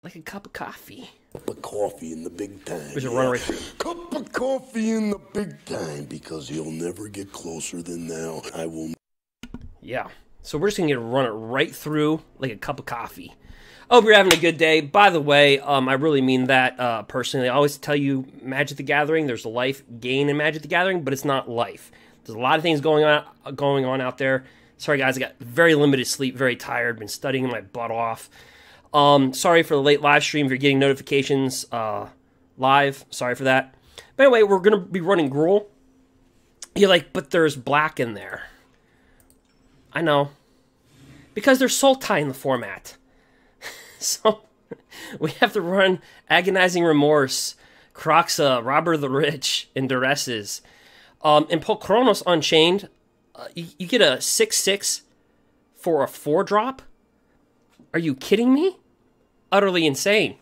like a cup of coffee. Cup of coffee in the big time. There's a run right there. Cup of coffee in the big time, because you'll never get closer than now. I will. Yeah. So we're just going to run it right through like a cup of coffee. Hope you're having a good day. By the way, I really mean that personally. I always tell you Magic the Gathering, there's life gain in Magic the Gathering, but it's not life. There's a lot of things going on out there. Sorry, guys. I got very limited sleep, very tired. Been studying my butt off. Sorry for the late live stream. If you're getting notifications live, sorry for that. But anyway, we're going to be running Gruul. You're like, but there's black in there. I know. Because there's Sultai in the format. So, we have to run Aganozing Remorse, Kroxa, Robber the Rich, and Duresses. In Kroxa Unchained, you get a 6/6 for a 4-drop? Are you kidding me? Utterly insane.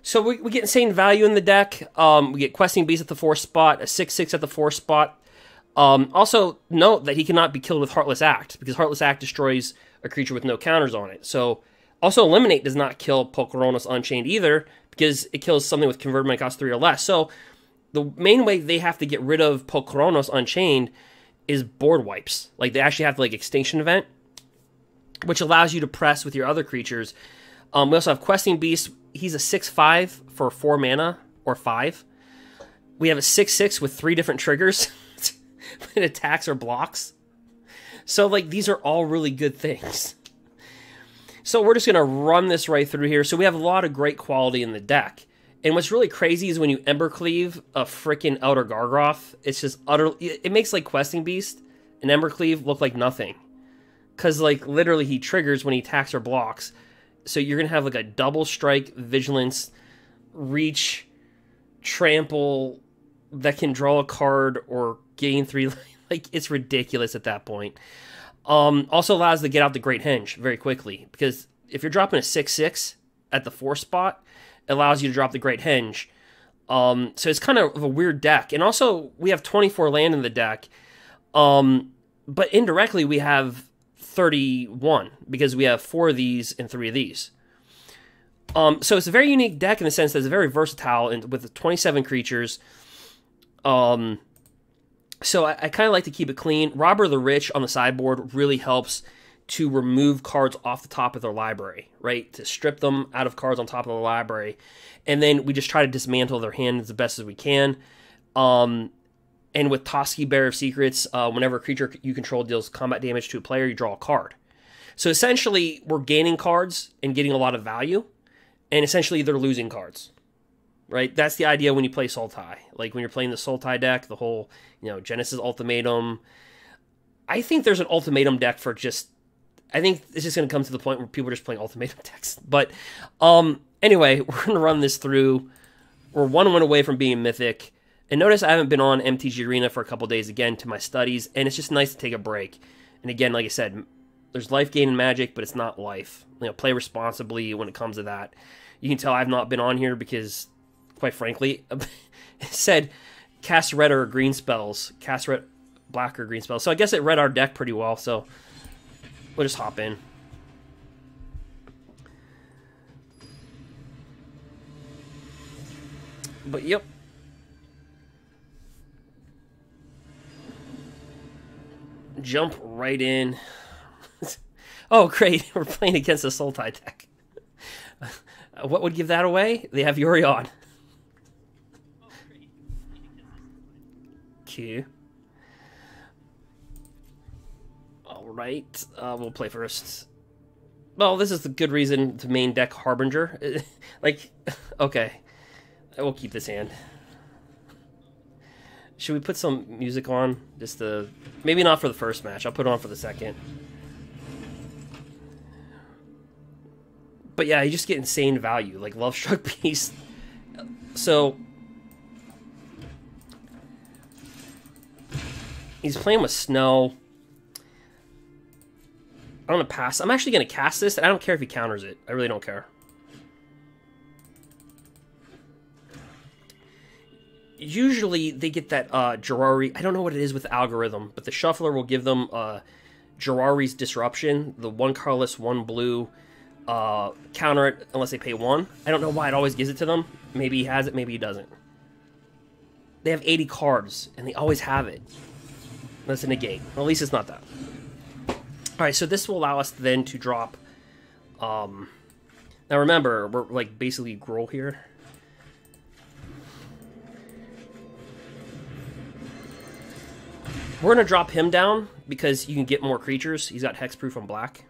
So we get insane value in the deck. We get Questing Beast at the 4 spot, a 6/6 at the 4 spot. Also, note that he cannot be killed with Heartless Act, because Heartless Act destroys a creature with no counters on it. So, also Eliminate does not kill Kroxa Unchained either, because it kills something with converted mana cost 3 or less. So, the main way they have to get rid of Kroxa Unchained is board wipes. Like, they actually have, like, Extinction Event, which allows you to press with your other creatures. We also have Questing Beast. He's a 6/5 for 4 mana, or 5. We have a 6/6 with 3 different triggers. It attacks or blocks. So, like, these are all really good things. So we're just going to run this right through here. So we have a lot of great quality in the deck. And what's really crazy is when you Embercleave a freaking Elder Gargoth, it's just utterly... It makes, like, Questing Beast and Embercleave look like nothing. Because, like, literally he triggers when he attacks or blocks. So you're going to have, like, a double strike, vigilance, reach, trample that can draw a card or gain 3... Like, it's ridiculous at that point. Also allows to get out the Great Henge very quickly. Because if you're dropping a 6/6 at the 4 spot, it allows you to drop the Great Henge. So it's kind of a weird deck. And also, we have 24 land in the deck. But indirectly, we have 31. Because we have 4 of these and 3 of these. So it's a very unique deck in the sense that it's very versatile and with 27 creatures. So I kind of like to keep it clean. Robber the Rich on the sideboard really helps to remove cards off the top of their library, right? To strip them out of cards on top of the library. And then we just try to dismantle their hand as best as we can. And with Toski, Bearer of Secrets, whenever a creature you control deals combat damage to a player, you draw a card. So essentially, we're gaining cards and getting a lot of value. And essentially, they're losing cards. Right? That's the idea when you play Sultai. Like, when you're playing the Sultai deck, the whole, Genesis Ultimatum. I think there's an Ultimatum deck for just... I think it's just going to come to the point where people are just playing Ultimatum decks. But, anyway, we're going to run this through. We're 1 win away from being Mythic. And notice I haven't been on MTG Arena for a couple days, again, to my studies. And it's just nice to take a break. And again, like I said, there's life gain in Magic, but it's not life. Play responsibly when it comes to that. You can tell I've not been on here because... Quite frankly, it said cast red or green spells, cast red, black or green spells. So I guess it read our deck pretty well. So we'll just hop in. But yep. Jump right in. Oh, great. We're playing against a Sultai deck. What would give that away? They have Yorion. Q. Alright, we'll play first. Well, this is the good reason to main deck Harbinger. Like, okay. I will keep this hand. Should we put some music on? Just to... Maybe not for the first match. I'll put it on for the second. But yeah, you just get insane value. Like, Love Struck Beast. So... He's playing with Snow. I'm going to pass. I'm actually going to cast this, and I don't care if he counters it. I really don't care. Usually, they get that Jarari. I don't know what it is with the algorithm, but the Shuffler will give them Jarari's Disruption, the 1 colorless, 1 blue counter it unless they pay 1. I don't know why it always gives it to them. Maybe he has it, maybe he doesn't. They have 80 cards, and they always have it. That's a negate. Well, at least it's not that. Alright, so this will allow us then to drop... now remember, we're like basically Gruul here. We're going to drop him down because you can get more creatures. He's got hexproof on black.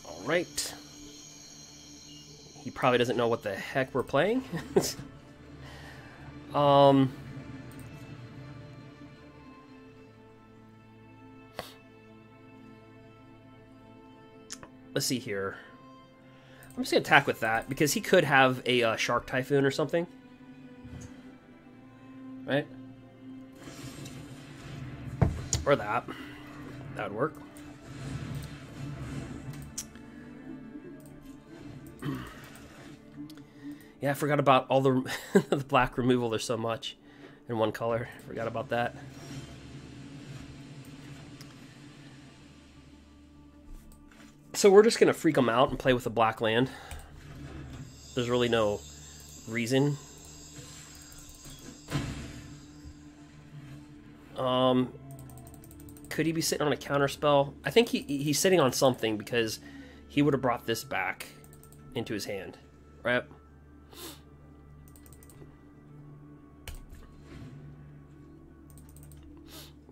Alright. He probably doesn't know what the heck we're playing. Let's see here. I'm just going to attack with that, because he could have a Shark Typhoon or something. Right? Or that. That would work. Yeah, I forgot about all the, the black removal. There's so much in one color. Forgot about that. So we're just going to freak them out and play with a black land. There's really no reason. Could he be sitting on a counter spell? I think he's sitting on something, because he would have brought this back into his hand, right?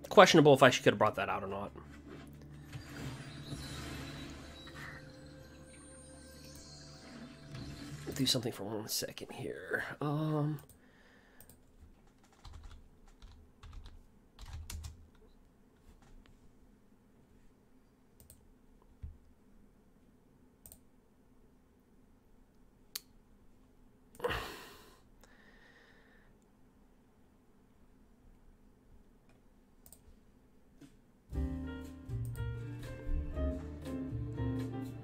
Questionable if I could have brought that out or not. Do something for 1 second here.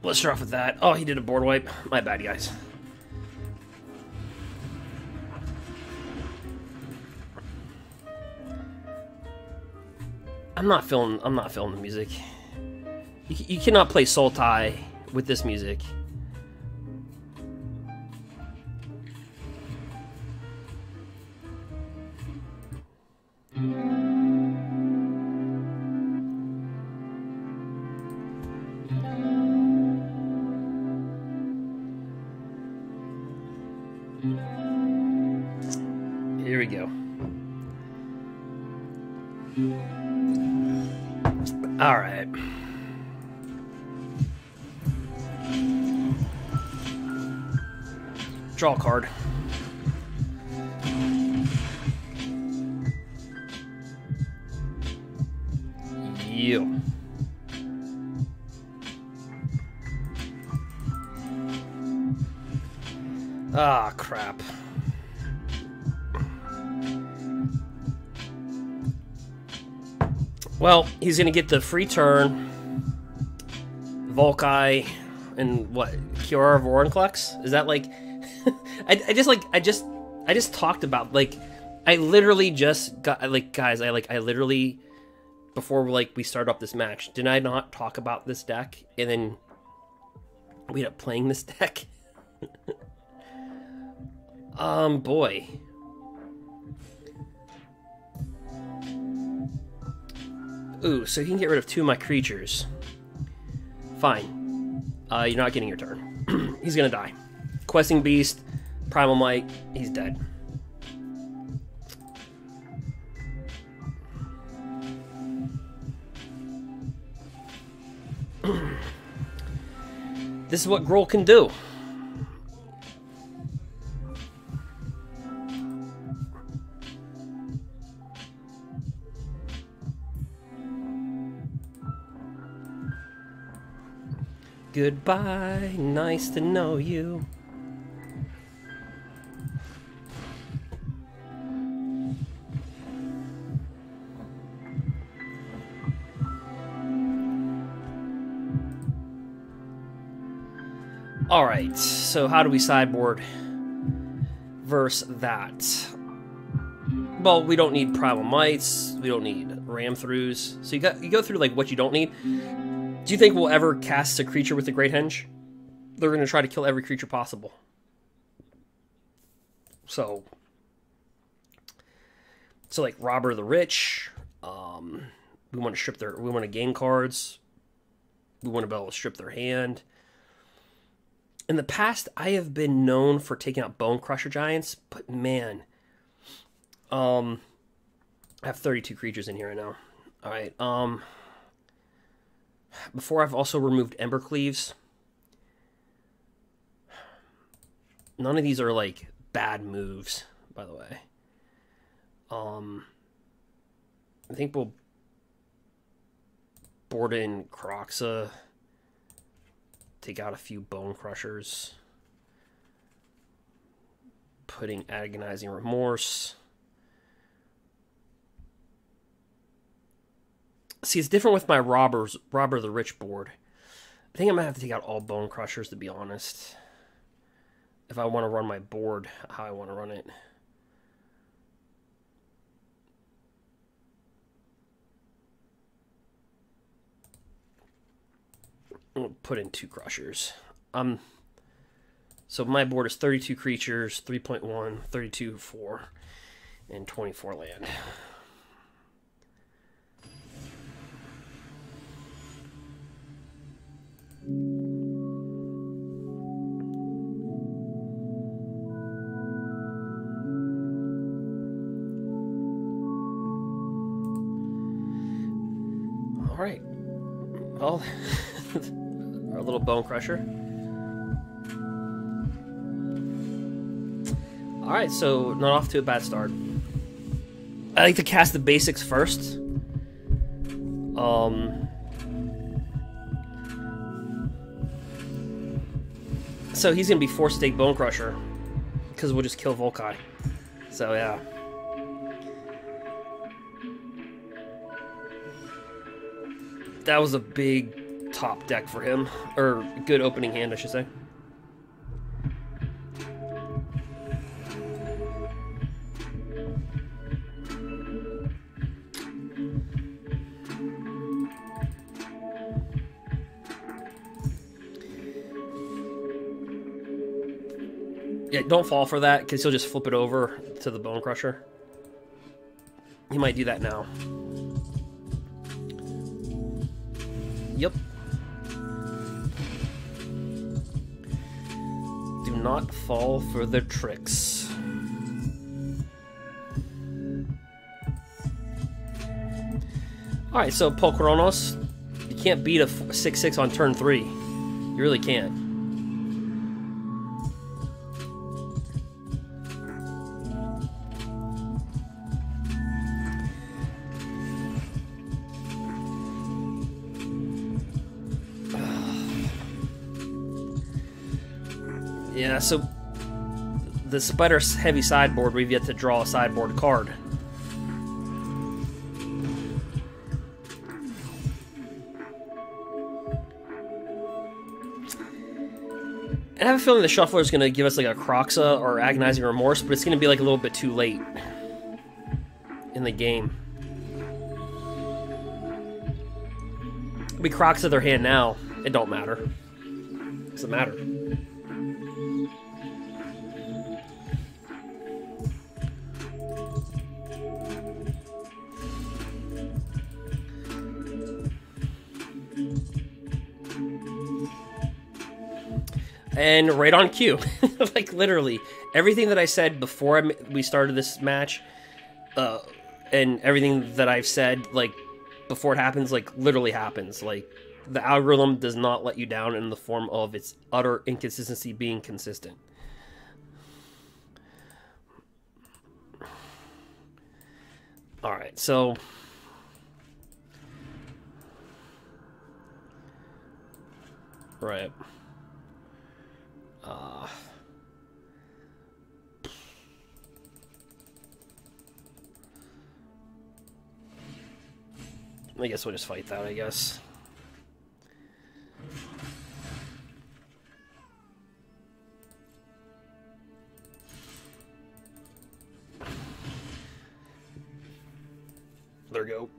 Let's start off with that. Oh, he did a board wipe. My bad, guys. I'm not feeling the music. You cannot play Sultai with this music. Here we go. All right. Draw a card. You. Ah, crap. Well, he's going to get the free turn, valki, and what? Cure vorinclex? Is that like... I just talked about, like, I literally just got, like, guys, I literally, before, like, we started up this match, did I not talk about this deck? And then we ended up playing this deck? Boy. Ooh, so he can get rid of 2 of my creatures. Fine. You're not getting your turn. He's gonna die. Questing Beast, Primal Might, he's dead. This is what Gruul can do. Goodbye, nice to know you. Alright, so how do we sideboard versus that? Well, we don't need Primal Mights, we don't need ram throughs. So you go through like what you don't need. Do you think we'll ever cast a creature with the Great Henge? They're going to try to kill every creature possible. So like Robber the Rich. We want to strip their. We want to gain cards. We want to be able to strip their hand. In the past, I have been known for taking out Bone Crusher Giants, but man, I have 32 creatures in here right now. All right. Before I've also removed Embercleaves. None of these are like bad moves, by the way. I think we'll board in Kroxa. Take out a few Bone Crushers. Putting Agonizing Remorse. See, it's different with my Robber the Rich board. I think I'm going to have to take out all Bone Crushers, to be honest. If I want to run my board how I want to run it. I'll put in 2 Crushers. So my board is 32 creatures, 3.1, 32, 4, and 24 land. All right. Well, our little Bone Crusher. All right, so not off to a bad start. I like to cast the basics first. So he's gonna be forced to take Bone Crusher because we'll just kill Volkai. So yeah. That was a big top deck for him, or good opening hand, I should say. Yeah, don't fall for that, because he'll just flip it over to the Bone Crusher. He might do that now. Yep. Do not fall for their tricks. Alright, so Polkronos, you can't beat a 6/6 on turn 3. You really can't. Yeah, so the Spider Heavy sideboard, we've yet to draw a sideboard card. And I have a feeling the Shuffler is going to give us like a Kroxa or Agonizing Remorse, but it's going to be like a little bit too late in the game. We Kroxa their hand now, it don't matter. Doesn't matter. And right on cue. Like, literally, everything that I said before we started this match, and everything that I've said, like, before it happens, like, literally happens. Like, the algorithm does not let you down in the form of its utter inconsistency being consistent. Alright, so... Right. I guess we'll just fight that, I guess. There we go.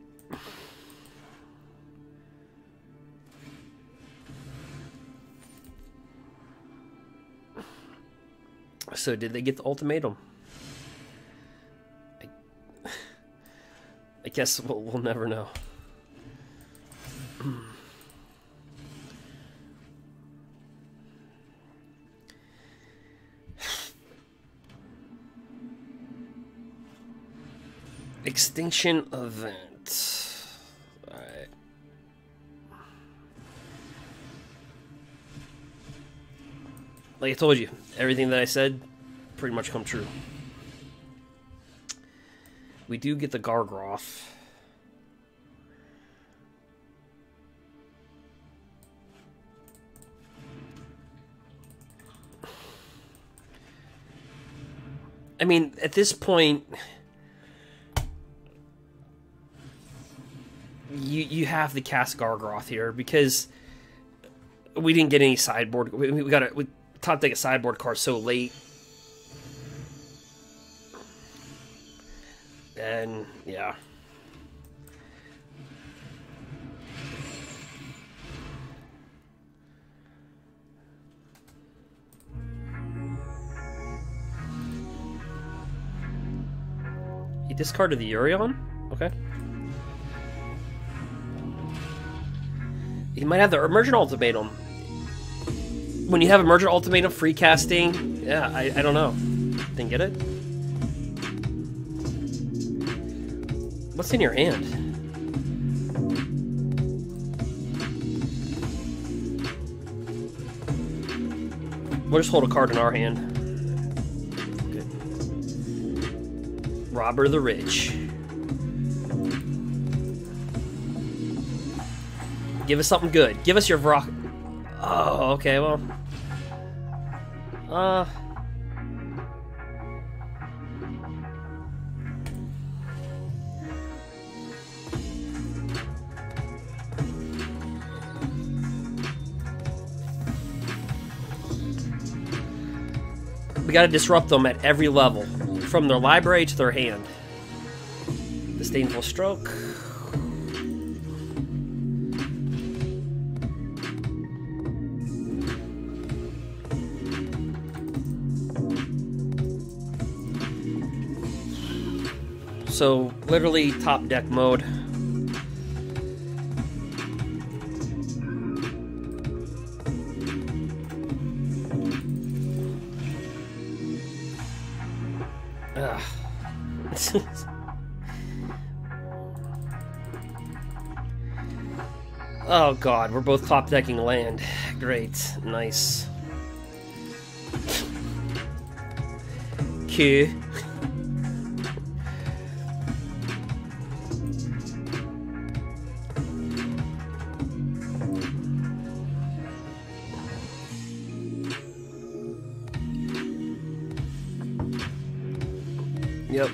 So did they get the ultimatum? I guess we'll never know. Extinction event. Alright. Like I told you, everything that I said pretty much come true. We do get the Gargroth. I mean, at this point, you have to cast Gargroth here because we didn't get any sideboard. We top deck a sideboard card so late, and yeah. He discarded the Yorion? Okay. He might have the Emergent ultimatum. When you have Emergent ultimatum, free casting, yeah, I don't know. Didn't get it? What's in your hand? We'll just hold a card in our hand. Good. Robber the Rich. Give us something good. Give us your Vrock. Oh, okay, well. We gotta disrupt them at every level, from their library to their hand. Disdainful Stroke. So, literally top deck mode. Ugh. Oh god, we're both top decking land. Great, nice. Q. Yep.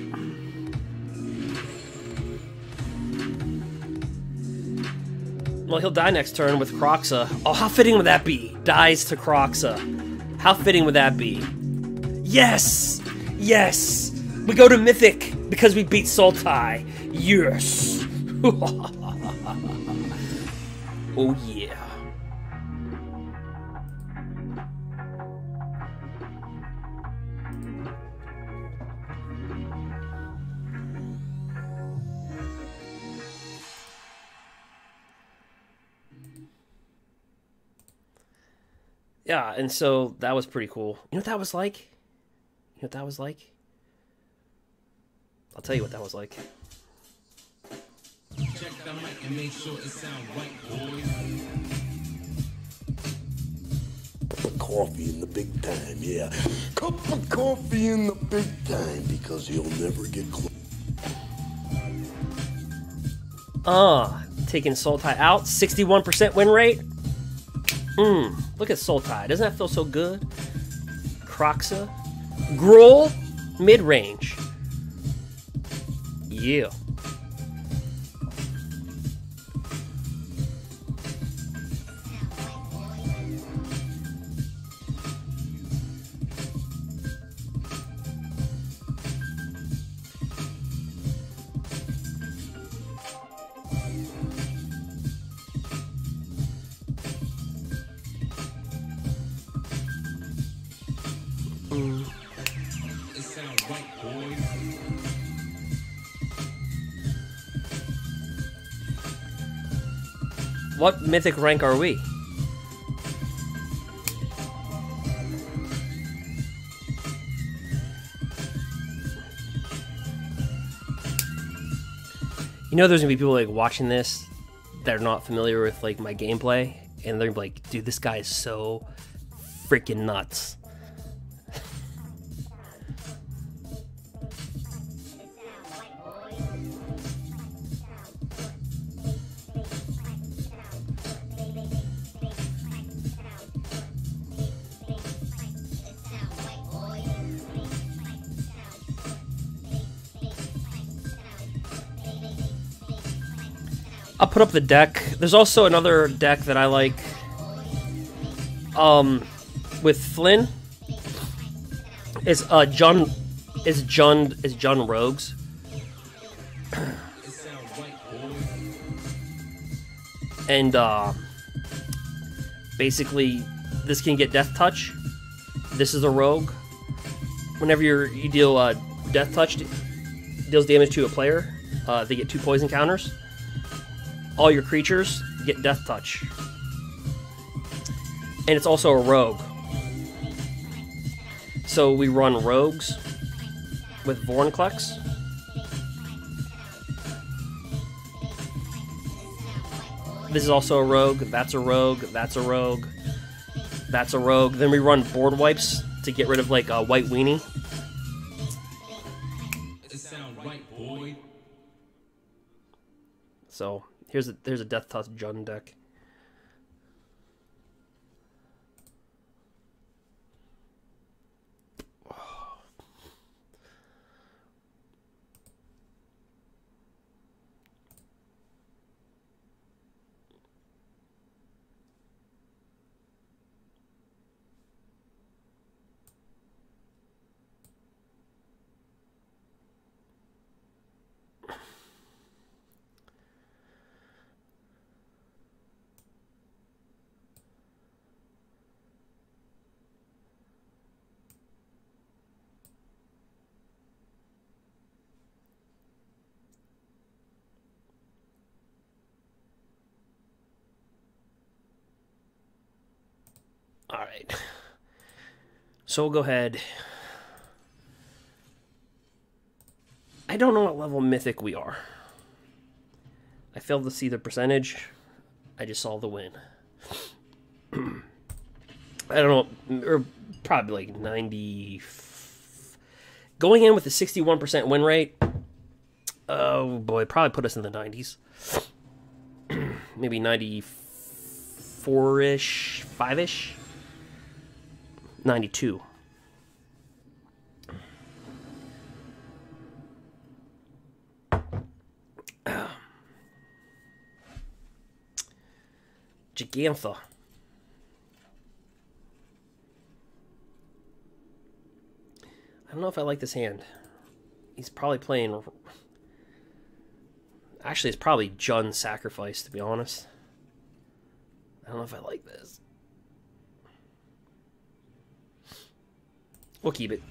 Well, he'll die next turn with Kroxa. Oh, how fitting would that be? Dies to Kroxa. How fitting would that be? Yes! Yes! We go to Mythic because we beat Sultai. Yes! Oh, yeah. Yeah, and so that was pretty cool. You know what that was like? You know what that was like? I'll tell you what that was like. Check the mic and make sure it sound right, boys. Cup of coffee in the big time, yeah. Cup of coffee in the big time because you'll never get close. Taking Sultai out. 61% win rate. Look at Sultai. Doesn't that feel so good? Kroxa. Gruul Midrange. Yeah. sound right, boys. What mythic rank are we? You know there's gonna be people like watching this that are not familiar with like my gameplay, and they're like, dude, this guy is so freaking nuts. I'll put up the deck. There's also another deck that I like. With Flynn. Is John Rogues. And basically this can get death touch. This is a rogue. Whenever you deal death touch, deals damage to a player, they get 2 poison counters. All your creatures get death touch. And it's also a rogue. So we run rogues with vorinclex. This is also a rogue, that's a rogue, that's a rogue, that's a rogue. Then we run board wipes to get rid of like a white weenie. It sound right, boy. So there's a death touch Jun deck. Alright. So we'll go ahead. I don't know what level Mythic we are. I failed to see the percentage. I just saw the win. I don't know. Or probably like 90... Going in with a 61% win rate. Oh boy, probably put us in the 90s. Maybe 94-ish, 5-ish. 92. Gigantha. I don't know if I like this hand. He's probably playing... Actually, it's probably Jun Sacrifice, to be honest. I don't know if I like this. We'll keep it.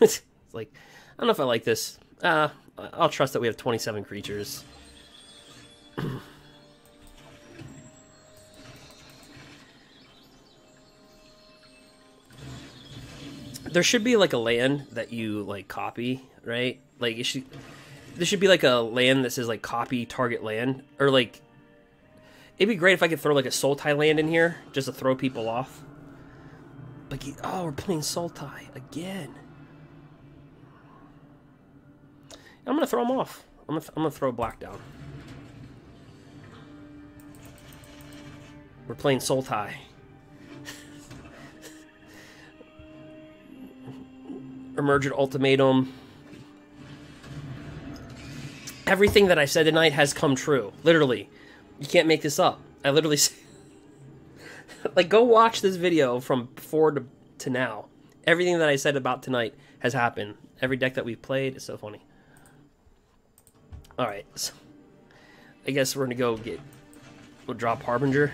It's like, I don't know if I like this. I'll trust that we have 27 creatures. There should be like a land that you like copy, right? Like there should be like a land that says like copy target land, or like it'd be great if I could throw like a Sultai land in here just to throw people off. Like, oh, we're playing Sultai again. I'm gonna throw him off. I'm gonna throw black down. We're playing Sultai. Emergent ultimatum. Everything that I said tonight has come true. Literally. You can't make this up. I literally say, like, go watch this video from before to now. Everything that I said about tonight has happened. Every deck that we've played is so funny. Alright, so I guess we're gonna we'll drop Harbinger.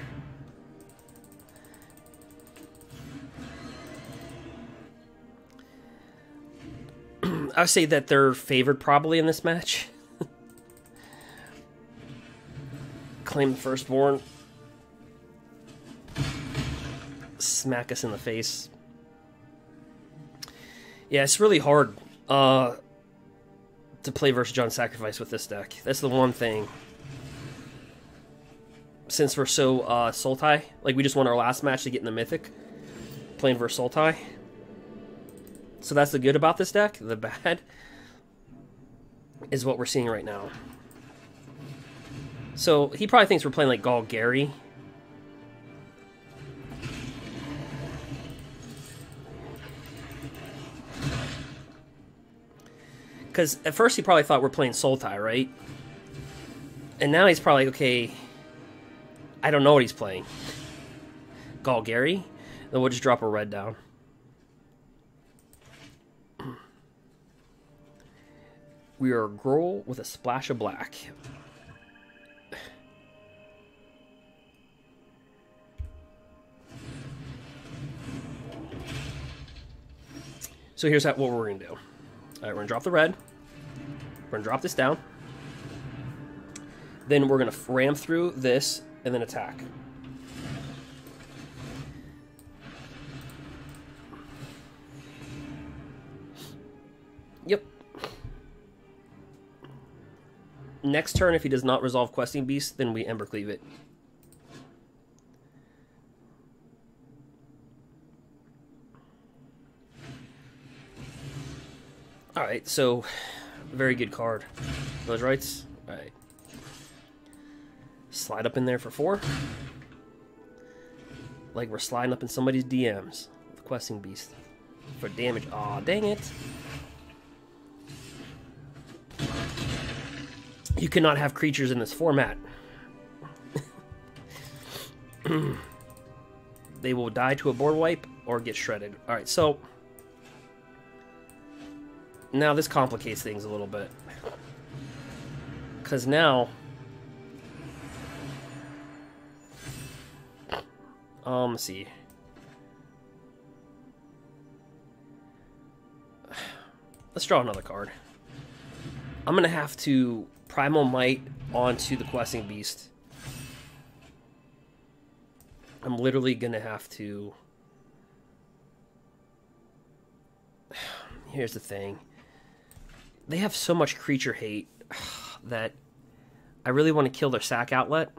I would say that they're favored probably in this match. Claim the firstborn. Smack us in the face. Yeah, it's really hard to play versus John Sacrifice with this deck. That's the one thing. Since we're so Sultai, like we just won our last match to get in the Mythic, playing versus Sultai. So that's the good about this deck. The bad is what we're seeing right now. So he probably thinks we're playing like Gall Gary. Because at first he probably thought we're playing Sultai, right? And now he's probably like, okay, I don't know what he's playing. Gall Gary? Then we'll just drop a red down. We are Gruul with a splash of black. So here's what we're going to do. All right, we're going to drop the red. We're going to drop this down. Then we're going to ram through this and then attack. Yep. Next turn, if he does not resolve Questing Beast, then we Ember Cleave it. Alright, so, very good card. Those rights? Alright. Slide up in there for 4. Like we're sliding up in somebody's DMs with Questing Beast. For damage. Aw, dang it. You cannot have creatures in this format. They will die to a board wipe or get shredded. Alright, so now this complicates things a little bit. Because now let's see. Let's draw another card. I'm gonna have to Primal Might onto the Questing Beast. I'm literally gonna have to. Here's the thing. They have so much creature hate that I really want to kill their sack outlet.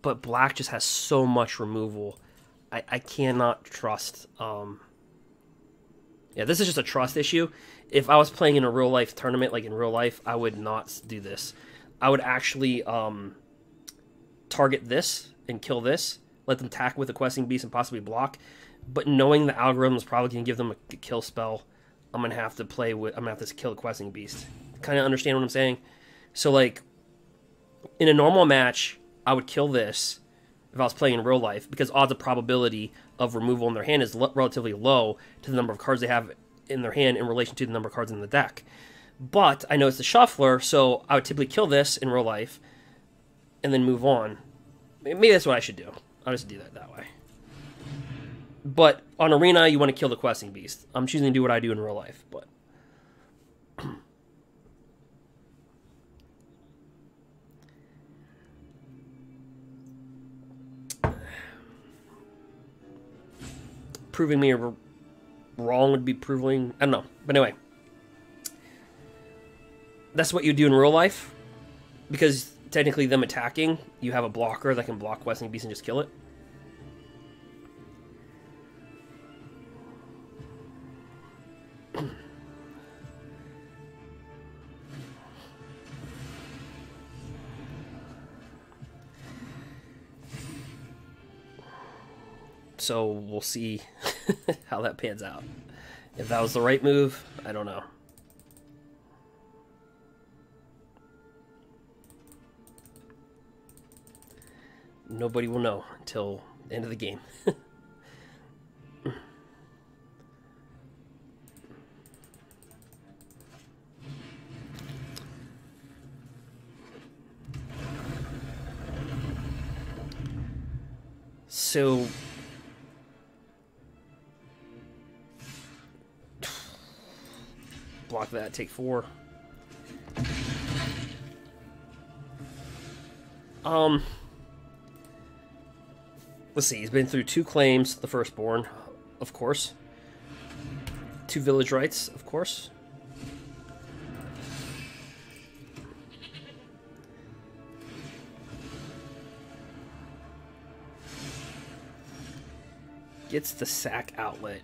But black just has so much removal. I cannot trust. Yeah, this is just a trust issue. If I was playing in a real life tournament, like in real life, I would not do this. I would actually target this and kill this. Let them attack with a Questing Beast and possibly block. But knowing the algorithm is probably going to give them a kill spell, I'm going to have to play with. I'm going to have to kill the Questing Beast. Kind of understand what I'm saying? So, like, in a normal match, I would kill this if I was playing in real life, because odds of probability of removal in their hand is relatively low to the number of cards they have in their hand in relation to the number of cards in the deck. But I know it's the shuffler, so I would typically kill this in real life and then move on. Maybe that's what I should do. I'll just do that way. But on Arena, you want to kill the Questing Beast. I'm choosing to do what I do in real life, but proving me wrong would be proving. I don't know. But anyway, that's what you do in real life, because technically them attacking, you have a blocker that can block Questing Beast and just kill it. So we'll see how that pans out. If that was the right move, I don't know. Nobody will know until the end of the game. So block that. Take 4. Let's see. He's been through 2 claims. The firstborn, of course. 2 village rights, of course. Gets the sack outlet.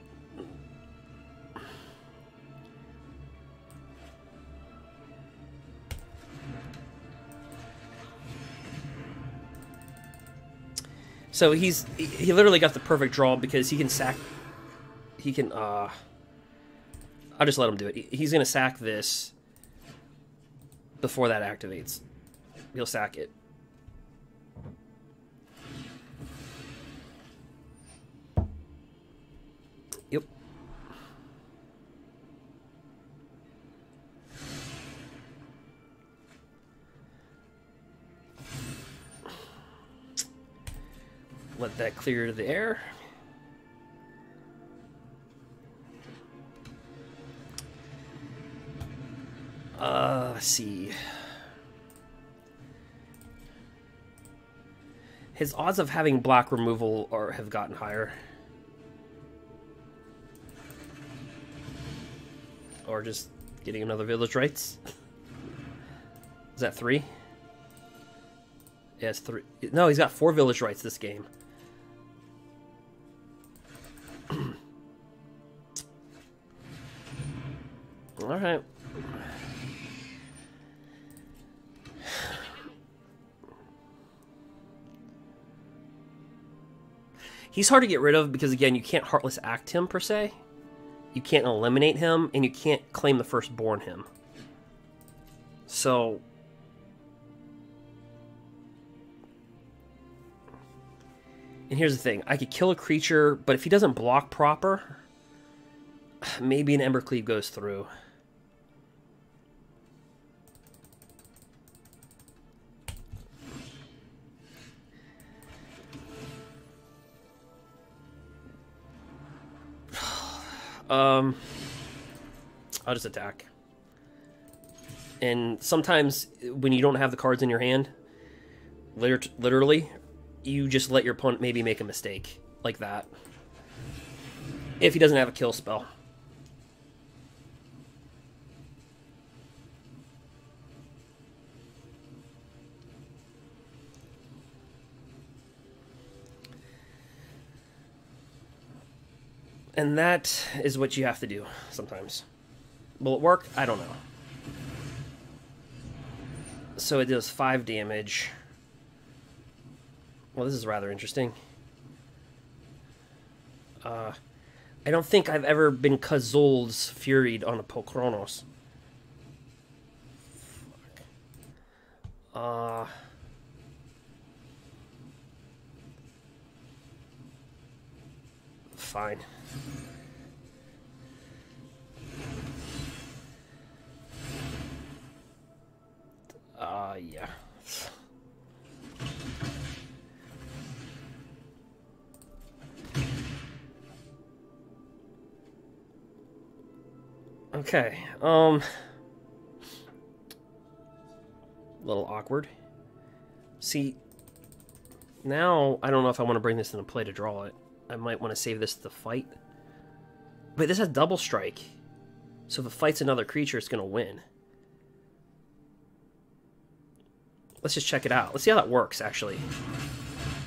So he literally got the perfect draw because he can sack. He can I'll just let him do it. He's gonna sack this before that activates. He'll sack it. Yep. Let that clear the air. Let's see. His odds of having black removal have gotten higher. Or just getting another village rights. Is that 3? Yeah, it's 3. No, he's got 4 village rights this game. Alright. He's hard to get rid of because, again, you can't Heartless Act him, per se. You can't eliminate him, and you can't claim the firstborn him. So... And here's the thing. I could kill a creature, but if he doesn't block proper, maybe an Embercleave goes through. I'll just attack. And sometimes when you don't have the cards in your hand, literally, you just let your opponent maybe make a mistake like that. If he doesn't have a kill spell. And that is what you have to do sometimes. Will it work? I don't know. So it does 5 damage. Well, this is rather interesting. I don't think I've ever been Kazol's Furied on a Pokronos. Fuck. Fine. Yeah. Okay, a little awkward. See, now I don't know if I want to bring this into play to draw it. I might want to save this to fight. But this has double strike. So if it fights another creature, it's going to win. Let's just check it out. Let's see how that works, actually.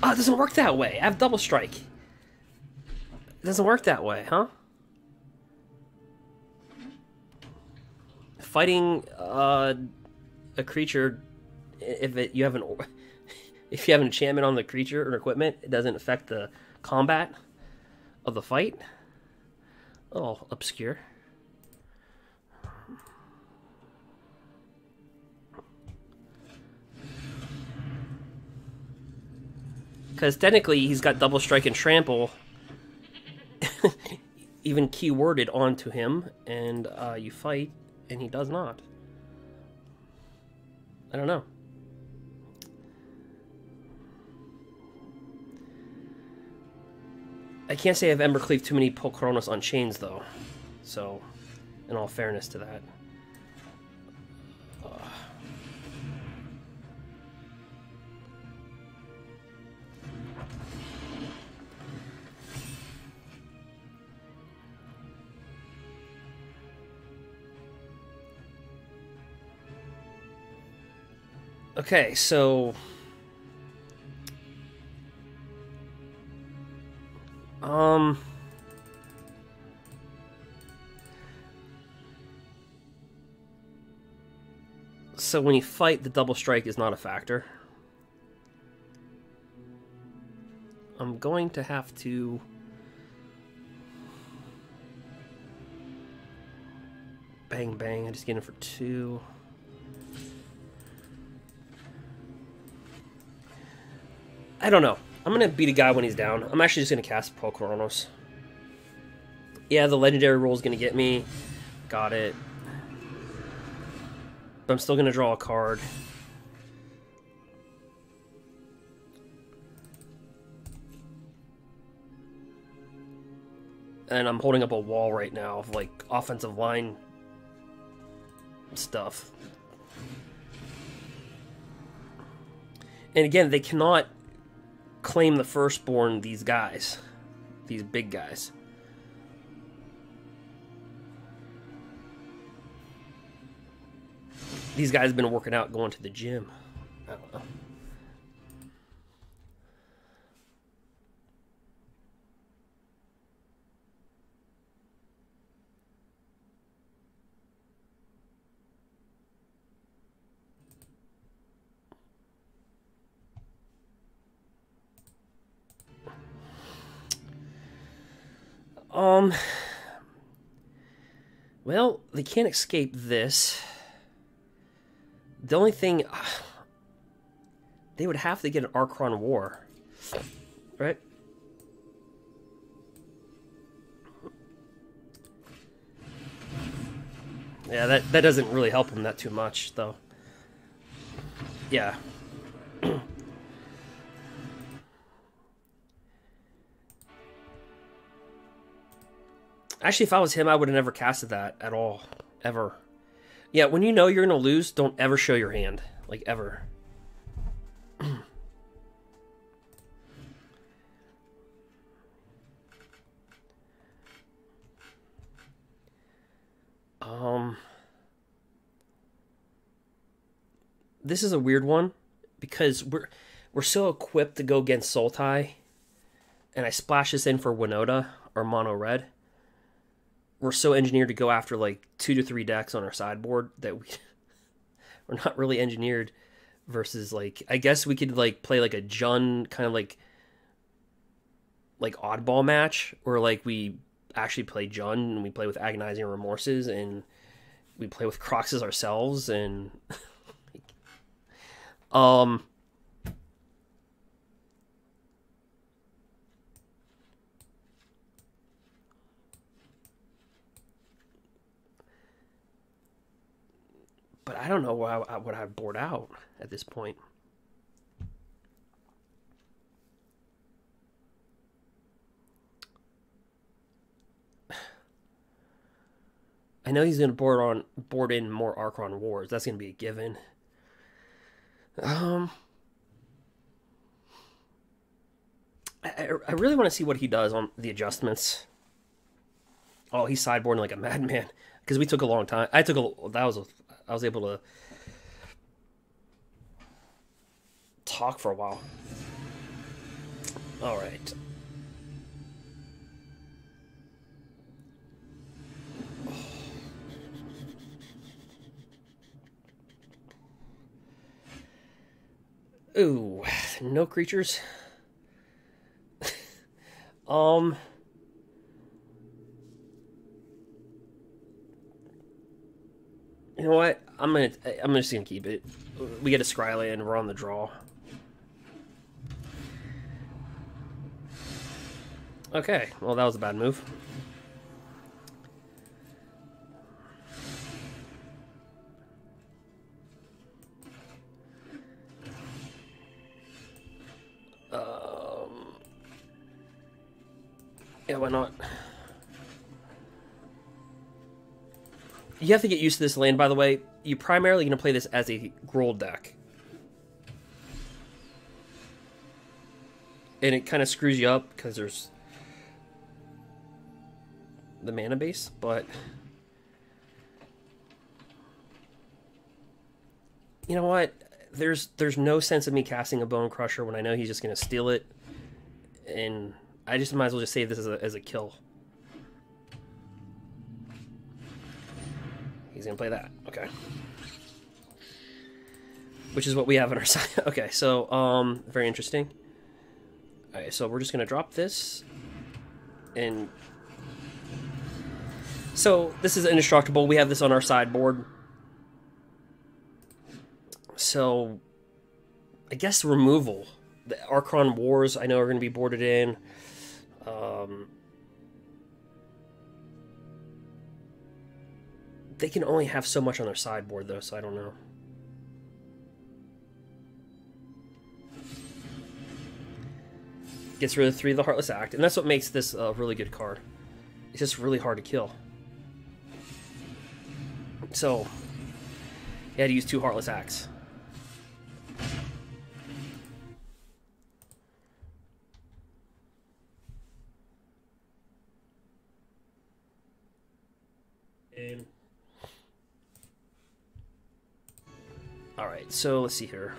Oh, it doesn't work that way. I have double strike. It doesn't work that way, huh? Fighting a creature, if you have an enchantment on the creature or equipment, it doesn't affect the combat of the fight. A little obscure. Because technically he's got double strike and trample even keyworded onto him, and you fight and he does not. I don't know. I can't say I've Embercleaved too many Pokronos on chains, though. So, in all fairness to that. Okay, so so when you fight, the double strike is not a factor. I'm going to have to bang bang. I just get in for 2. I don't know. I'm going to beat a guy when he's down. I'm actually just going to cast Pro Chronos. Yeah, the legendary roll is going to get me. Got it. But I'm still going to draw a card. And I'm holding up a wall right now of, like, offensive line stuff. And again, they cannot claim the firstborn, these guys. These big guys. These guys have been working out, going to the gym. I don't know. Well, they can't escape this. The only thing... they would have to get an Archon War. Right? Yeah, that doesn't really help them that too much, though. Yeah. Actually, if I was him, I would have never casted that at all. Ever. Yeah, when you know you're going to lose, don't ever show your hand. Like, ever. This is a weird one. Because we're so equipped to go against Sultai. And I splash this in for Winota, or mono red. We're so engineered to go after like 2 to 3 decks on our sideboard that we're not really engineered versus like, I guess we could like play like a Jun kind of like oddball match, or like we actually play Jun and we play with agonizing remorses and we play with Kroxas ourselves and but I don't know what I'd board out at this point. I know he's going to board in more Archon Wars. That's going to be a given. I really want to see what he does on the adjustments. Oh, he's sideboarding like a madman because we took a long time. I was able to talk for a while. All right. Ooh, no creatures. You know what? I'm just gonna keep it. We get a Scryland and we're on the draw. Okay, well that was a bad move. Yeah, why not? You have to get used to this land, by the way. You're primarily going to play this as a Gruul deck. And it kind of screws you up because there's the mana base, but you know what? There's no sense of me casting a Bone Crusher when I know he's just going to steal it, and I just might as well just save this as a kill. He's going to play that. Okay. Which is what we have on our side. Okay, so very interesting. Alright, so we're just going to drop this, and so this is indestructible. We have this on our sideboard. So I guess removal. The Archon Wars I know are going to be boarded in. They can only have so much on their sideboard though, so I don't know. Gets rid of 3 of the Heartless Act, and that's what makes this a really good card. It's just really hard to kill. So, he had to use 2 Heartless Acts. And alright, so let's see here.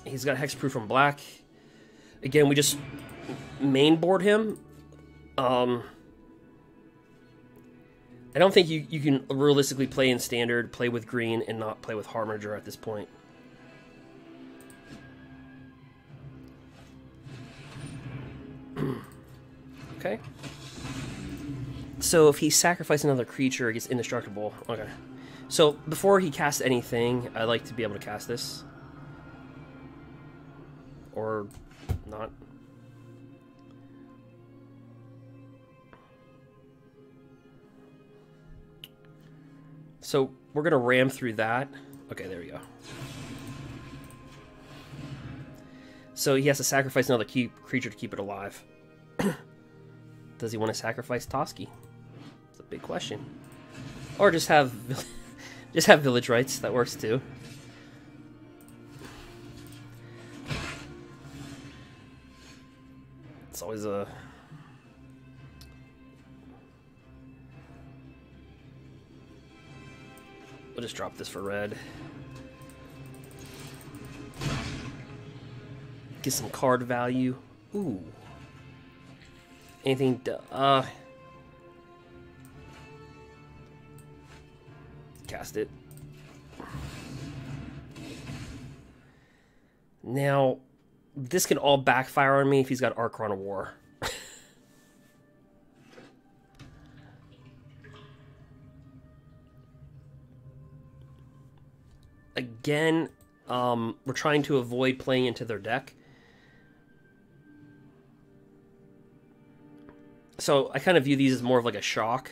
He's got hexproof from black. Again, we just main board him. I don't think you can realistically play in standard, play with green, and not play with Harbinger at this point. Okay. So if he sacrifices another creature, it gets indestructible. Okay. So before he casts anything, I like to be able to cast this. Or not. So we're going to ram through that. Okay, there we go. So he has to sacrifice another creature to keep it alive. Does he want to sacrifice Toski? It's a big question. Or just have village rights. That works too. It's always a... We'll just drop this for red. Get some card value. Ooh. Anything... Cast it. Now... This can all backfire on me if he's got Archon War. Again, we're trying to avoid playing into their deck. So I kind of view these as more of like a shock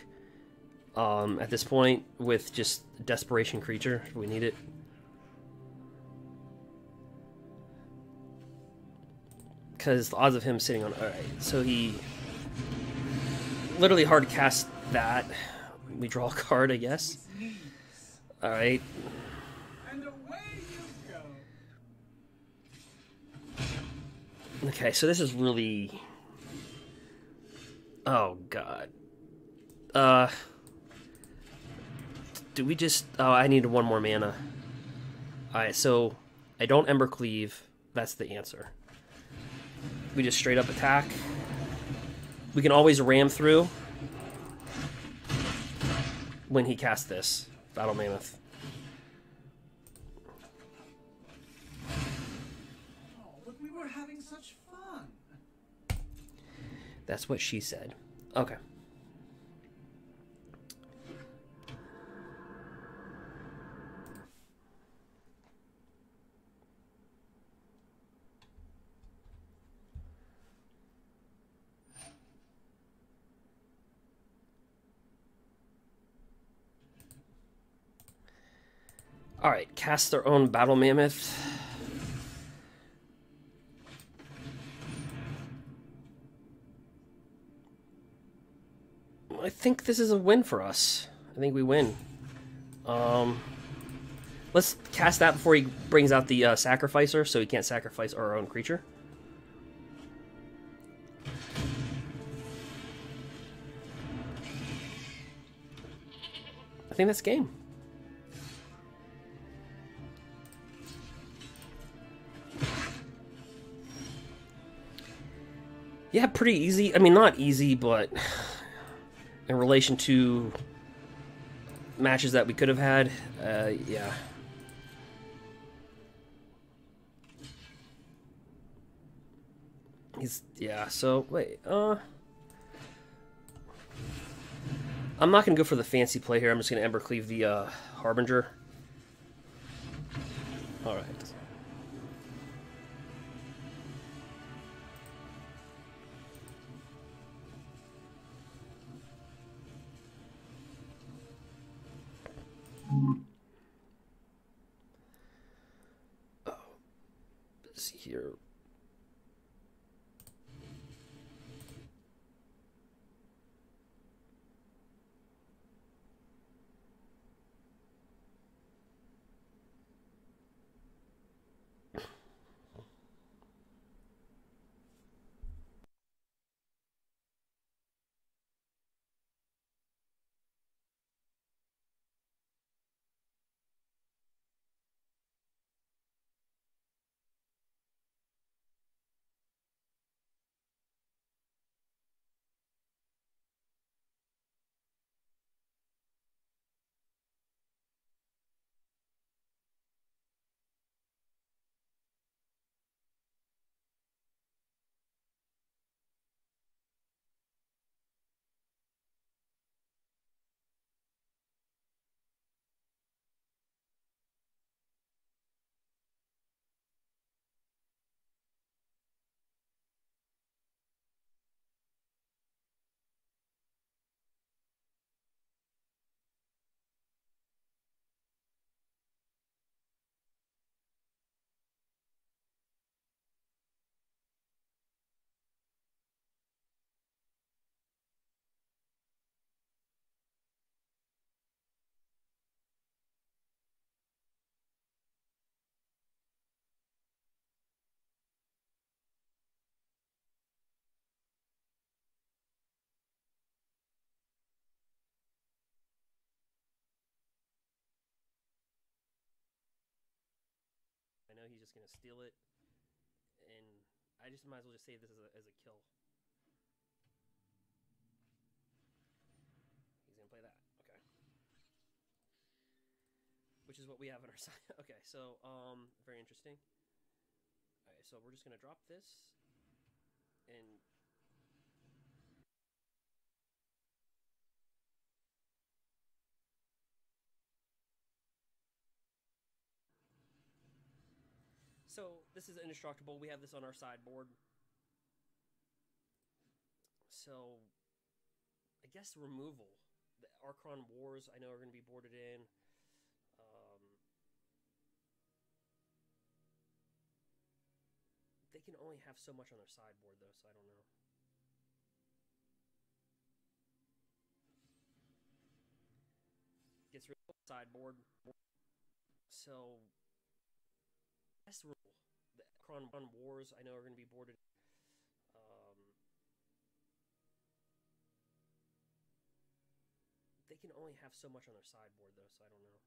at this point with just Desperation Creature if we need it. Because the odds of him sitting on... Alright, so he... Literally hard to cast that. We draw a card, I guess. Alright. And away you go. Okay, so this is really... Oh, God. Do we just... Oh, I needed 1 more mana. Alright, so I don't Ember Cleave. That's the answer. We just straight up attack. We can always ram through when he casts this. Battle Mammoth. Oh, but we were having such fun. That's what she said. Okay. Alright, cast their own Battle Mammoth. I think this is a win for us. I think we win. Let's cast that before he brings out the sacrificer, so he can't sacrifice our own creature. I think that's game. Yeah, pretty easy. I mean, not easy, but in relation to matches that we could have had, yeah. Yeah, so, wait, I'm not going to go for the fancy play here. I'm just going to Embercleave the, Harbinger. Alright. Oh. Let's see here. I know he's just going to steal it, and I just might as well just save this as a kill. He's going to play that. Okay. Which is what we have on our side. Okay, so, very interesting. Alright, so we're just going to drop this, and so this is indestructible. We have this on our sideboard. So I guess removal. The Archon Wars I know are going to be boarded in. They can only have so much on their sideboard though, so I don't know. Gets rid of the sideboard. So guess removal. The Archon Wars I know are going to be boarded. They can only have so much on their sideboard though, so I don't know.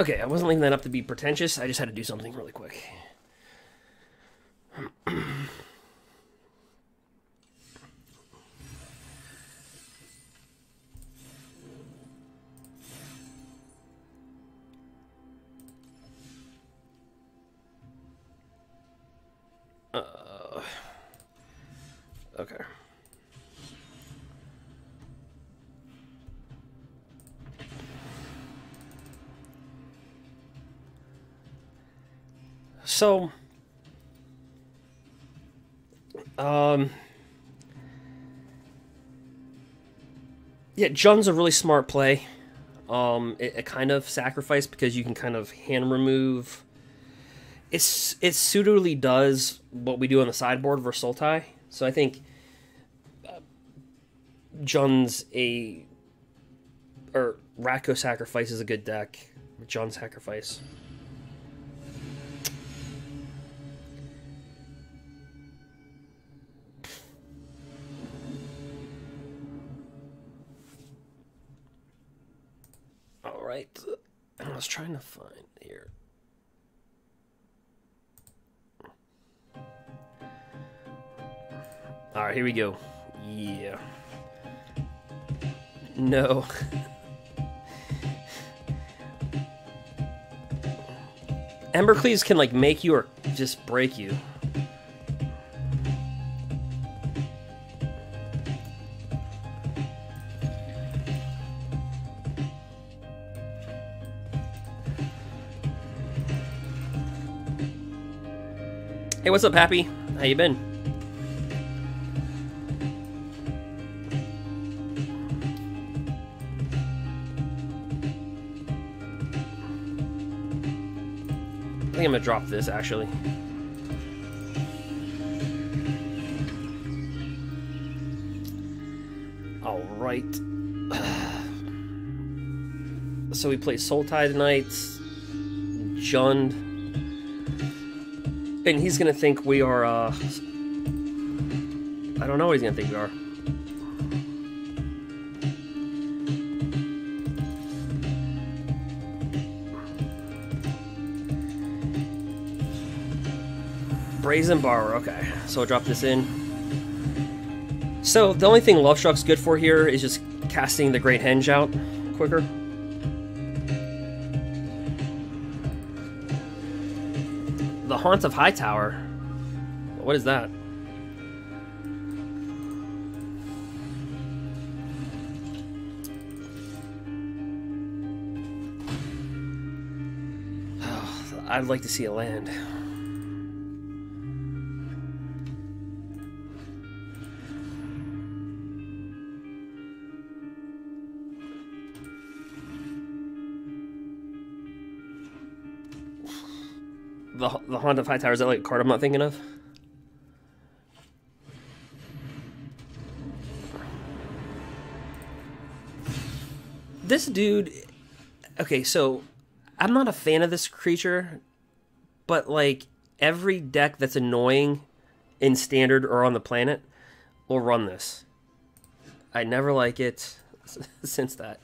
Okay, I wasn't leaving that up to be pretentious. I just had to do something really quick. Okay. So, yeah, Jun's a really smart play. It kind of sacrifice because you can kind of hand remove. It suitably does what we do on the sideboard versus Sultai. So I think Jun's or Ratko Sacrifice is a good deck. Jun Sacrifice. All right, I was trying to find here. All right, here we go. Yeah. No. Embercleaves can like make you or just break you. Hey, what's up, Happy? How you been? I think I'm gonna drop this, actually. All right. So we play Sultai tonight. Jund. And he's gonna think we are, I don't know what he's gonna think we are. Brazen Borrower, okay. So I'll drop this in. So the only thing Love Struck's good for here is just casting the Great Henge out quicker. The Haunt of Hightower. What is that? Oh, I'd like to see a land. The Haunt of Hightower, is that like a card I'm not thinking of? This dude... Okay, so I'm not a fan of this creature, but like every deck that's annoying in Standard or on the planet will run this. I never like it since that.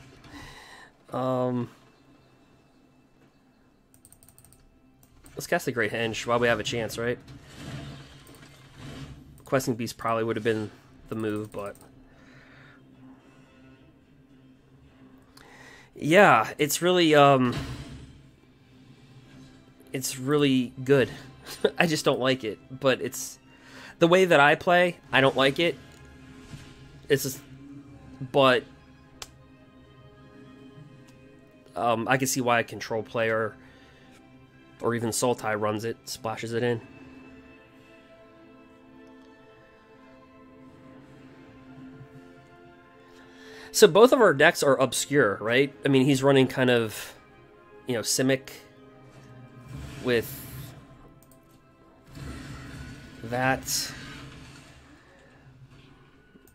Let's cast the Great Henge while we have a chance, right? Questing Beast probably would have been the move, but... Yeah, it's really good. I just don't like it, but it's... The way that I play, I don't like it. It's just... But... I can see why a control player... Or even Sultai runs it, splashes it in. So both of our decks are obscure, right? I mean, he's running kind of, you know, Simic with that.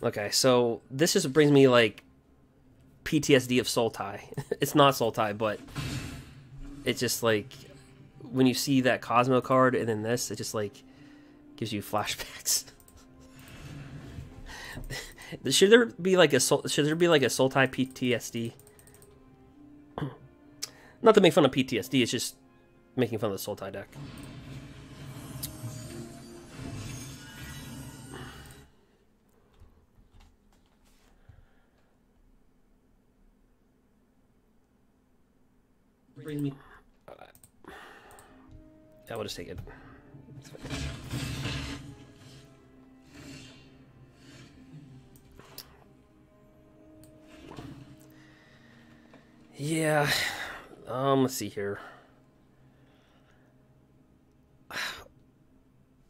Okay, so this just brings me, like, PTSD of Sultai. It's not Sultai, but it's just, like... When you see that Cosmo card and then this, it just like gives you flashbacks. Should there be like a Sultai PTSD? Not to make fun of PTSD, it's just making fun of the Sultai deck. Bring me. Yeah, we'll just take it. Yeah. Let's see here.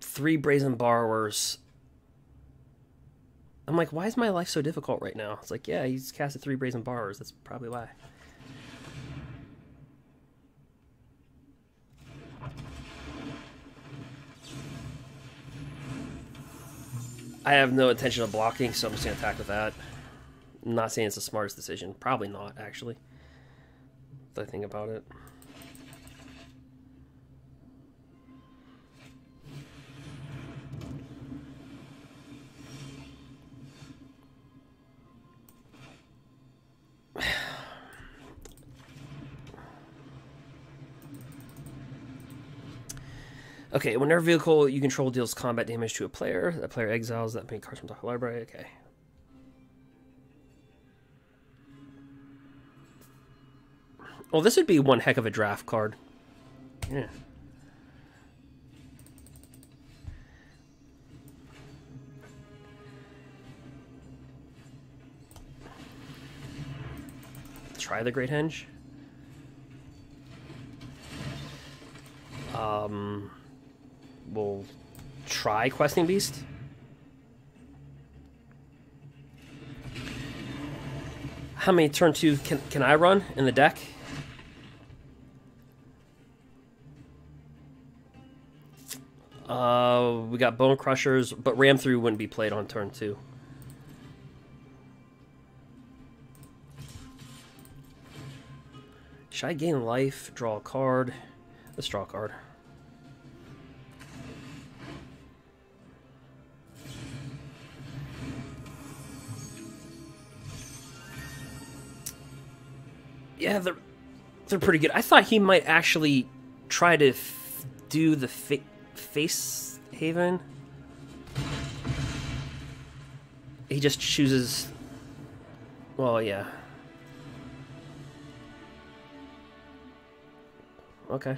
3 brazen borrowers. I'm like, why is my life so difficult right now? It's like, yeah, he's casted 3 brazen borrowers. That's probably why. I have no intention of blocking, so I'm just going to attack with that. I'm not saying it's the smartest decision. Probably not, actually. If I think about it. Okay, whenever vehicle you control deals combat damage to a player, that player exiles that many cards from the library. Okay. Well, this would be one heck of a draft card. Yeah. Try the Great Henge. We'll try Questing Beast. How many turn 2 can I run in the deck? We got Bone Crushers, but Ram Through wouldn't be played on turn 2. Should I gain life? Draw a card. Let's draw a card. Yeah, they're pretty good. I thought he might actually try to do the face haven. He just chooses. Well, yeah. Okay.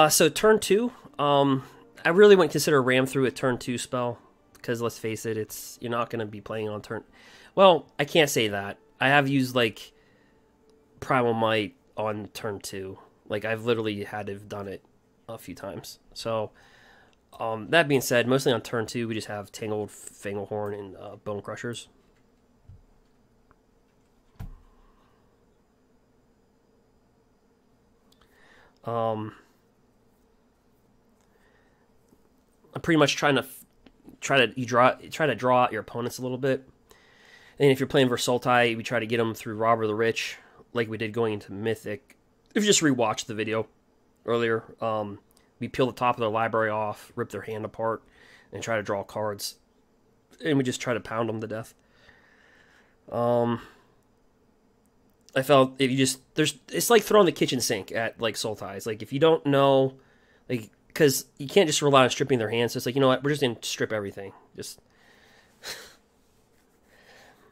So turn 2. I really wouldn't consider Ram Through a turn 2 spell because let's face it, you're not going to be playing on turn. Well, I can't say that. I have used like Primal Might on turn 2. Like I've literally had to have done it a few times. So that being said, mostly on turn 2 we just have Tangled Fanglehorn and Bone Crushers. I'm pretty much trying to draw out your opponents a little bit. And if you're playing versus Sultai, we try to get them through Robber the Rich, like we did going into Mythic. If you just rewatched the video earlier, we peel the top of their library off, rip their hand apart, and try to draw cards. And we just try to pound them to death. I felt if you just it's like throwing the kitchen sink at like Sultai. It's like if you don't know, like because you can't just rely on stripping their hands. So it's like, you know what, we're just gonna strip everything. Just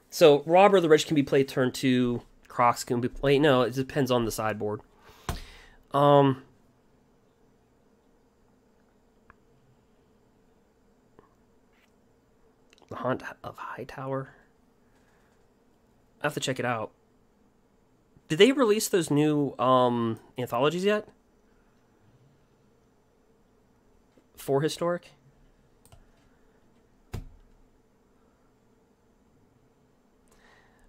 so Robber the Rich can be played turn 2. Kroxa can be played. No, it depends on the sideboard. The Haunt of Hightower. I have to check it out. Did they release those new anthologies yet? For Historic?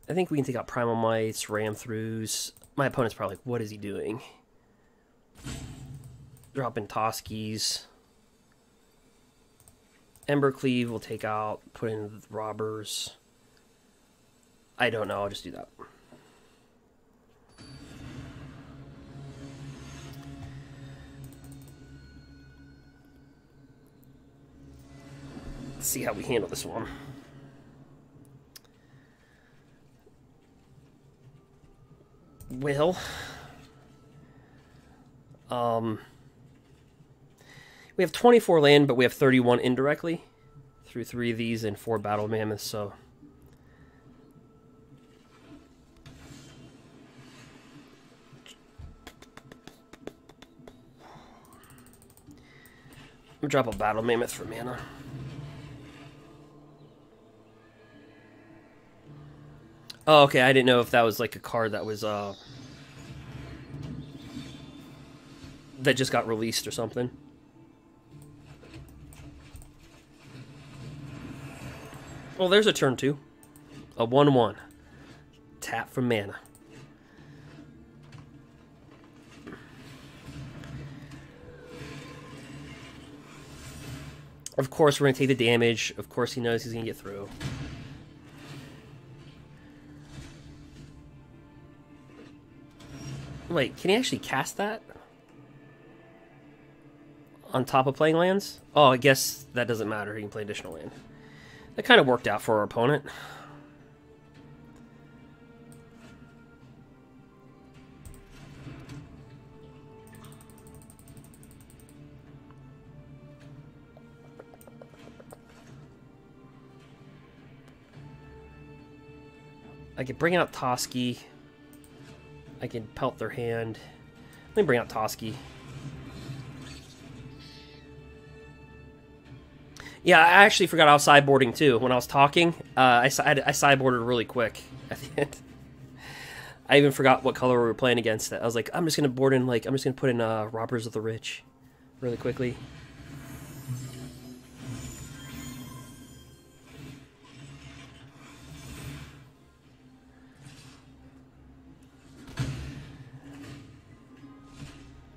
I think we can take out Primal Mites, Ram Throughs. My opponent's probably like, what is he doing? Dropping Toskis. Embercleave will take out, put in the Robbers. I don't know, I'll just do that. Let's see how we handle this one. Well, we have 24 land, but we have 31 indirectly through 3 of these and 4 battle mammoths, so... I'm gonna drop a battle mammoth for mana. Oh, okay, I didn't know if that was like a card that was, that just got released or something. Well, there's a turn 2. A 1/1. Tap for mana. Of course, we're going to take the damage. Of course, he knows he's going to get through. Wait, can he actually cast that? On top of playing lands? Oh, I guess that doesn't matter. He can play additional land. That kind of worked out for our opponent. I could bring out Toski. I can pelt their hand. Let me bring out Toski. Yeah, I actually forgot I was sideboarding too. When I was talking, I sideboarded really quick at the end. I even forgot what color we were playing against. I was like, I'm just gonna board in I'm just gonna put in Robbers of the Rich really quickly.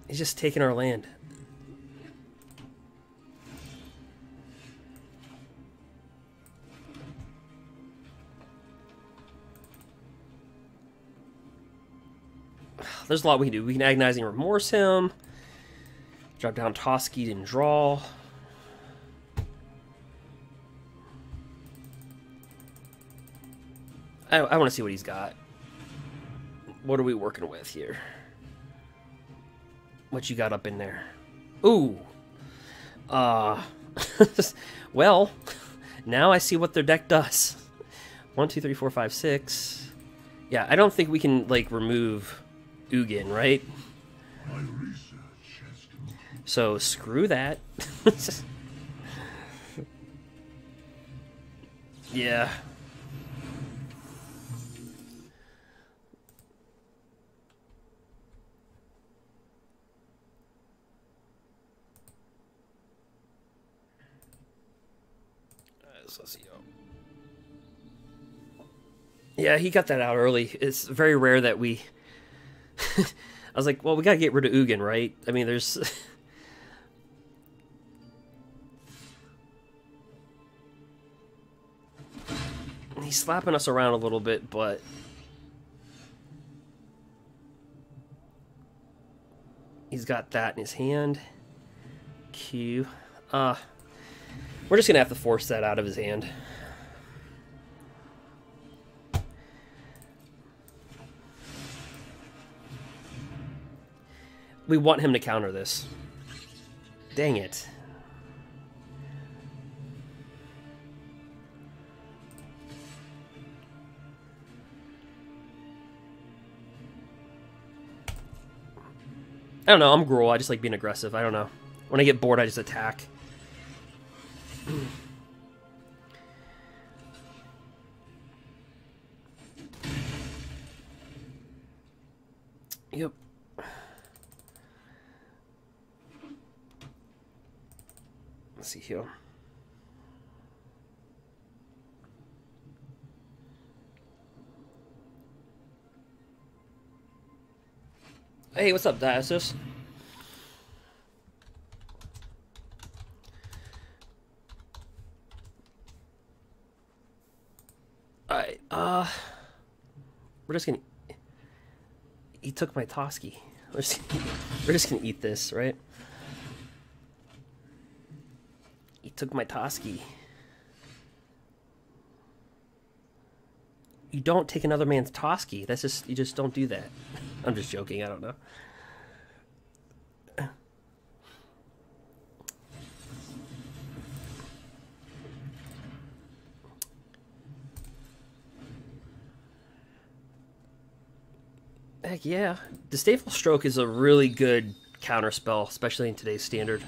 He's just taking our land. There's a lot we can do. We can agonizing remorse him. Drop down Toski and draw. I want to see what he's got. What are we working with here? What you got up in there? Ooh. Well, now I see what their deck does. 1, 2, 3, 4, 5, 6. Yeah, I don't think we can, like, remove Ugin, right? So, screw that. Yeah. Yeah, he got that out early. It's very rare that we... I was like, well, we gotta get rid of Ugin, right? I mean, there's... He's slapping us around a little bit, but... He's got that in his hand. Q. We're just gonna have to force that out of his hand. We want him to counter this. Dang it. I don't know, I'm Gruul. I just like being aggressive. I don't know. When I get bored, I just attack. Yep. Let's see here. Hey, what's up, Diocese? Alright, we're just gonna... He took my Toski. We're just gonna eat this, right? He took my Toski. You don't take another man's Toski. That's just... You just don't do that. I'm just joking. I don't know. Heck yeah. Disdainful Stroke is a really good counterspell, especially in today's standard.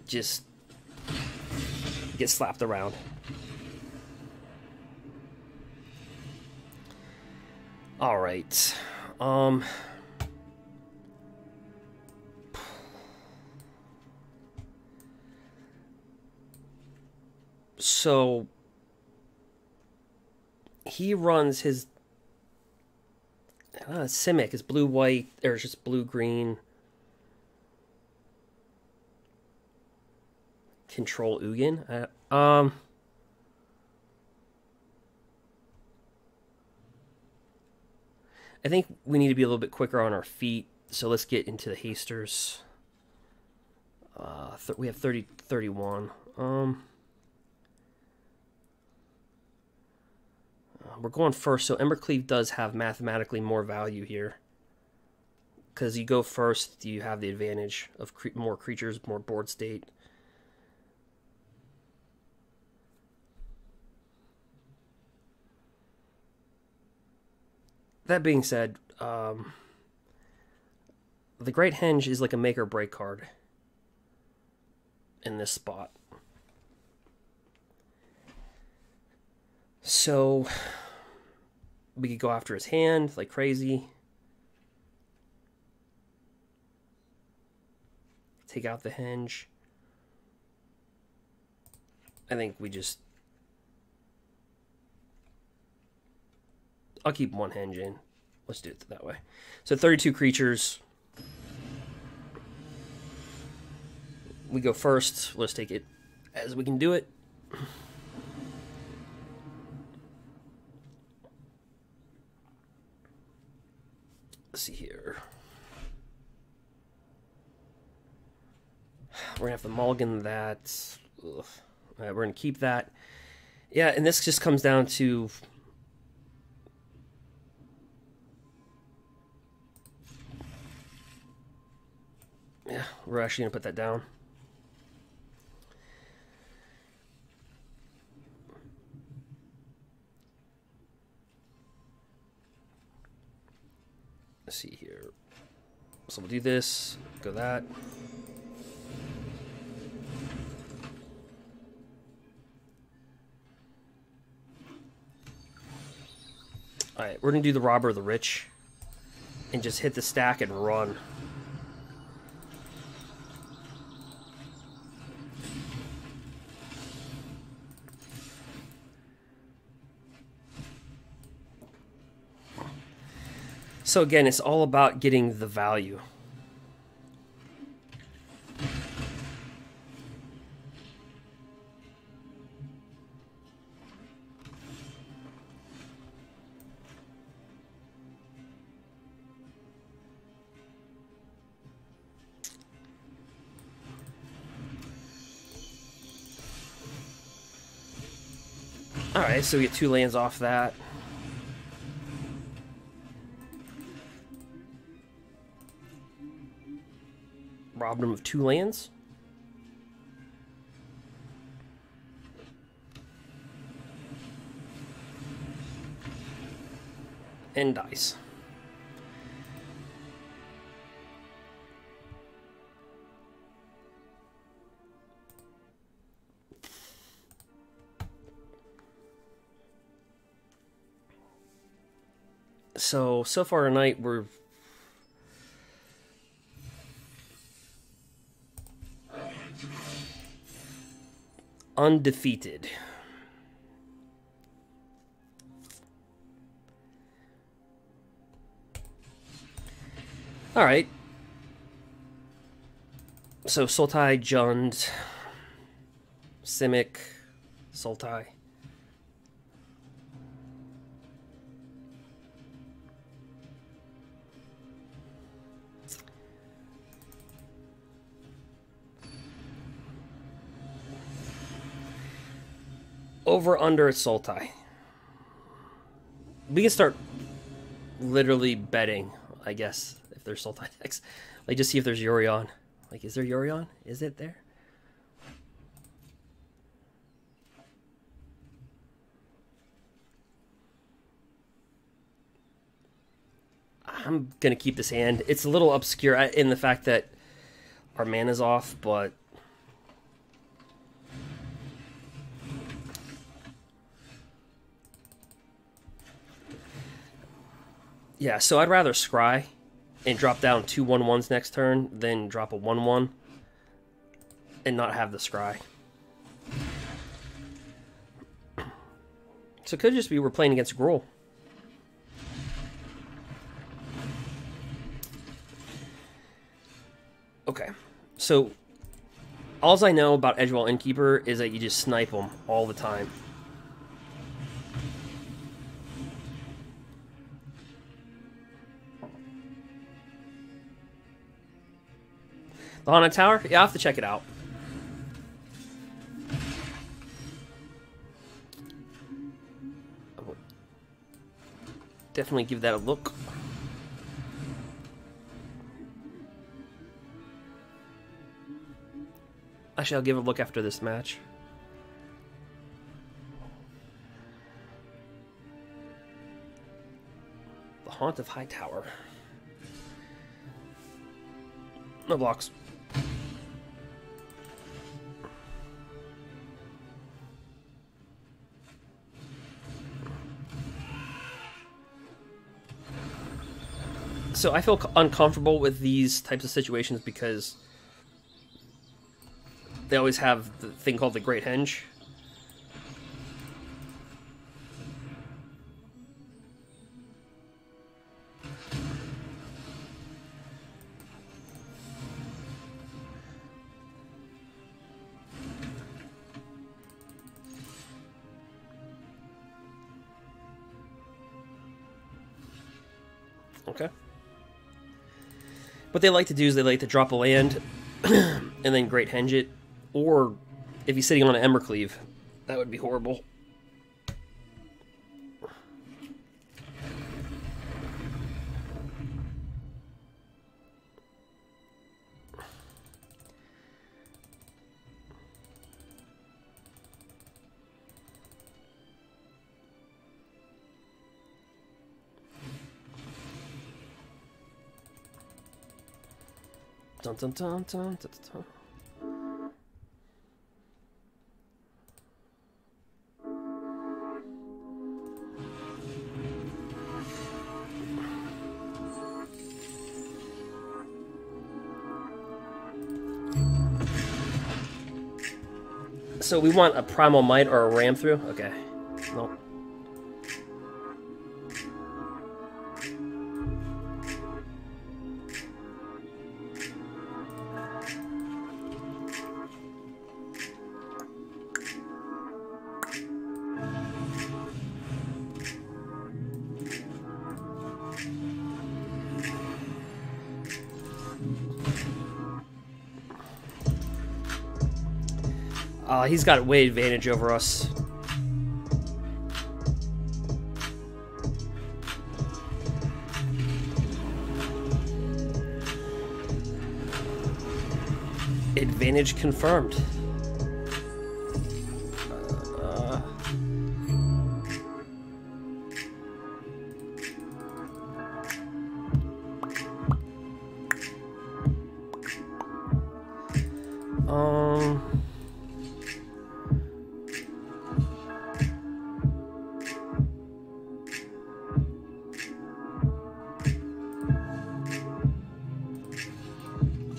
Just get slapped around. All right. So he runs his Simic is blue-white, or it's just blue-green. Control Ugin. I think we need to be a little bit quicker on our feet, so let's get into the hasters. We have 31. We're going first, so Embercleave does have mathematically more value here. Because you go first, you have the advantage of more creatures, more board state. That being said, the Great Henge is like a make or break card in this spot. So we could go after his hand like crazy. Take out the Henge. I think we just... I'll keep one Henge in. Let's do it that way. So 32 creatures. We go first. Let's take it as we can do it. Let's see here. We're going to have to mulligan that. Ugh. All right, we're going to keep that. Yeah, and this just comes down to... Yeah, we're actually going to put that down. Let's see here. So we'll do this, go that. Alright, we're going to do the Robber of the Rich and just hit the stack and run. So again, it's all about getting the value. Alright, so we get 2 lands off that. Robbed him of 2 lands. And dice. So far tonight we're undefeated. All right. So Sultai, Jund, Simic, Sultai. Over under at Sultai. We can start literally betting, I guess, if there's Sultai decks. Like, just see if there's Yorion. Like, is there Yorion? Is it there? I'm going to keep this hand. It's a little obscure in the fact that our mana's off, but... yeah, so I'd rather scry and drop down 2 1/1s next turn than drop a 1/1 and not have the scry. So it could just be we're playing against Gruul. Okay, so all I know about Edgewall Innkeeper is that you just snipe them all the time. The Haunted Tower? Yeah, I'll have to check it out. I will definitely give that a look. Actually, I'll give it a look after this match. The Haunt of High Tower. No blocks. So I feel uncomfortable with these types of situations because they always have the thing called the Great Henge. Okay. What they like to do is they like to drop a land and then Great Henge it. Or if he's sitting on an Embercleave, that would be horrible. Dun dun dun dun dun dun. So we want a Primal Might or a Ram through? Okay. Nope. He's got way advantage over us. Advantage confirmed.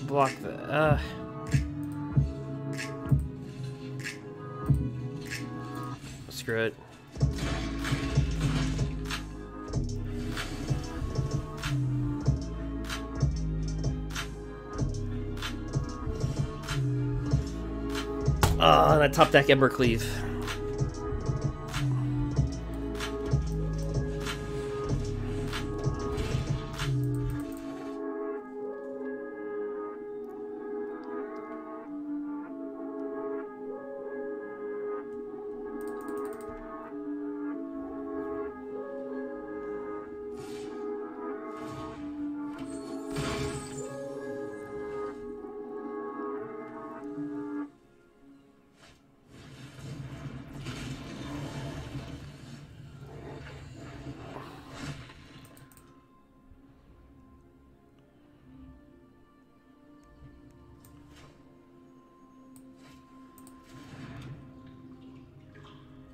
Block the screw it. And I top deck Embercleave.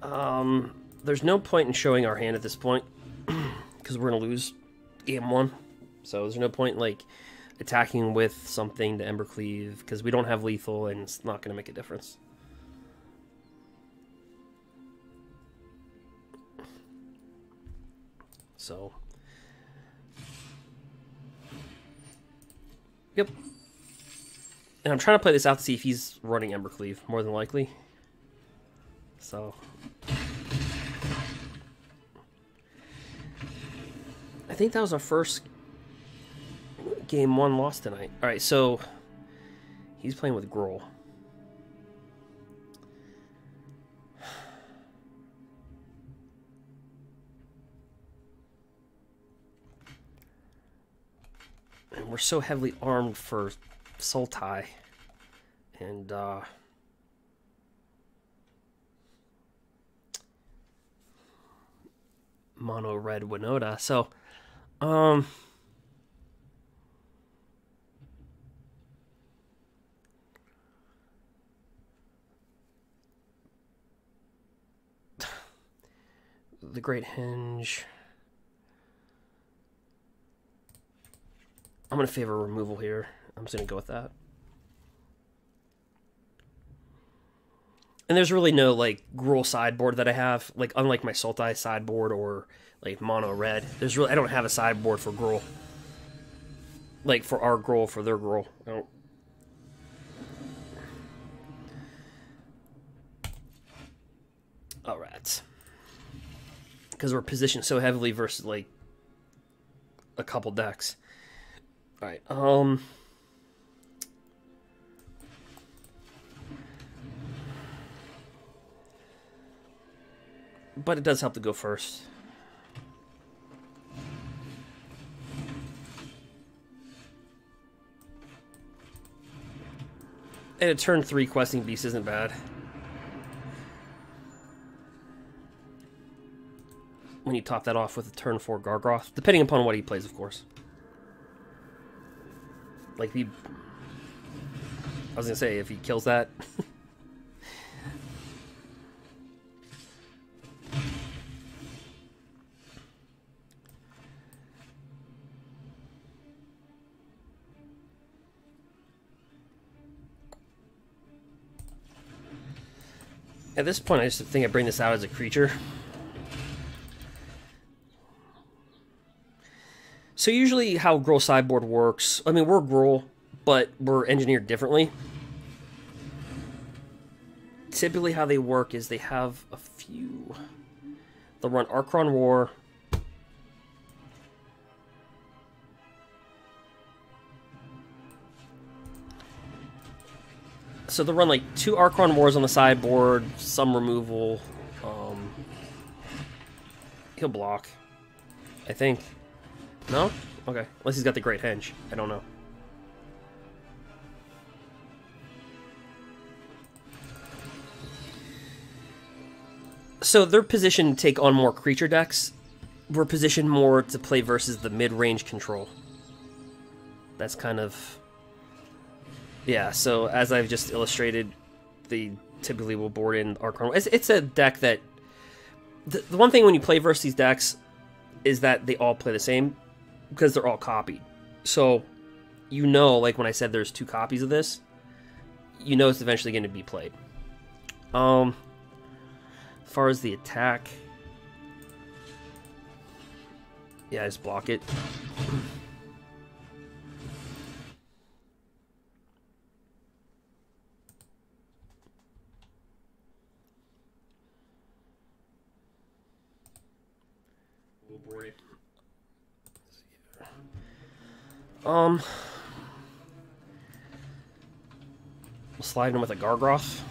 There's no point in showing our hand at this point, because we're going to lose game 1. So there's no point, like, attacking with something to Embercleave, because we don't have lethal, and it's not going to make a difference. So, yep. And I'm trying to play this out to see if he's running Embercleave, more than likely. So, I think that was our first game 1 loss tonight. Alright, so he's playing with Gruul. And we're so heavily armed for Sultai. And, mono red Winota. So, the Great Hinge. I'm going to favor removal here. I'm just going to go with that. And there's really no, like, Gruul sideboard that I have. Like, unlike my Sultai sideboard or, like, mono red. There's really, I don't have a sideboard for Gruul. Like, for our Gruul, for their Gruul. I don't. Alright. Because we're positioned so heavily versus, like, a couple decks. Alright, but it does help to go first. And a turn 3 questing beast isn't bad. When you top that off with a turn 4 Gargoth, depending upon what he plays, of course. Like, I was gonna say, if he kills that. At this point, I just think I bring this out as a creature. So usually how Gruul sideboard works, I mean, we're Gruul, but we're engineered differently. Typically how they work is they have a few. They'll run Archon War. So they'll run like 2 Archon Wars on the sideboard, some removal. He'll block, I think. No? Okay. Unless he's got the Great Henge. I don't know. So they're positioned to take on more creature decks. We're positioned more to play versus the mid-range control. That's kind of... Yeah, so as I've just illustrated, they typically will board in Archon. It's a deck that... The one thing when you play versus these decks is that they all play the same, because they're all copied. So, you know, like when I said there's 2 copies of this, you know it's eventually going to be played. As far as the attack... Yeah, I just block it. We'll slide him with a Gargoth.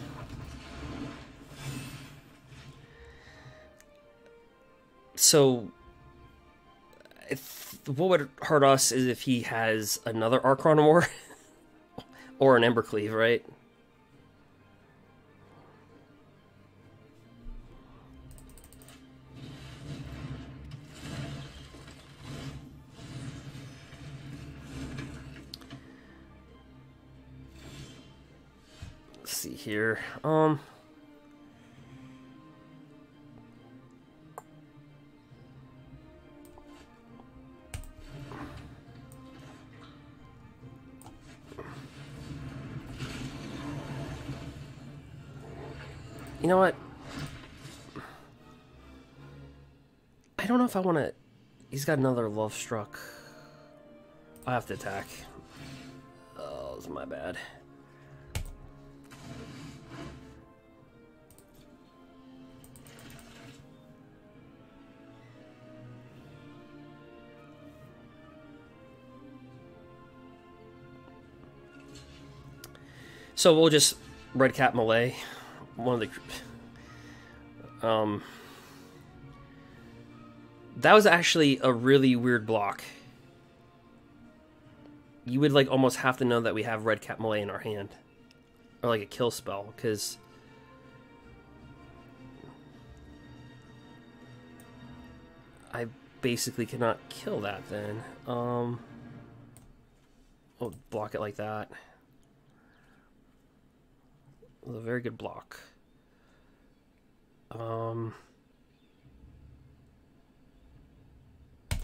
So, what would hurt us is if he has another Archon War or an Embercleave, right? See here. You know what? I don't know if I want to... He's got another Love Struck. I have to attack. Oh, this is my bad. So we'll just red cap Malay. One of the... That was actually a really weird block. You would like almost have to know that we have red cap Malay in our hand. Or like a kill spell, because... I basically cannot kill that then. We'll block it like that. It was a very good block.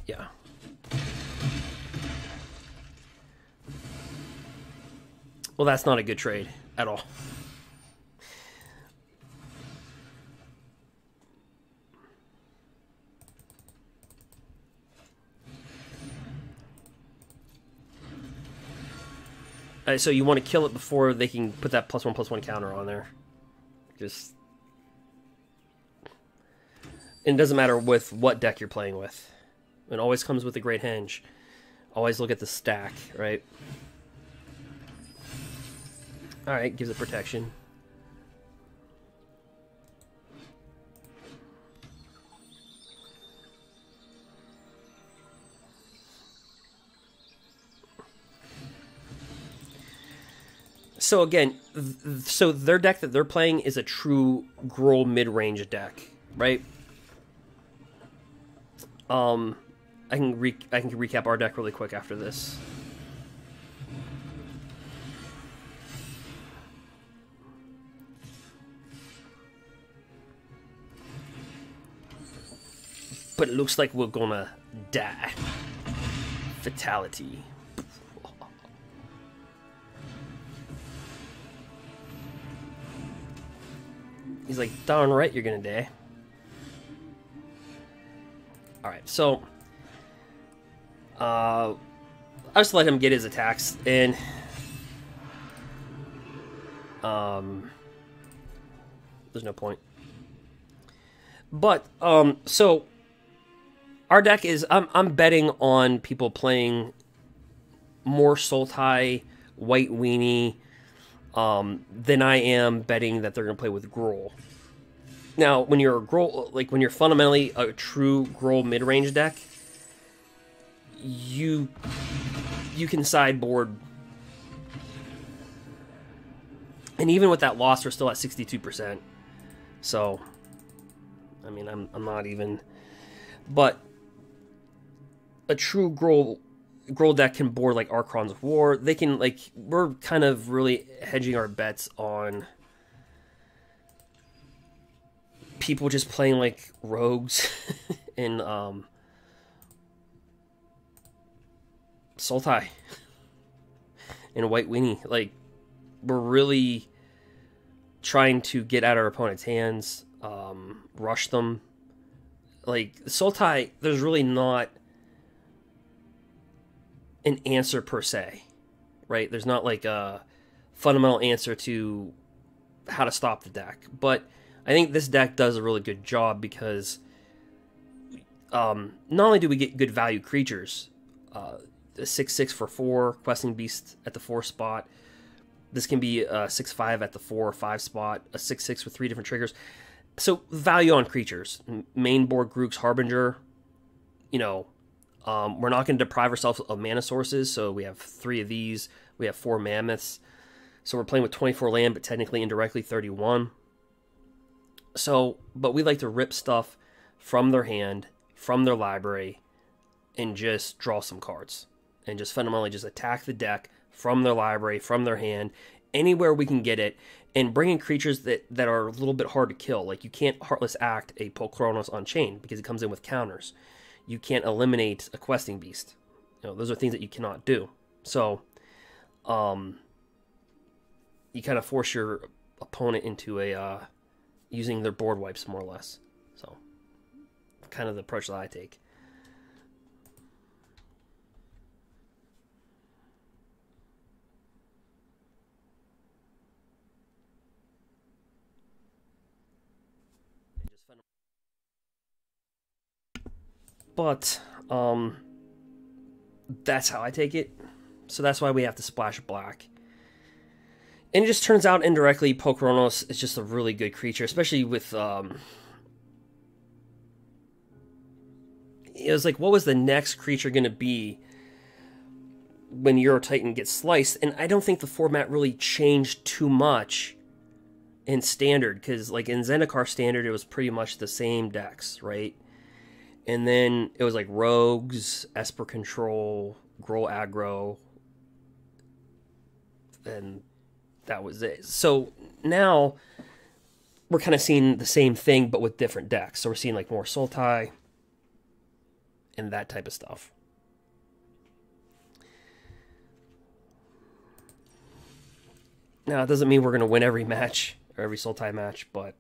Yeah. Well, that's not a good trade at all. So you want to kill it before they can put that +1/+1 counter on there. Just... And it doesn't matter with what deck you're playing with. It always comes with a Great Henge. Always look at the stack, right? Alright, gives it protection. So again, so their deck that they're playing is a true Gruul Midrange deck, right? I can recap our deck really quick after this. But it looks like we're gonna die. Fatality. He's like, darn right you're gonna die. Alright, so... I just let him get his attacks in. There's no point. But, so... Our deck is... I'm betting on people playing more Sultai, White Weenie... then I am betting that they're going to play with Gruul. Now, when you're a Gruul, like when you're fundamentally a true Gruul mid-range deck, you can sideboard, and even with that loss, we're still at 62%. So, I mean, I'm not even, but a true Gruul deck can board like Archon's of War. They can, like, we're kind of really hedging our bets on people just playing like rogues and Sultai and White Weenie. Like, we're really trying to get out our opponent's hands, rush them. Like, Sultai, there's really not an answer per se, right? There's not like a fundamental answer to how to stop the deck, but I think this deck does a really good job because not only do we get good value creatures, a 6/6 for 4 questing beast at the 4 spot. This can be a 6/5 at the 4 or 5 spot, a 6/6 with 3 different triggers. So value on creatures, main board Grook's Harbinger. You know, we're not going to deprive ourselves of mana sources, so we have 3 of these. We have 4 mammoths, so we're playing with 24 land, but technically indirectly 31. So, but we like to rip stuff from their hand, from their library, and just draw some cards. And just fundamentally just attack the deck from their library, from their hand, anywhere we can get it, and bring in creatures that are a little bit hard to kill. Like, you can't Heartless Act a Pokronos on Chain because it comes in with counters. You can't eliminate a questing beast. You know, those are things that you cannot do. So, you kind of force your opponent into a using their board wipes more or less. So, kind of the approach that I take. But that's how I take it. So that's why we have to splash black. And it just turns out indirectly, Pokronos is just a really good creature, especially with it was like, what was the next creature going to be when Euro Titan gets sliced? And I don't think the format really changed too much in Standard, because like in Zendikar Standard, it was pretty much the same decks, right? And then it was like Rogues, Esper Control, Gruul Aggro, and that was it. So now we're kind of seeing the same thing, but with different decks. So we're seeing like more Sultai and that type of stuff. Now, it doesn't mean we're going to win every match or every Sultai match, but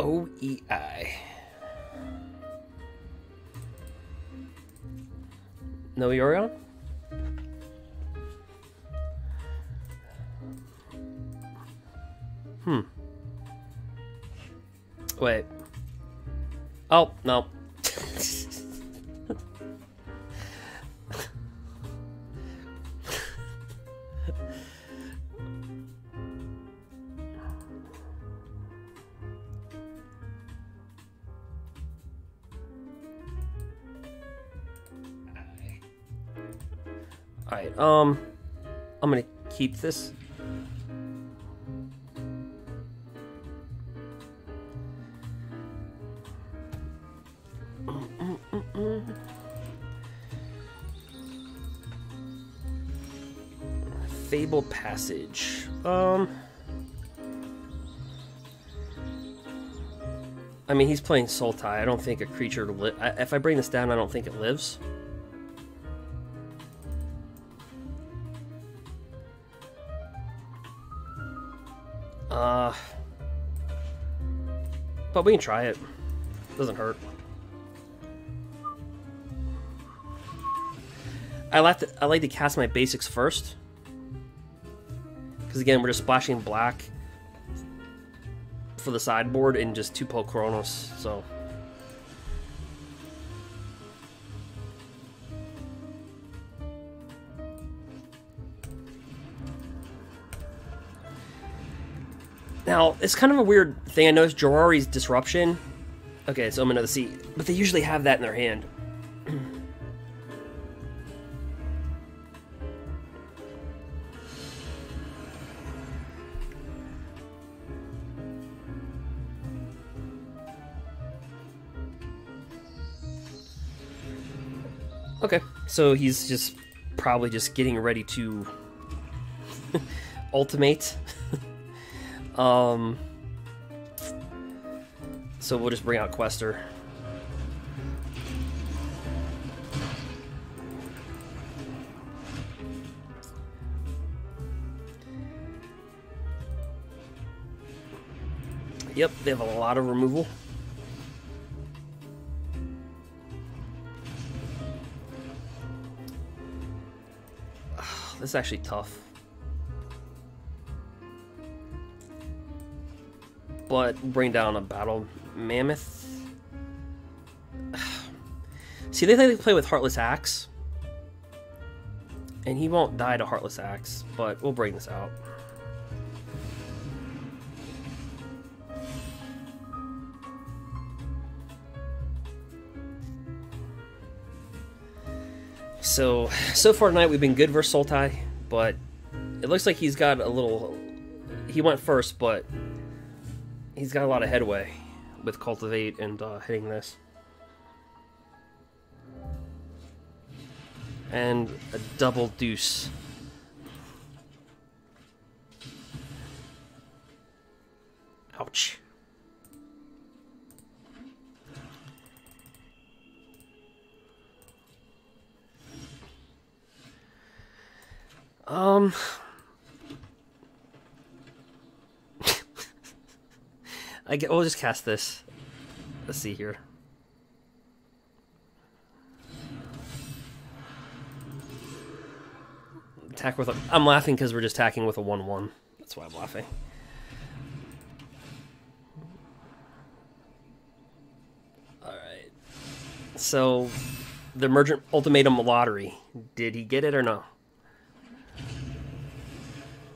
OEI. No Yorion? Wait. Oh, no. Alright, I'm gonna keep this. Fable Passage. I mean, he's playing Sultai. I don't think a creature if I bring this down, I don't think it lives. But we can try it. Doesn't hurt. I like to cast my basics first, because again, we're just splashing black for the sideboard and just 2 Pokronos, so. Now, it's kind of a weird thing. I noticed Jorari's Disruption. Okay, so Omen of the Sea. But they usually have that in their hand. Okay, so he's just probably just getting ready to ultimate. So we'll just bring out Quester. Yep, they have a lot of removal. This is actually tough. But bring down a Battle Mammoth. See, they like to play with Heartless Axe. And he won't die to Heartless Axe, but we'll bring this out. So far tonight we've been good versus Sultai, but it looks like he's got a little... He went first, but he's got a lot of headway with Cultivate and hitting this. And a double deuce. We'll just cast this. Let's see here. Attack with a... I'm laughing because we're just attacking with a 1/1. That's why I'm laughing. Alright. So, the Emergent ultimatum lottery. Did he get it or no?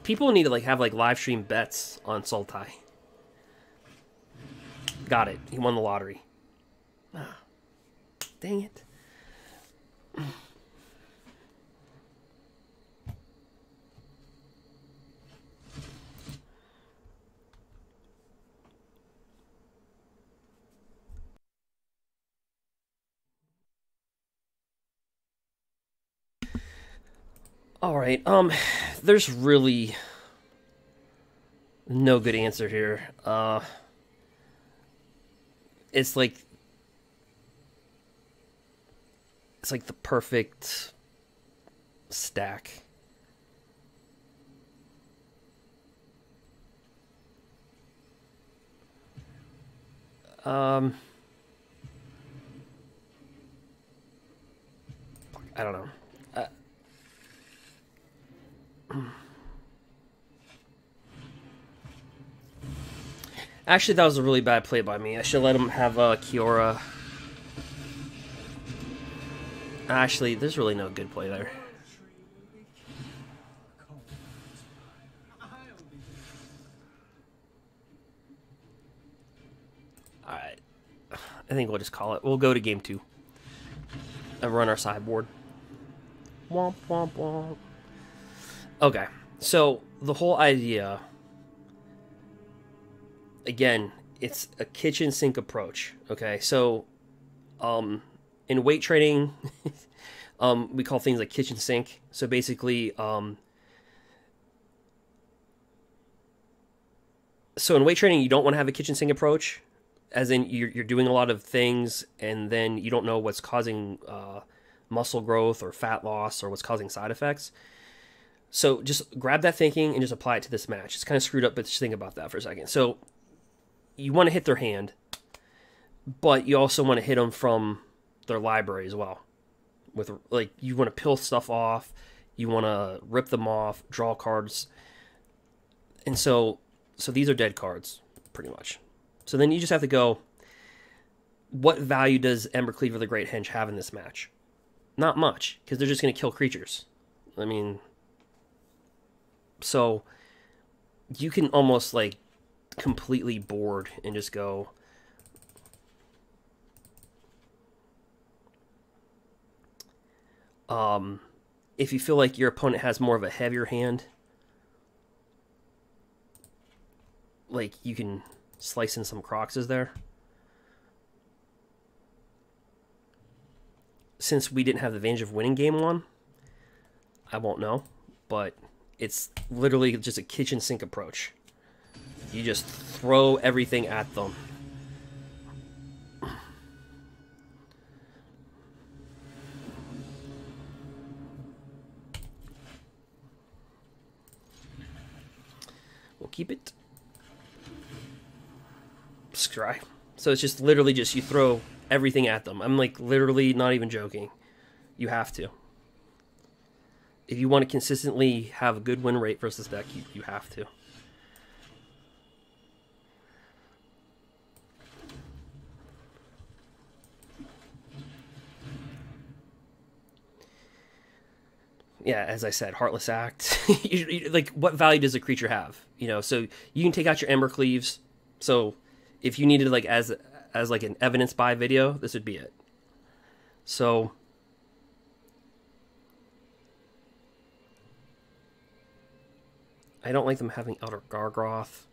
People need to like have like live stream bets on Sultai. Got it. He won the lottery. Ah, dang it. All right. There's really no good answer here. It's like the perfect stack. I don't know. Actually, that was a really bad play by me. I should let him have Kiora. Actually, there's really no good play there. Alright. I think we'll just call it. We'll go to game 2. And run our sideboard. Womp, womp, womp. Okay. So, the whole idea... Again, it's a kitchen sink approach. Okay, so in weight training, we call things like kitchen sink. So basically, so in weight training, you don't want to have a kitchen sink approach, as in you're doing a lot of things, and then you don't know what's causing muscle growth or fat loss or what's causing side effects. So just grab that thinking and just apply it to this match. It's kind of screwed up, but just think about that for a second. So you want to hit their hand, but you also want to hit them from their library as well. With like, you want to peel stuff off, you want to rip them off, draw cards, and so these are dead cards, pretty much. So then you just have to go, what value does Embercleaver the Great Henge have in this match? Not much, because they're just going to kill creatures. I mean, so you can almost like completely bored and just go if you feel like your opponent has more of a heavier hand, like you can slice in some Kroxas there. Since we didn't have the advantage of winning game 1, I won't know, but it's literally just a kitchen sink approach. You just throw everything at them. We'll keep it. Scry. So it's just literally just you throw everything at them. I'm like literally not even joking. You have to. If you want to consistently have a good win rate versus deck, you have to. Yeah, as I said, Heartless Act. Like, what value does a creature have? You know, so you can take out your Embercleaves. So if you needed like as like an evidence by video, this would be it. So I don't like them having Elder Gargroth.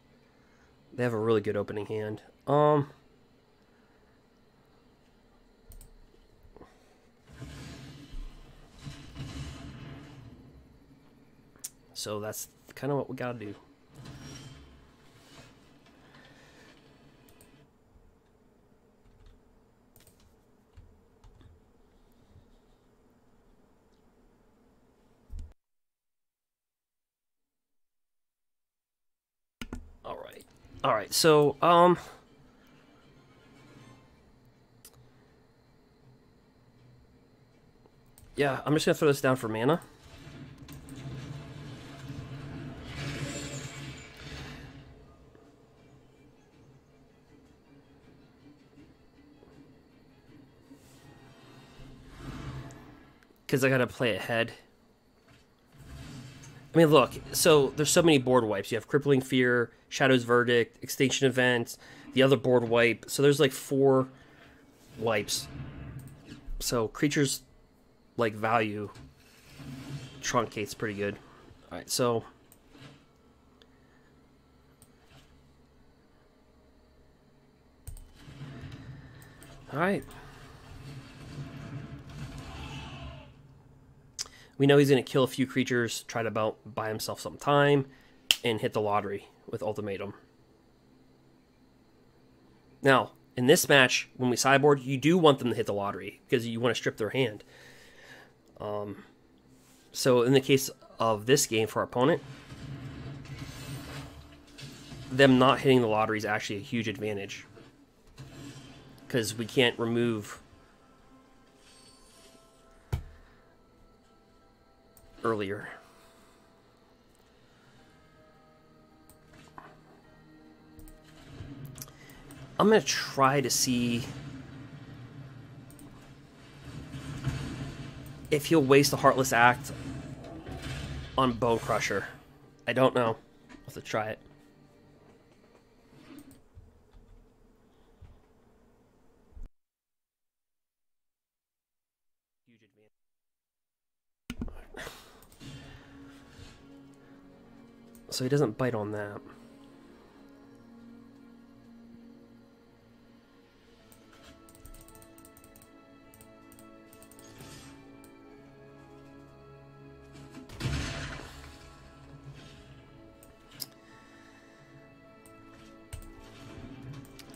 They have a really good opening hand. So that's kind of what we gotta do. All right, so yeah, I'm just gonna throw this down for mana. Because I gotta play ahead. I mean, look, so there's so many board wipes. You have Crippling Fear, Shadow's Verdict, Extinction Event, the other board wipe. So there's like 4 wipes. So creatures like value truncates pretty good. Alright, so alright. We know he's going to kill a few creatures, try to buy himself some time, and hit the lottery with ultimatum. Now, in this match, when we sideboard, you do want them to hit the lottery, because you want to strip their hand. So in the case of this game for our opponent, them not hitting the lottery is actually a huge advantage. Because we can't remove earlier. I'm going to try to see if he'll waste a Heartless Act on Bone Crusher. I don't know. I'll have to try it. Huge advantage. So he doesn't bite on that.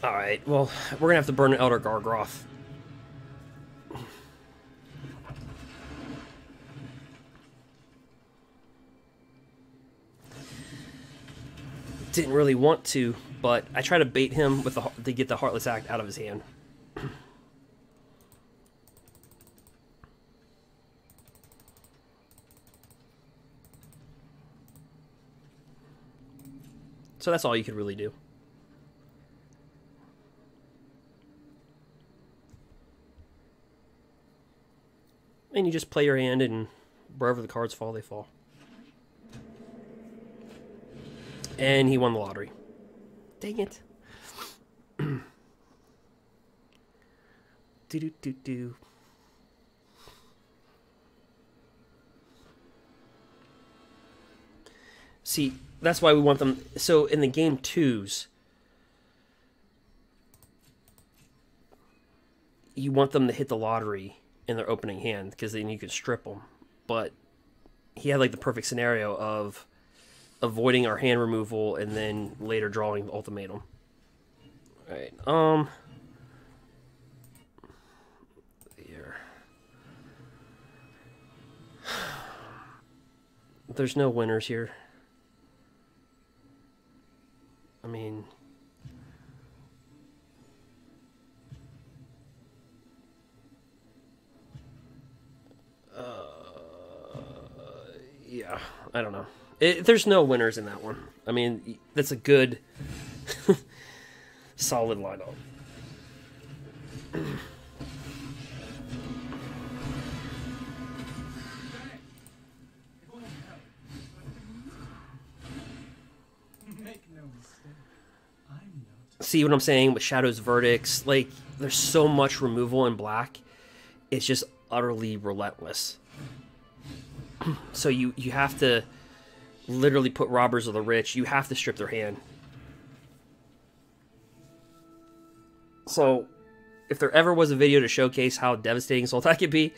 Alright, well, we're gonna have to burn an Elder Gargroth. Didn't really want to, but I try to bait him with to get the Heartless Act out of his hand. So that's all you could really do. And you just play your hand, and wherever the cards fall, they fall. And he won the lottery. Dang it. Do. See, that's why we want them. So in the game 2s, you want them to hit the lottery in their opening hand, because then you can strip them. But he had like the perfect scenario of avoiding our hand removal and then later drawing the ultimatum. Alright, here. There's no winners here. I mean, yeah, I don't know. There's no winners in that one. I mean, that's a good, solid lineup. See what I'm saying with Shadow's Verdicts? Like, there's so much removal in black. It's just utterly relentless. So you have to literally put Robbers of the Rich. You have to strip their hand. So if there ever was a video to showcase how devastating Sultai could be,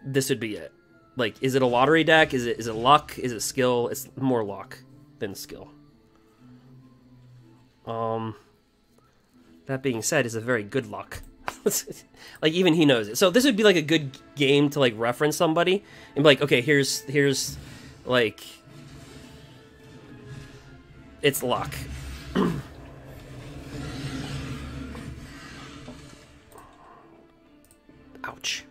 this would be it. Like, is it a lottery deck? Is it luck? Is it skill? It's more luck than skill. That being said, it's a very good luck. Like, even he knows it. So this would be like a good game to like reference somebody and be like, okay, here's like, it's luck. Ouch.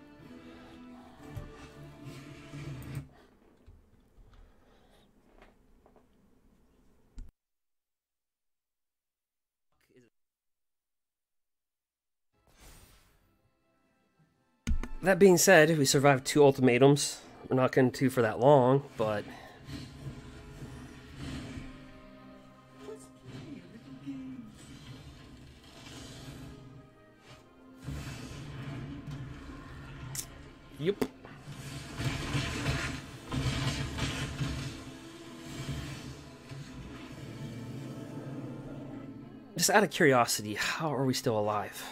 That being said, we survived 2 ultimatums. We're not going to for that long, but... Let's play a little game. Yep. Just out of curiosity, how are we still alive?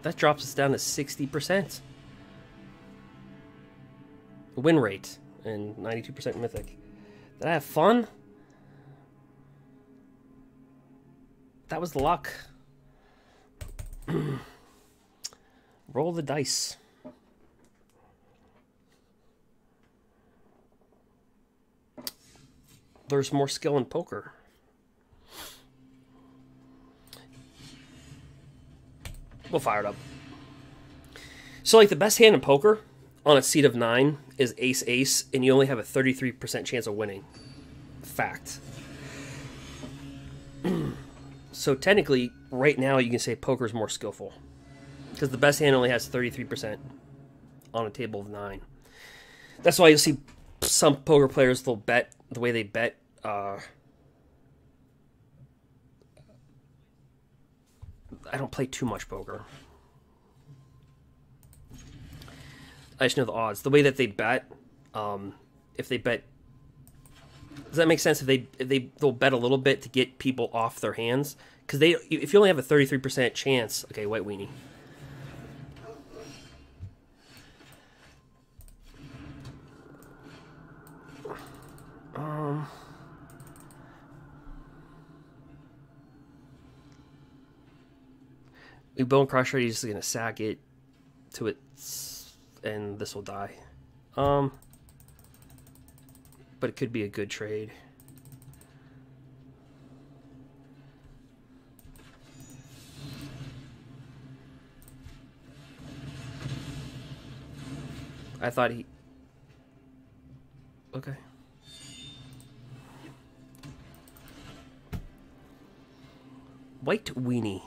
That drops us down to 60%. Win rate and 92% Mythic. Did I have fun? That was luck. Roll the dice. There's more skill in poker. We'll fire it up. So, like, the best hand in poker on a seat of 9 is ace-ace, and you only have a 33% chance of winning. Fact. So, technically, right now, you can say poker's more skillful. Because the best hand only has 33% on a table of 9. That's why you'll see some poker players, they'll bet the way they bet. I don't play too much poker. I just know the odds. The way that they bet, if they bet, does that make sense? They'll bet a little bit to get people off their hands, because if you only have a 33% chance, okay, white weenie. We Bone Crusher, he's just gonna sack it to it, and this will die. But it could be a good trade. I thought he... Okay. White weenie.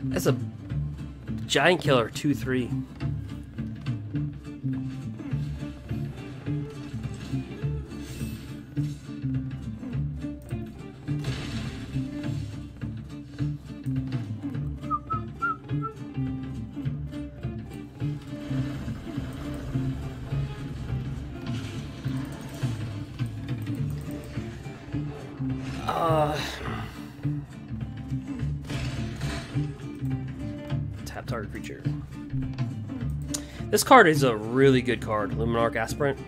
That's a giant killer, 2/3. Tap target creature. This card is a really good card, Luminarch Aspirant.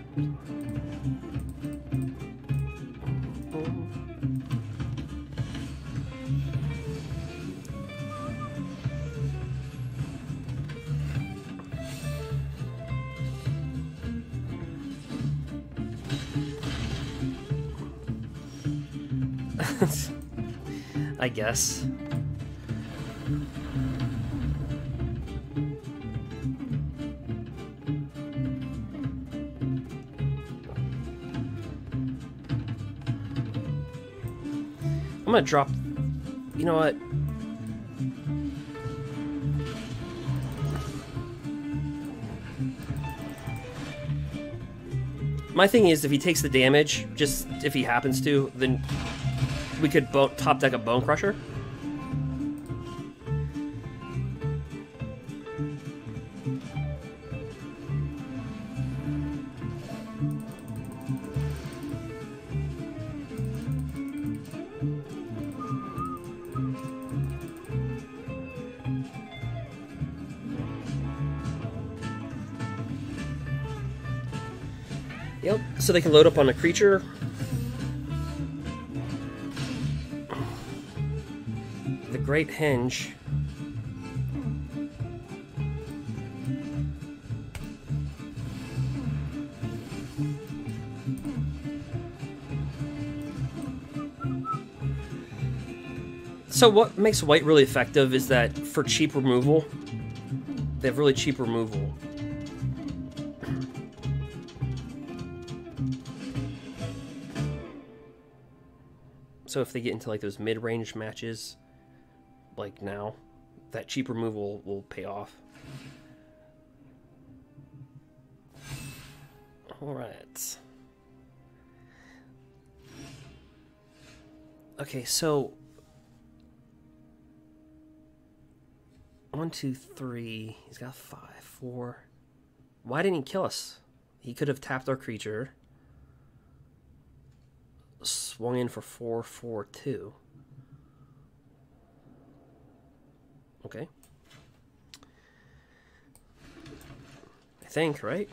I guess. I'm gonna drop... You know what? My thing is, if he takes the damage, just if he happens to, then we could top deck a Bone Crusher. Yep, so they can load up on a creature. The Great Henge. So what makes white really effective is that for cheap removal, they have really cheap removal. So if they get into like those mid-range matches, like now, that cheap removal will pay off. All right. Okay, so 1, 2, 3. He's got 5, 4. Why didn't he kill us? He could have tapped our creature. Swung in for 4, 4, 2. Okay. I think, right?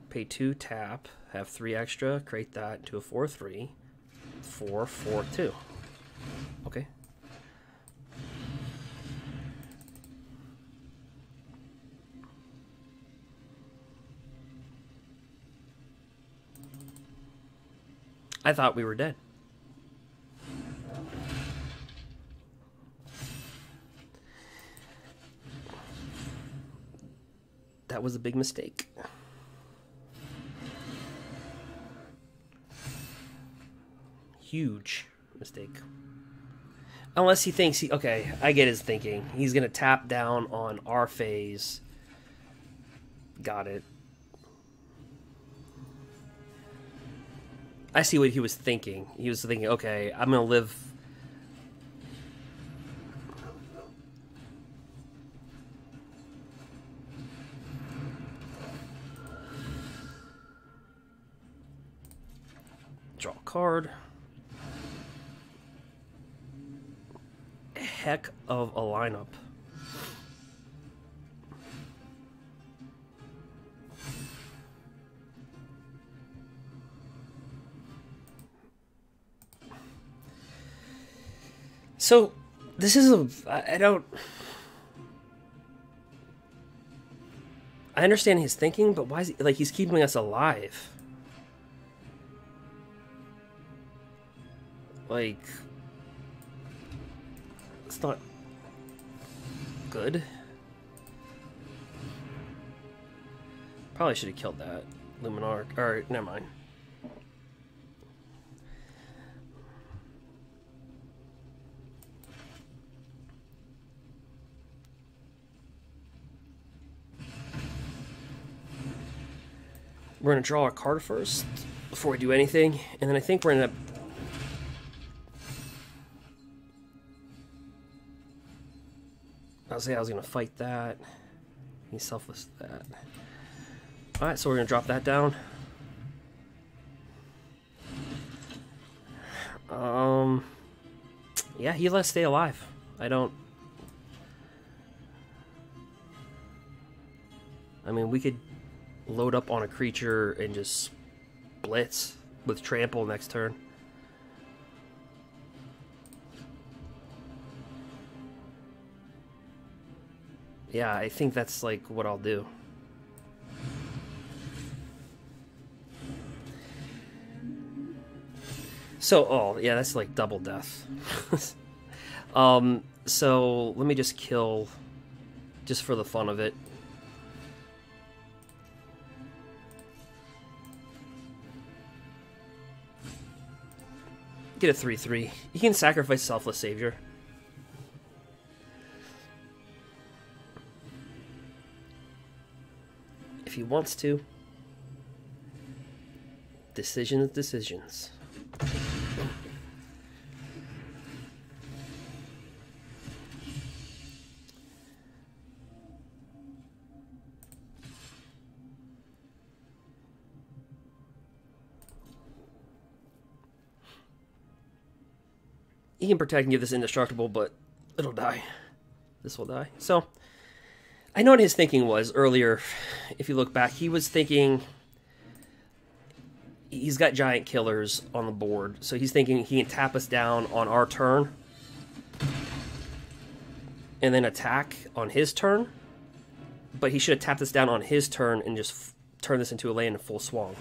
Pay 2, tap, have 3 extra, create that into a 4, 3. 4, 4, 2. Okay. I thought we were dead. That was a big mistake. Huge mistake. Unless he thinks he... Okay, I get his thinking. He's going to tap down on our phase. Got it. I see what he was thinking. He was thinking, okay, I'm going to live... Draw a card. Heck of a lineup. So, this is I don't... I understand his thinking, but why is he... Like, he's keeping us alive. Like... It's not... good. Probably should have killed that. Luminar... Or, never mind. We're going to draw a card first before we do anything, and then I think we're going to... I was going to fight that. He's selfless to that. Alright, so we're going to drop that down. Yeah, he let us stay alive. I mean, we could load up on a creature and just blitz with trample next turn. Yeah, I think that's like what I'll do. So, oh, yeah, that's like double death. So let me just kill just for the fun of it. Get a 3/3. You can sacrifice Selfless Savior. If he wants to. Decisions. He can protect and give this indestructible, but it'll die. This will die. So, I know what his thinking was earlier. If you look back, he was thinking he's got giant killers on the board, so he's thinking he can tap us down on our turn and then attack on his turn, but he should have tapped us down on his turn and just turn this into a land in full swung.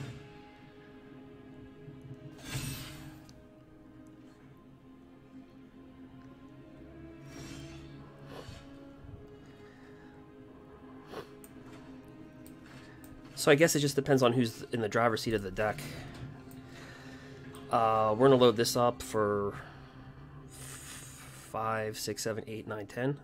So I guess it just depends on who's in the driver's seat of the deck. We're going to load this up for 5, 6, 7, 8, 9, 10.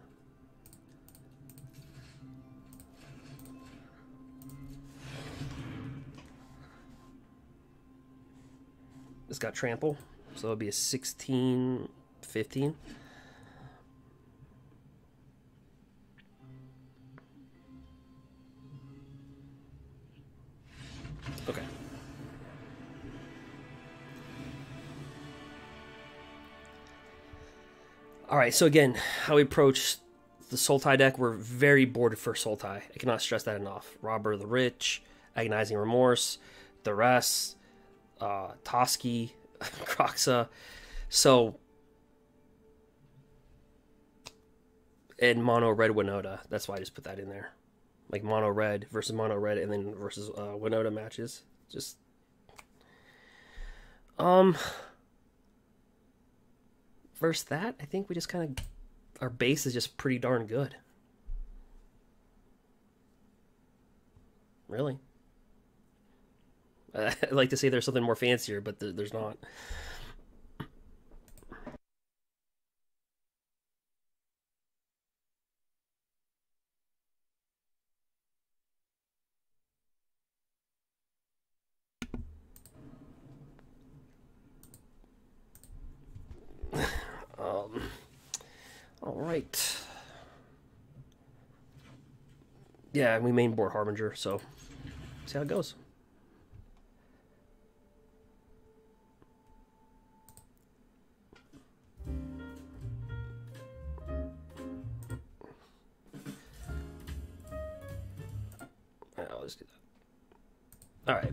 It's got trample, so it'll be a 16, 15. Okay. Alright, so again, how we approach the Sultai deck, we're very boarded for Sultai. I cannot stress that enough. Robber of the Rich, Agonizing Remorse, Duress, Toski, Kroxa. So, and mono red Winota. That's why I just put that in there. Like mono red versus mono red, and then versus Winota matches. Just versus that, I think we just kind of, our base is just pretty darn good. Really, I'd like to say there's something more fancier, but there's not. All right. Yeah, we main board Harbinger, so see how it goes. I'll just do that. All right.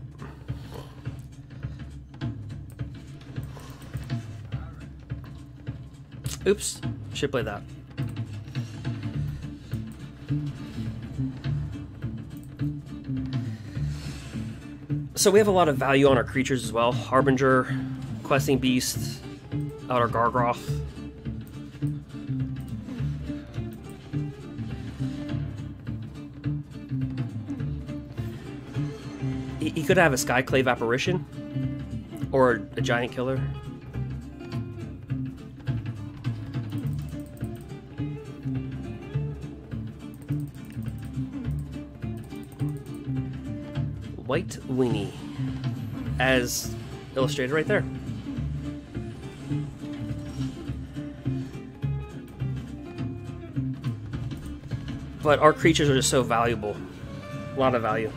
Oops, should play that. So we have a lot of value on our creatures as well. Harbinger, Questing Beast, Outer Gargroth. He could have a Skyclave Apparition or a Giant Killer. White Weenie, as illustrated right there. But our creatures are just so valuable. A lot of value.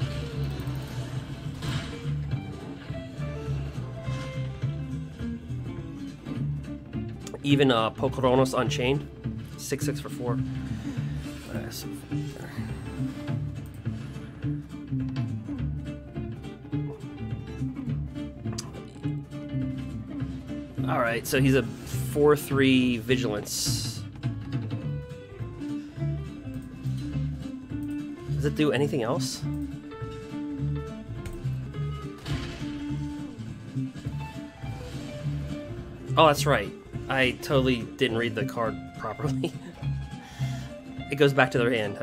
Even Pokoronos Unchained, 6/6 for 4. Alright, so he's a 4/3 Vigilance. Does it do anything else? Oh, that's right. I totally didn't read the card properly. It goes back to their hand.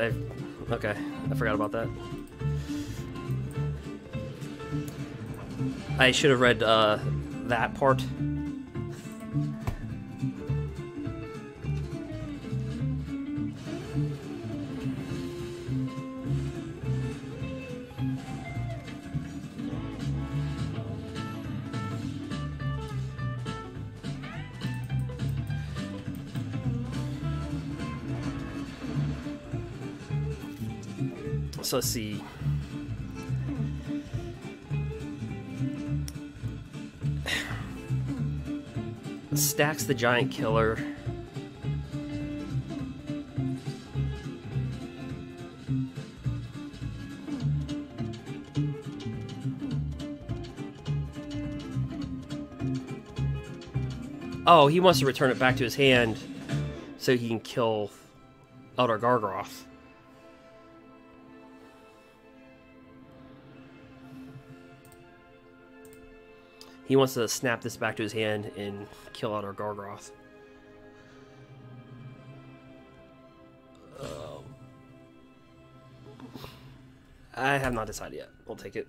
Okay, I forgot about that. I should have read that part. So let's see. Stacks the Giant Killer. Oh, he wants to return it back to his hand so he can kill Elder Gargaroth. He wants to snap this back to his hand and kill Elder Gargaroth. I have not decided yet. We'll take it.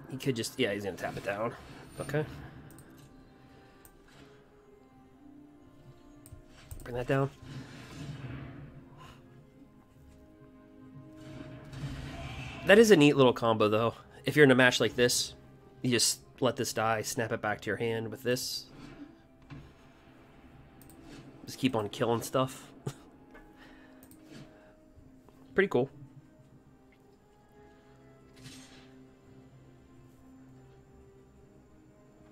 He could just, yeah, he's gonna tap it down. Okay. Bring that down. That is a neat little combo, though. If you're in a match like this, you just let this die, snap it back to your hand with this. Just keep on killing stuff. Pretty cool.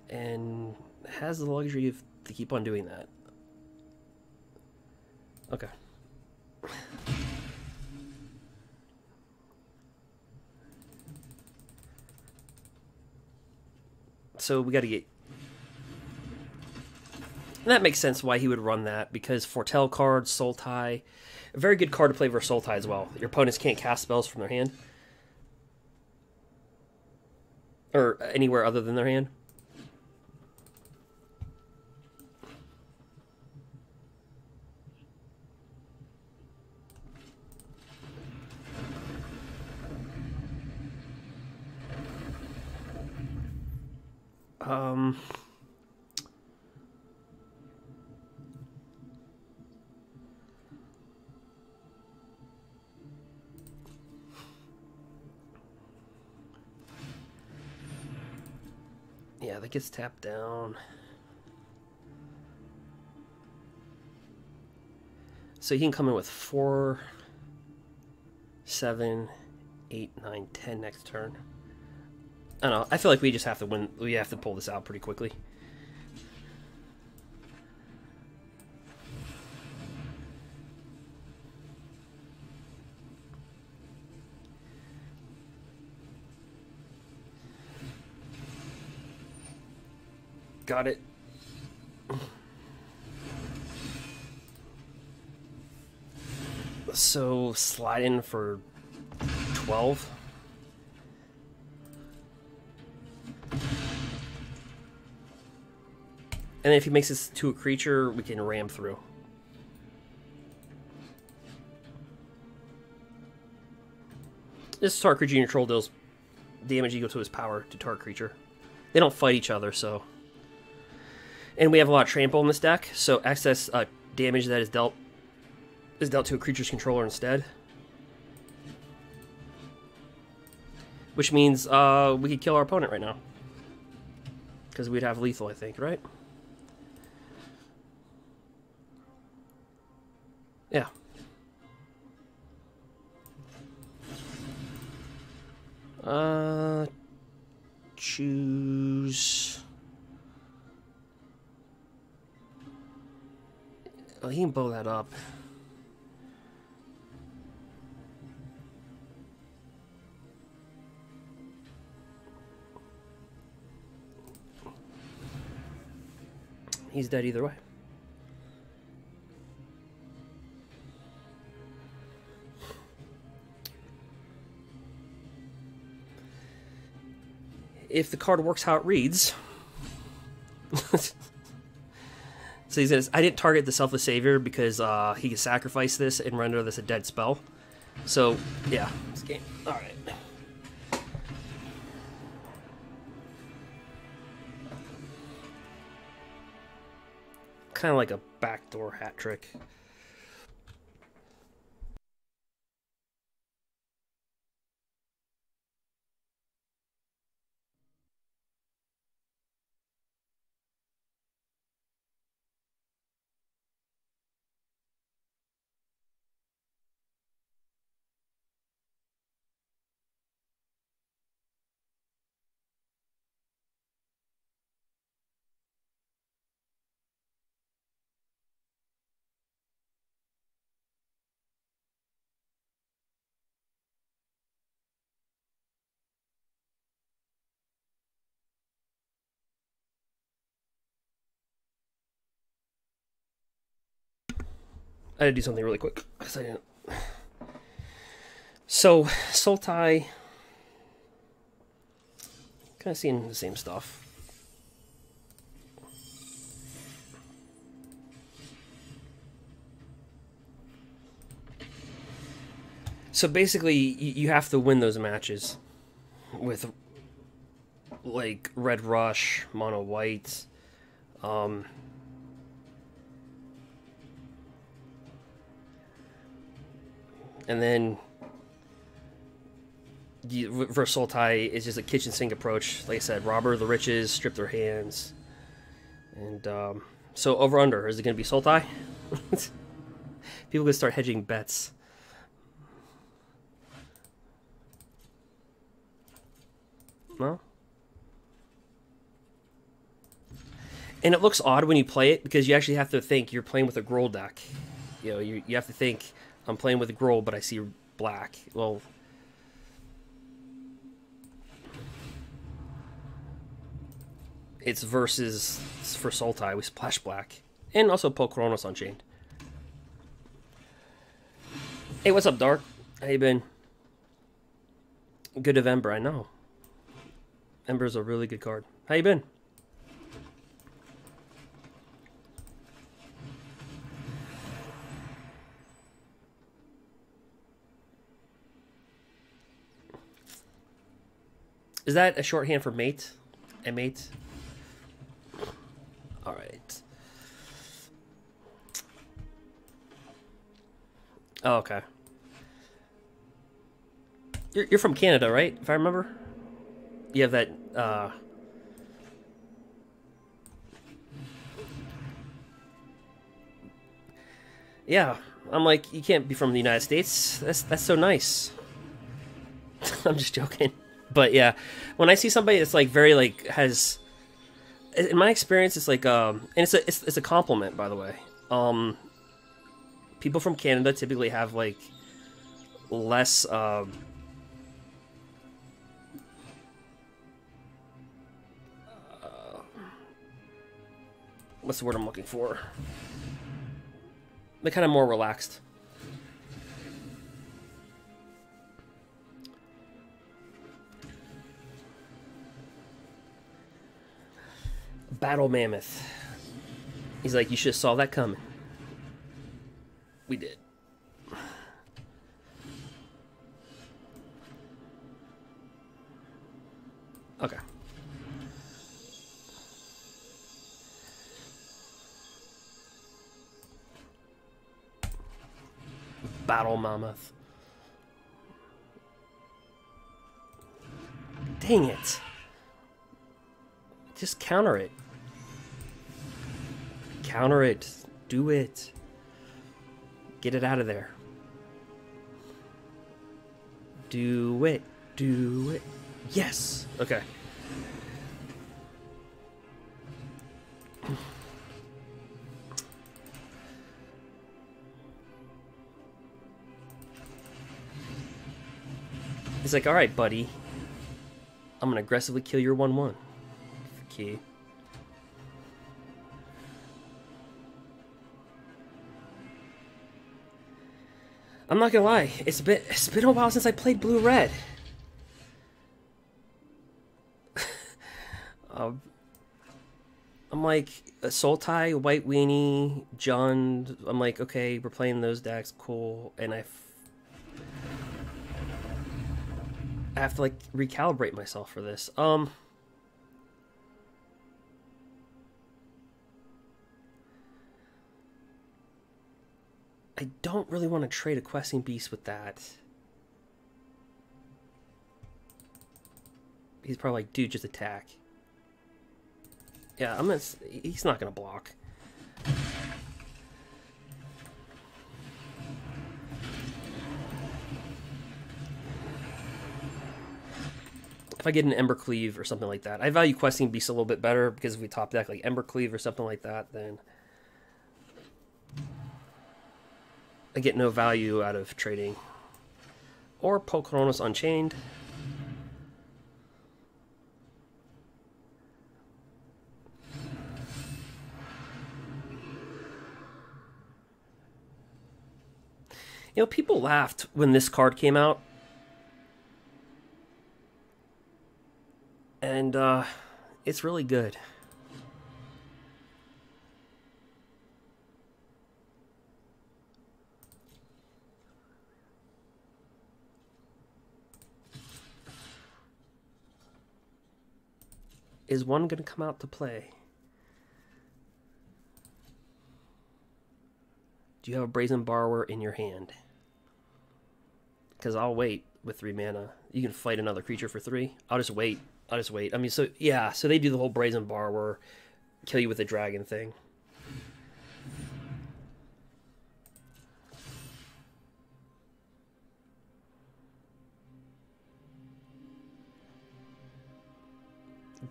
And has the luxury of to keep on doing that. Okay. So we got to get... And that makes sense why he would run that, because Foretell card, Sultai, a very good card to play versus Sultai as well. Your opponents can't cast spells from their hand. Or anywhere other than their hand. Yeah, that gets tapped down. So he can come in with 4, 7, 8, 9, 10 next turn. I don't know. I feel like we just have to win. We have to pull this out pretty quickly. Got it. So slide in for 12. And then if he makes this to a creature, we can ram through. This target creature you control deals damage equal to his power to target creature. They don't fight each other, so... And we have a lot of trample in this deck, so excess damage that is dealt to a creature's controller instead. Which means we could kill our opponent right now. Because we'd have lethal, I think, right? Yeah. Choose... Oh, he can blow that up. He's dead either way. If the card works how it reads... So he says, I didn't target the Selfless Savior because he can sacrifice this and render this a dead spell. So, yeah, this game. Alright. Kind of like a backdoor hat trick. I had to do something really quick. So, Sultai, kind of seeing the same stuff. So basically, you have to win those matches with, like, red rush, mono white, and then versus Sultai is just a kitchen sink approach. Like I said, robber the riches, strip their hands, and so over under, is it going to be Sultai? People gonna start hedging bets. No? And it looks odd when you play it because you actually have to think you're playing with a Gruul deck. You know, you have to think, I'm playing with a Gruul, but I see black. Well, it's versus for Sultai with splash black. And also Kroxa Unchained. Hey, what's up, Dark? How you been? Good of Ember, I know. Ember's a really good card. How you been? Is that a shorthand for mate? A mate? Alright. Oh, okay. You're from Canada, right? If I remember? You have that, yeah, I'm like, you can't be from the United States. That's so nice. I'm just joking. But yeah, when I see somebody that's like very like has, in my experience, it's like and it's a compliment, by the way. People from Canada typically have like less what's the word I'm looking for? They're kind of more relaxed. Battle Mammoth. He's like, you should have saw that coming. We did. Okay. Battle Mammoth. Dang it. Just counter it. Counter it. Do it. Get it out of there. Do it. Do it. Yes. Okay. He's like, all right, buddy. I'm going to aggressively kill your 1/1. Key. I'm not gonna lie, it's been a while since I played blue-red. I'm like a Sultai, White Weenie, Jund. I'm like, okay, we're playing those decks, cool, and I have to like recalibrate myself for this. I don't really want to trade a questing beast with that. He's probably like, dude, just attack. Yeah, he's not gonna block. If I get an Ember Cleave or something like that, I value questing beasts a little bit better because if we top deck like Ember Cleave or something like that, then I get no value out of trading. Or Kroxa Unchained. You know, people laughed when this card came out. And it's really good. Is one going to come out to play? Do you have a Brazen Borrower in your hand? Because I'll wait with 3 mana. You can fight another creature for 3. I'll just wait. I'll just wait. I mean, so yeah, so they do the whole Brazen Borrower, kill you with a dragon thing.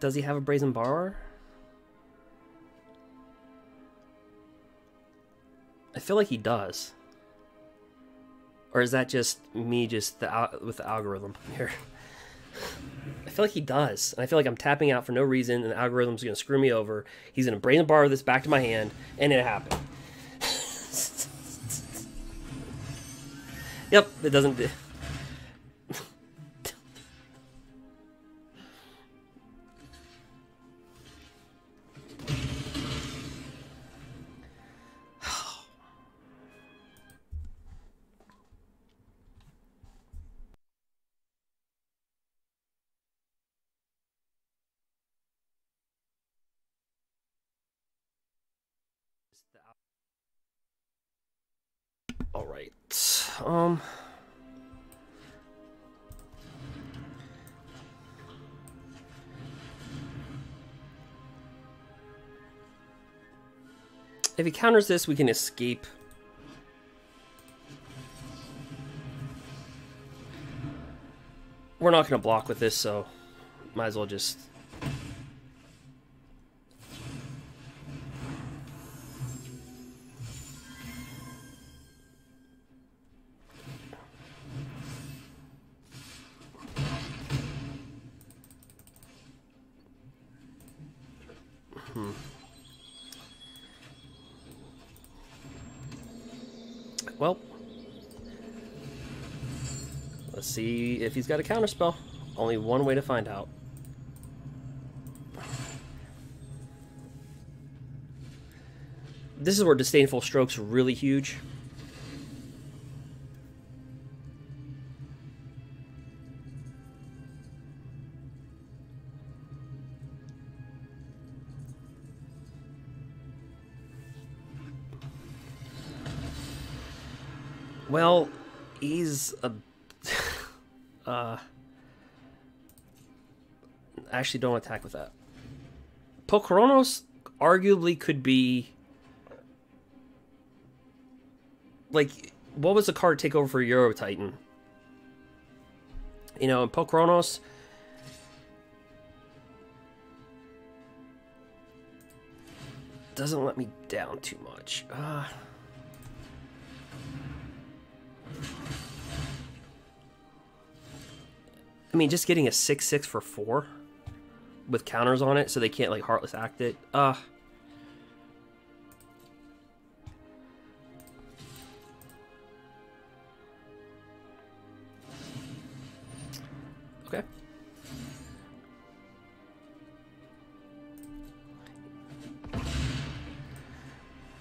Does he have a Brazen Borrower? I feel like he does. Or is that just me with the algorithm here? I feel like he does. And I feel like I'm tapping out for no reason, and the algorithm's going to screw me over. He's going to Brazen Borrow this back to my hand, and it happened. Yep, it doesn't... All right. If he counters this, we can escape. We're not going to block with this, so might as well just... Well, let's see if he's got a counterspell. Only one way to find out. This is where Disdainful Stroke's really huge. Well, he's a... actually, don't attack with that. Pokronos arguably could be... Like, what was the card take over for Euro Titan? You know, in Pokronos... doesn't let me down too much. I mean, just getting a 6/6 for 4 with counters on it so they can't, like, Heartless Act it. Okay.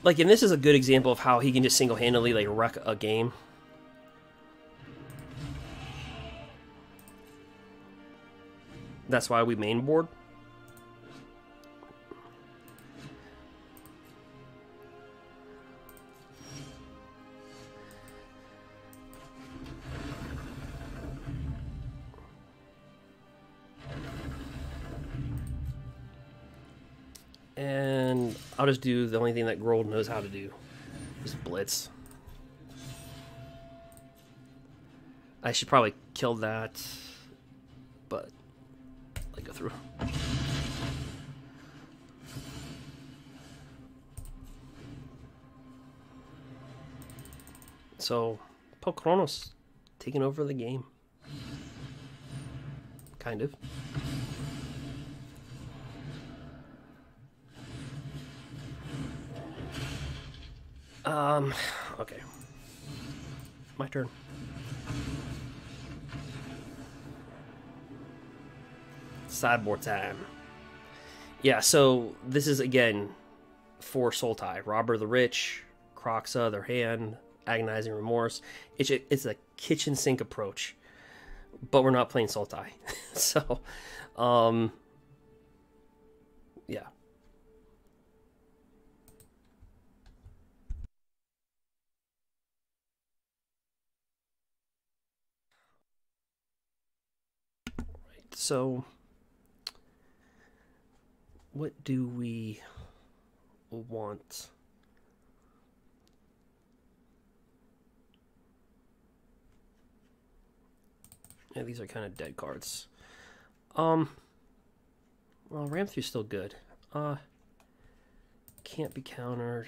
Like, and this is a good example of how he can just single-handedly, like, wreck a game. That's why we main board. And I'll just do the only thing that Gruul knows how to do. Just blitz. I should probably kill that, but go through. So, Pokronos taking over the game. Kind of. Okay. my turn. Sideboard time. Yeah, so this is, again, for Sultai. Robber the Rich, Kroxa, their hand, agonizing remorse. It's a kitchen sink approach, but we're not playing Sultai. So, yeah. Right, so what do we want? Yeah, these are kind of dead cards. Well, Ram through's still good. Can't be countered.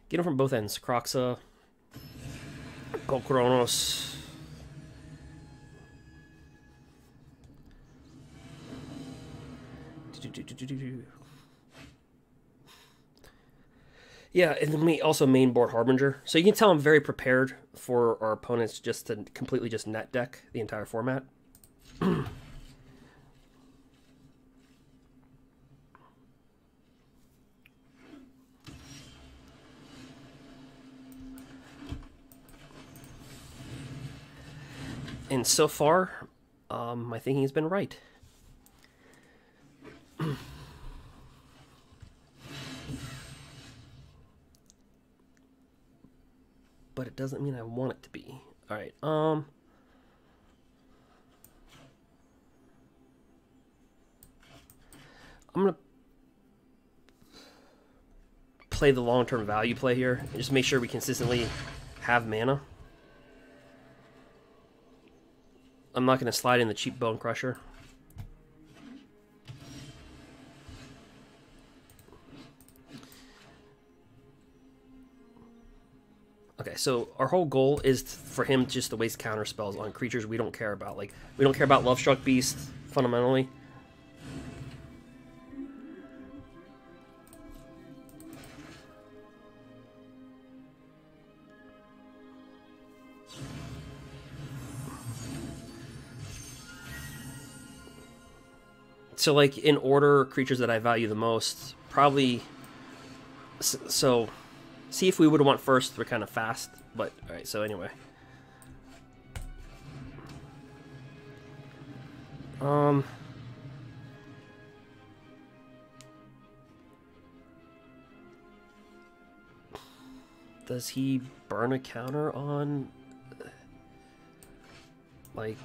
Get them from both ends. Kroxa, Kronos. Yeah, and then we also main board Harbinger. So you can tell I'm very prepared for our opponents just to completely just net deck the entire format. And so far, my thinking has been right. But it doesn't mean I want it to be. All right. I'm gonna play the long-term value play here and just make sure we consistently have mana. I'm not going to slide in the cheap Bone Crusher. Okay, so our whole goal is for him just to waste counter spells on creatures we don't care about. Like, we don't care about Lovestruck Beast, fundamentally. So, like, in order, creatures that I value the most, probably... So, see if we would want first. We're kind of fast, but... Alright, so anyway. Does he burn a counter on... Like...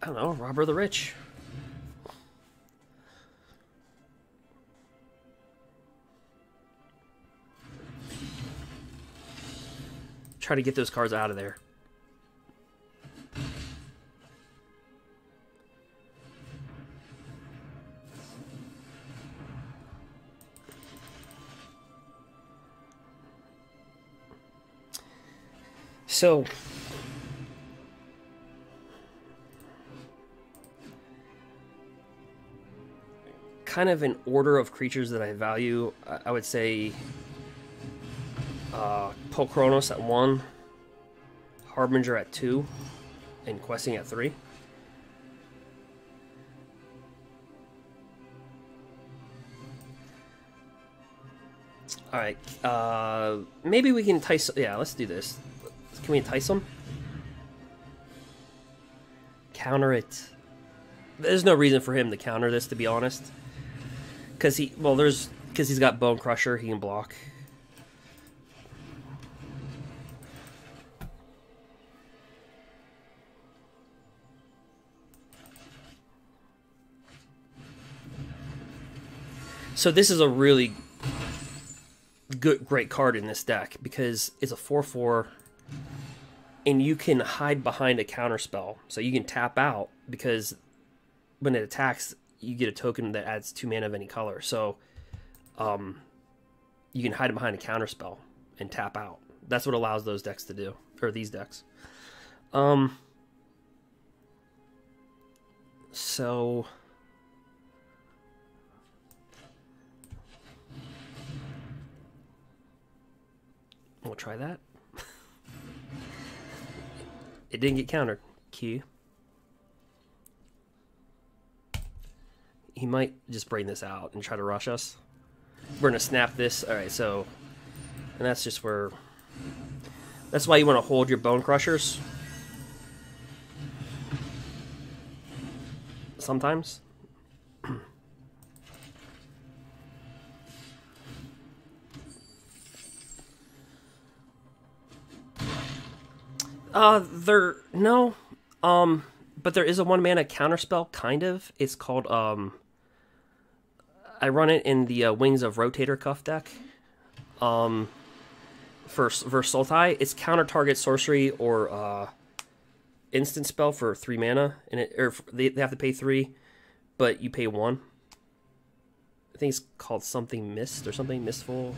I don't know, Robber the Rich. Try to get those cards out of there. So... kind of in order of creatures that I value, I would say Kronos at 1, Harbinger at 2, and Questing at 3. Alright, maybe we can entice... Yeah, let's do this. Can we entice him? Counter it. There's no reason for him to counter this, to be honest. Because he's got Bone Crusher, he can block. So this is a really great card in this deck because it's a 4/4, and you can hide behind a counter spell. So you can tap out because when it attacks, you get a token that adds 2 mana of any color. So you can hide it behind a counterspell and tap out. That's what allows those decks to do, or these decks. So we'll try that. It didn't get countered. Q. He might just bring this out and try to rush us. We're gonna snap this. All right, so, and that's just where. That's why you want to hold your bone crushers. Sometimes. But there is a 1 mana counterspell, kind of. It's called, I run it in the Wings of Rotator Cuff deck. For Sultai, it's counter target sorcery or instant spell for 3 mana, and they have to pay 3, but you pay 1. I think it's called something Mist or something Mistful.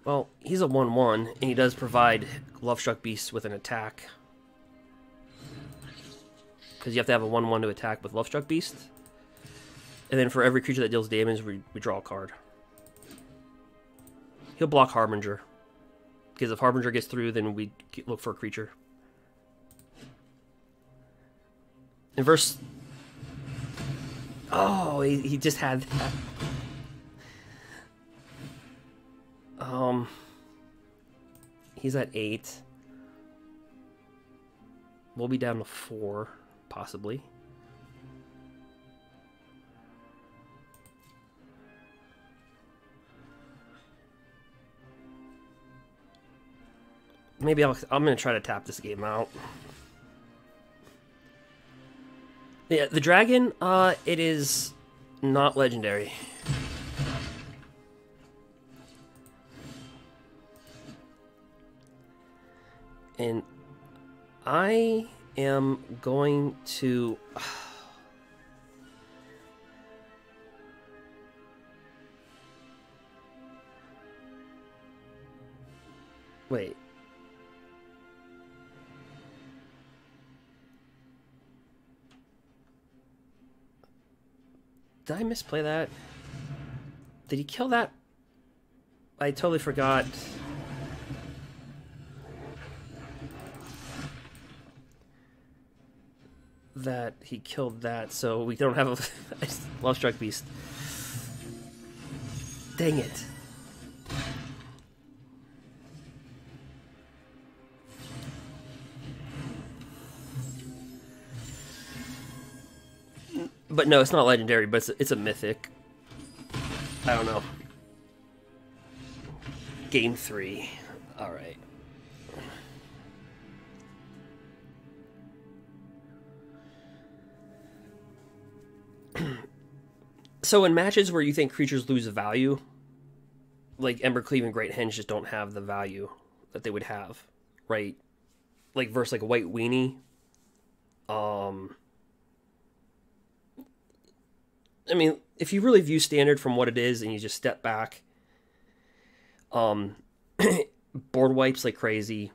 Well, he's a 1/1, and he does provide Lovestruck Beast with an attack. Because you have to have a 1/1 to attack with Lovestruck Beast. And then for every creature that deals damage, we draw a card. He'll block Harbinger. Because if Harbinger gets through, then we look for a creature. In verse... Oh, he just had that. He's at 8. We'll be down to 4, possibly. Maybe I'm gonna try to tap this game out. Yeah, the dragon, it is not legendary. And I am going to... Wait. Did I misplay that? Did he kill that? I totally forgot. That he killed that, so we don't have a Lovestruck Beast. Dang it. But no, it's not legendary, but it's a mythic. I don't know. Game 3. Alright. So in matches where you think creatures lose value, like Embercleave and Great Henge just don't have the value that they would have, right? Like versus like a White Weenie. I mean, if you really view Standard from what it is and you just step back, board wipes like crazy,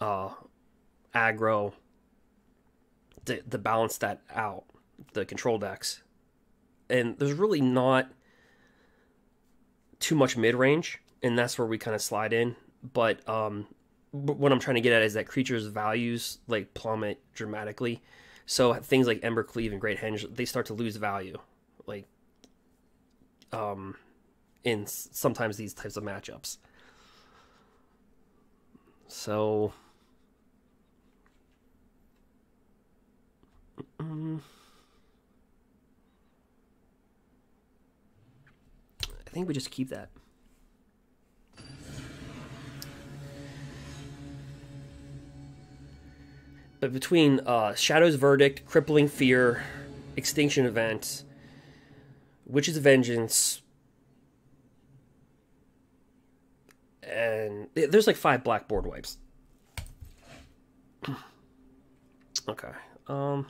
aggro, to balance that out, the control decks. And there's really not too much mid-range, and that's where we kind of slide in. But what I'm trying to get at is that creatures' values like plummet dramatically. So things like Embercleave and Great Henge, they start to lose value, like in sometimes these types of matchups. So I think we just keep that. But between Shadow's Verdict, Crippling Fear, Extinction Event, Witch's Vengeance, And there's like 5 black board wipes. Okay. Well,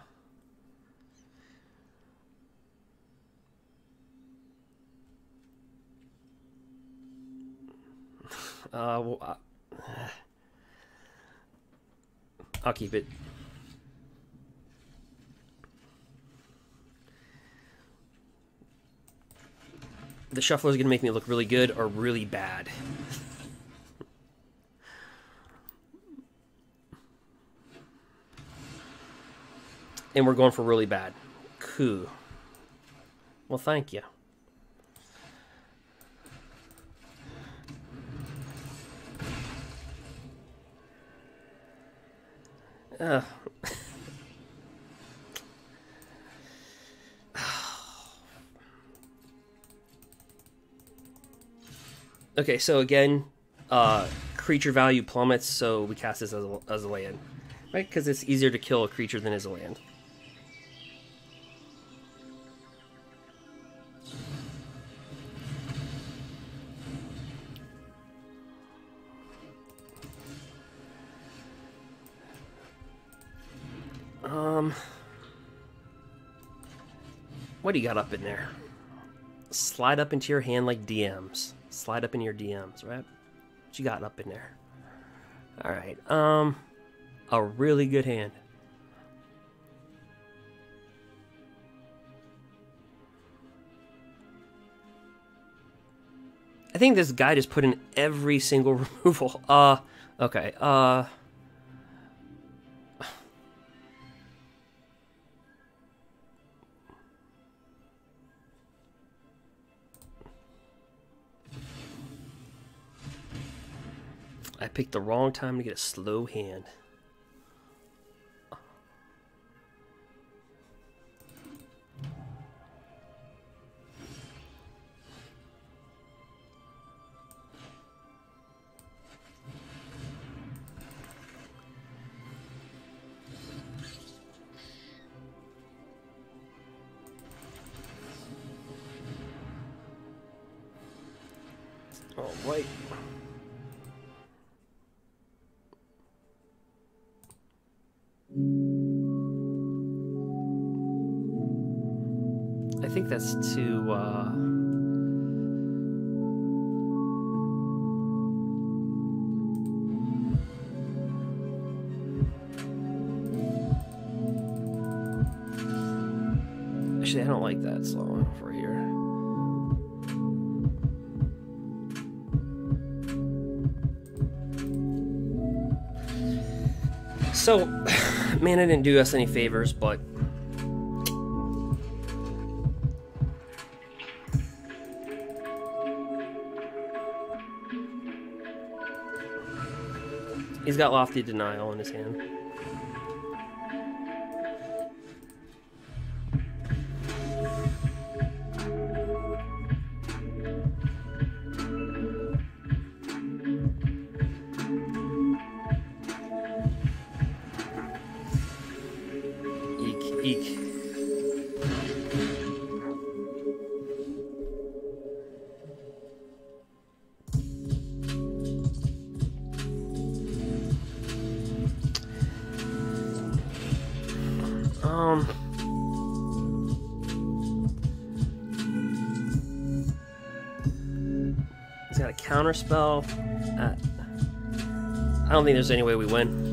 I'll keep it. The shuffler is going to make me look really good or really bad. And we're going for really bad. Cool. Well, thank you. Okay, so again, creature value plummets, so we cast this as a land. Right? Because it's easier to kill a creature than is a land. What do you got up in there? Slide up into your hand like DMs. Slide up in your DMs, right? What you got up in there? All right. A really good hand. I think this guy just put in every single removal. Okay. I picked the wrong time to get a slow hand. All right. I think that's too, actually, I don't like that slow for here. So, man, I didn't do us any favors, but he's got Lofty Denial in his hand. Eek, eek. He's got a counter spell. I don't think there's any way we win.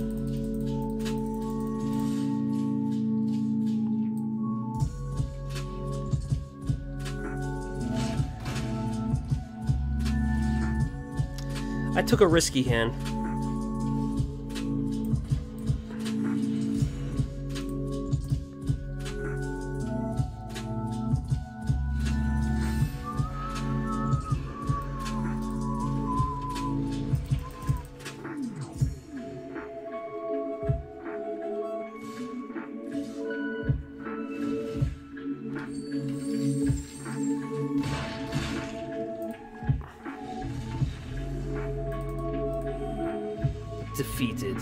I took a risky hand. Defeated.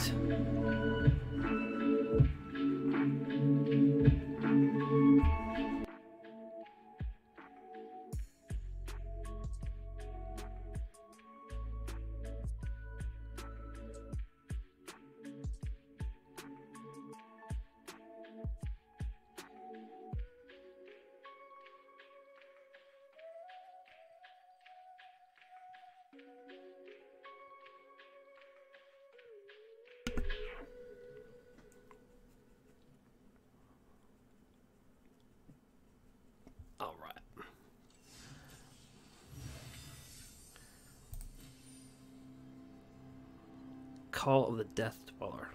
Call of the Death Dweller.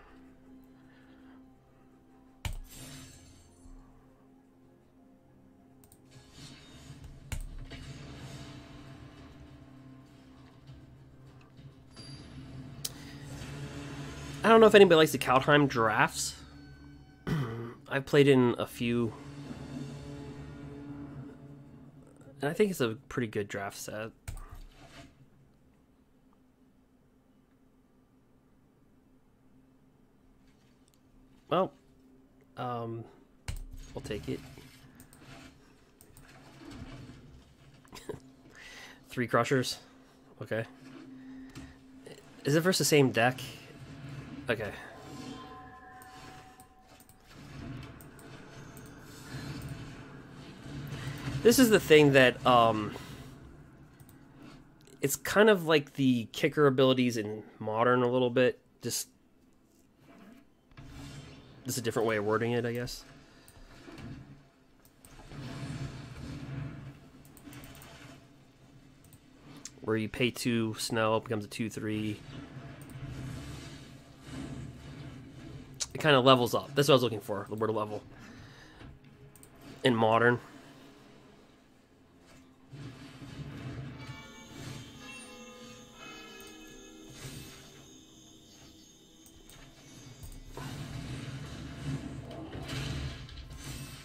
I don't know if anybody likes the Kaldheim drafts. I've played in a few, and I think it's a pretty good draft set. Well, I'll take it. 3 crushers. Okay. Is it versus the same deck? Okay. This is the thing that, it's kind of like the kicker abilities in Modern a little bit. Just a different way of wording it, I guess. Where you pay 2 snow, it becomes a 2/3. It kind of levels up. That's what I was looking for, the word level. In Modern.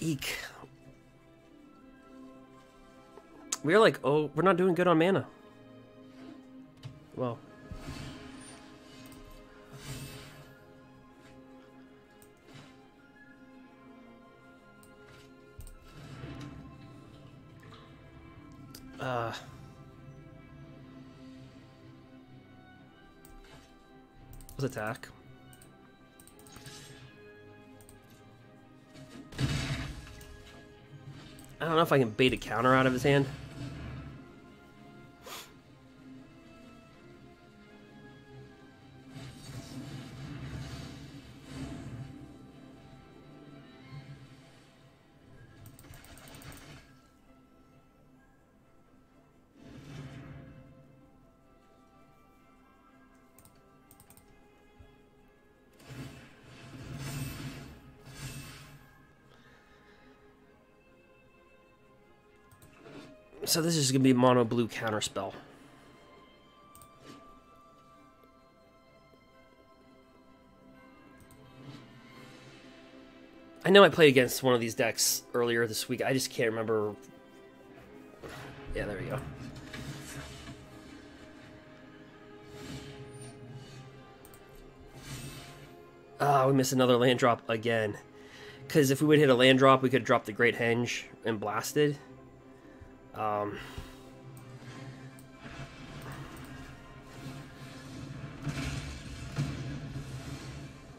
Eek. We're like, oh, we're not doing good on mana. Well. Let's attack. I don't know if I can bait a counter out of his hand. So this is going to be mono blue counterspell. I know I played against one of these decks earlier this week. I just can't remember. Yeah, there we go. Ah, we missed another land drop again. Because if we would hit a land drop, we could drop the Great Henge and blasted. I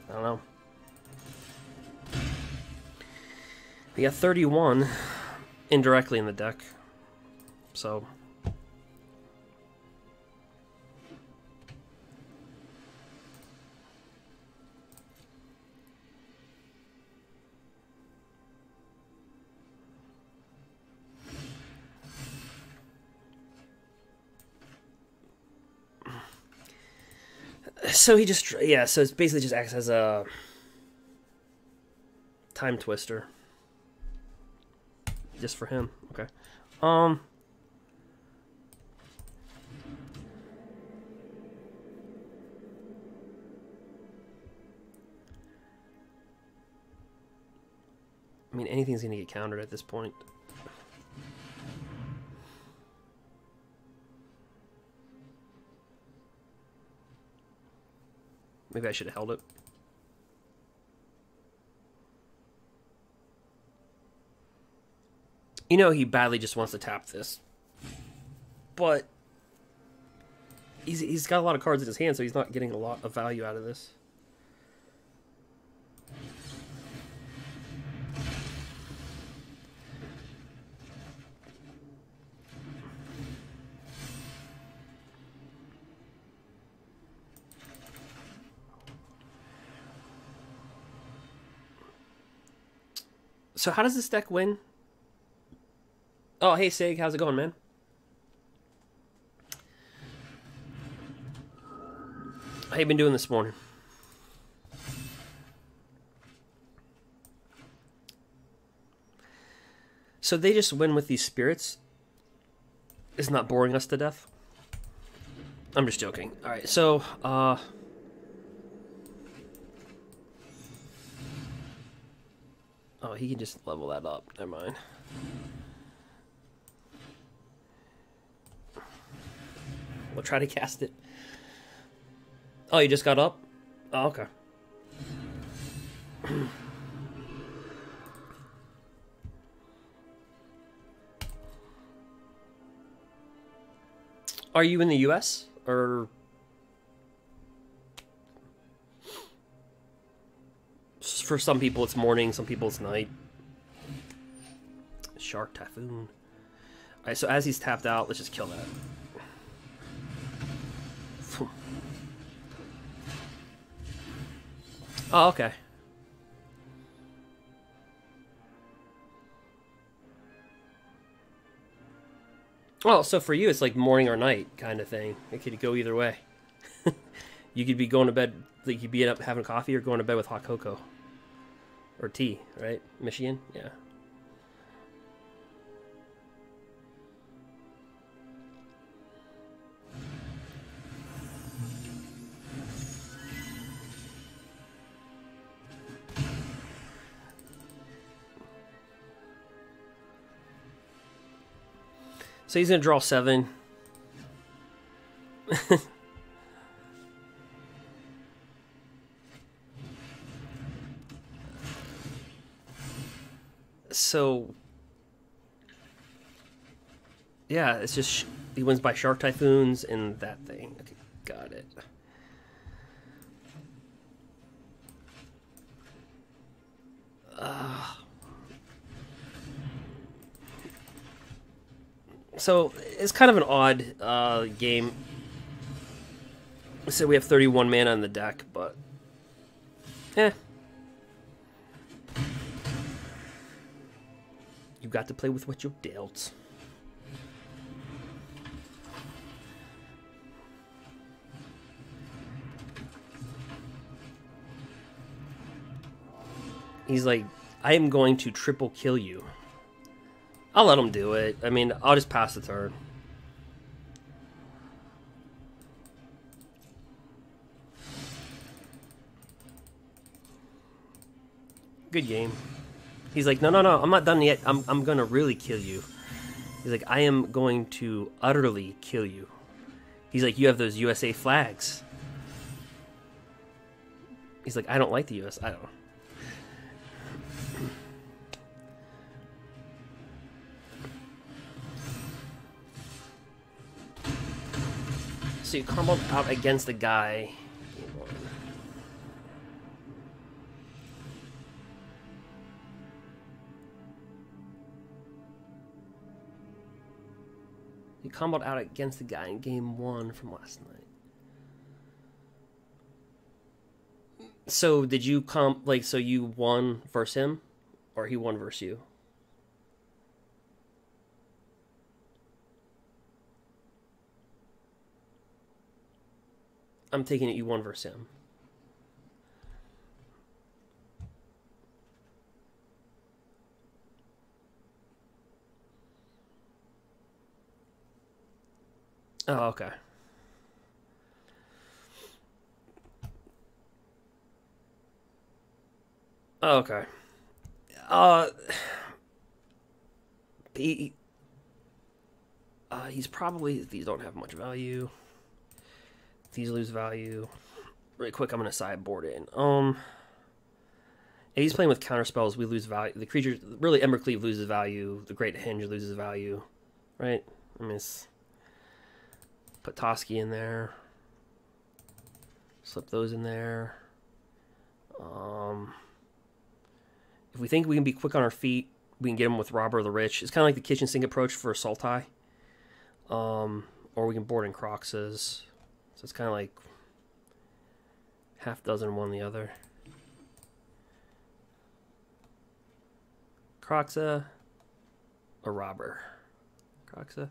don't know. We got 31 indirectly in the deck. So he just, yeah, so it's basically just acts as a time twister. Just for him. Okay. I mean, anything's going to get countered at this point. Maybe I should have held it. You know he badly just wants to tap this. But he's got a lot of cards in his hand, so he's not getting a lot of value out of this. So how does this deck win? Oh, hey, Sig, how's it going, man? How you been doing this morning? So they just win with these spirits? It's not boring us to death? I'm just joking. Alright, so, oh, he can just level that up. Never mind. We'll try to cast it. Oh, you just got up? Oh, okay. Are you in the US? Or... For some people it's morning, some people it's night. Shark Typhoon. Alright, so as he's tapped out, let's just kill that. Oh, okay. Well, so for you, it's like morning or night kind of thing. It could go either way. You could be going to bed, like you'd be up having coffee or going to bed with hot cocoa. Or tea, right? Michigan? Yeah. So he's going to draw 7. So, yeah, it's just he wins by Shark Typhoons and that thing. Okay, got it. So it's kind of an odd game. So we have 31 mana on the deck, but you got to play with what you're dealt. He's like, I am going to triple kill you. I'll let him do it. I mean, I'll just pass the turn. Good game. He's like, no, I'm not done yet. I'm gonna really kill you. He's like, I am going to utterly kill you. He's like, you have those USA flags. He's like, I don't like the US. I don't know. So you combo out against the guy. You comboed out against the guy in game 1 from last night. So did you so you won versus him, or he won versus you? I'm taking it you won versus him. Oh, okay. Oh, okay. He's probably, these don't have much value. These lose value. Really quick, I'm gonna sideboard in. He's playing with counterspells. We lose value. The creature, really, Embercleave loses value. The Great Hinge loses value, right? I mean, put Toski in there. Slip those in there. If we think we can be quick on our feet, we can get them with Robber the Rich. It's kind of like the kitchen sink approach for Sultai. Or we can board in Kroxas. So it's kind of like half dozen one the other. Kroxa or Robber. Kroxa.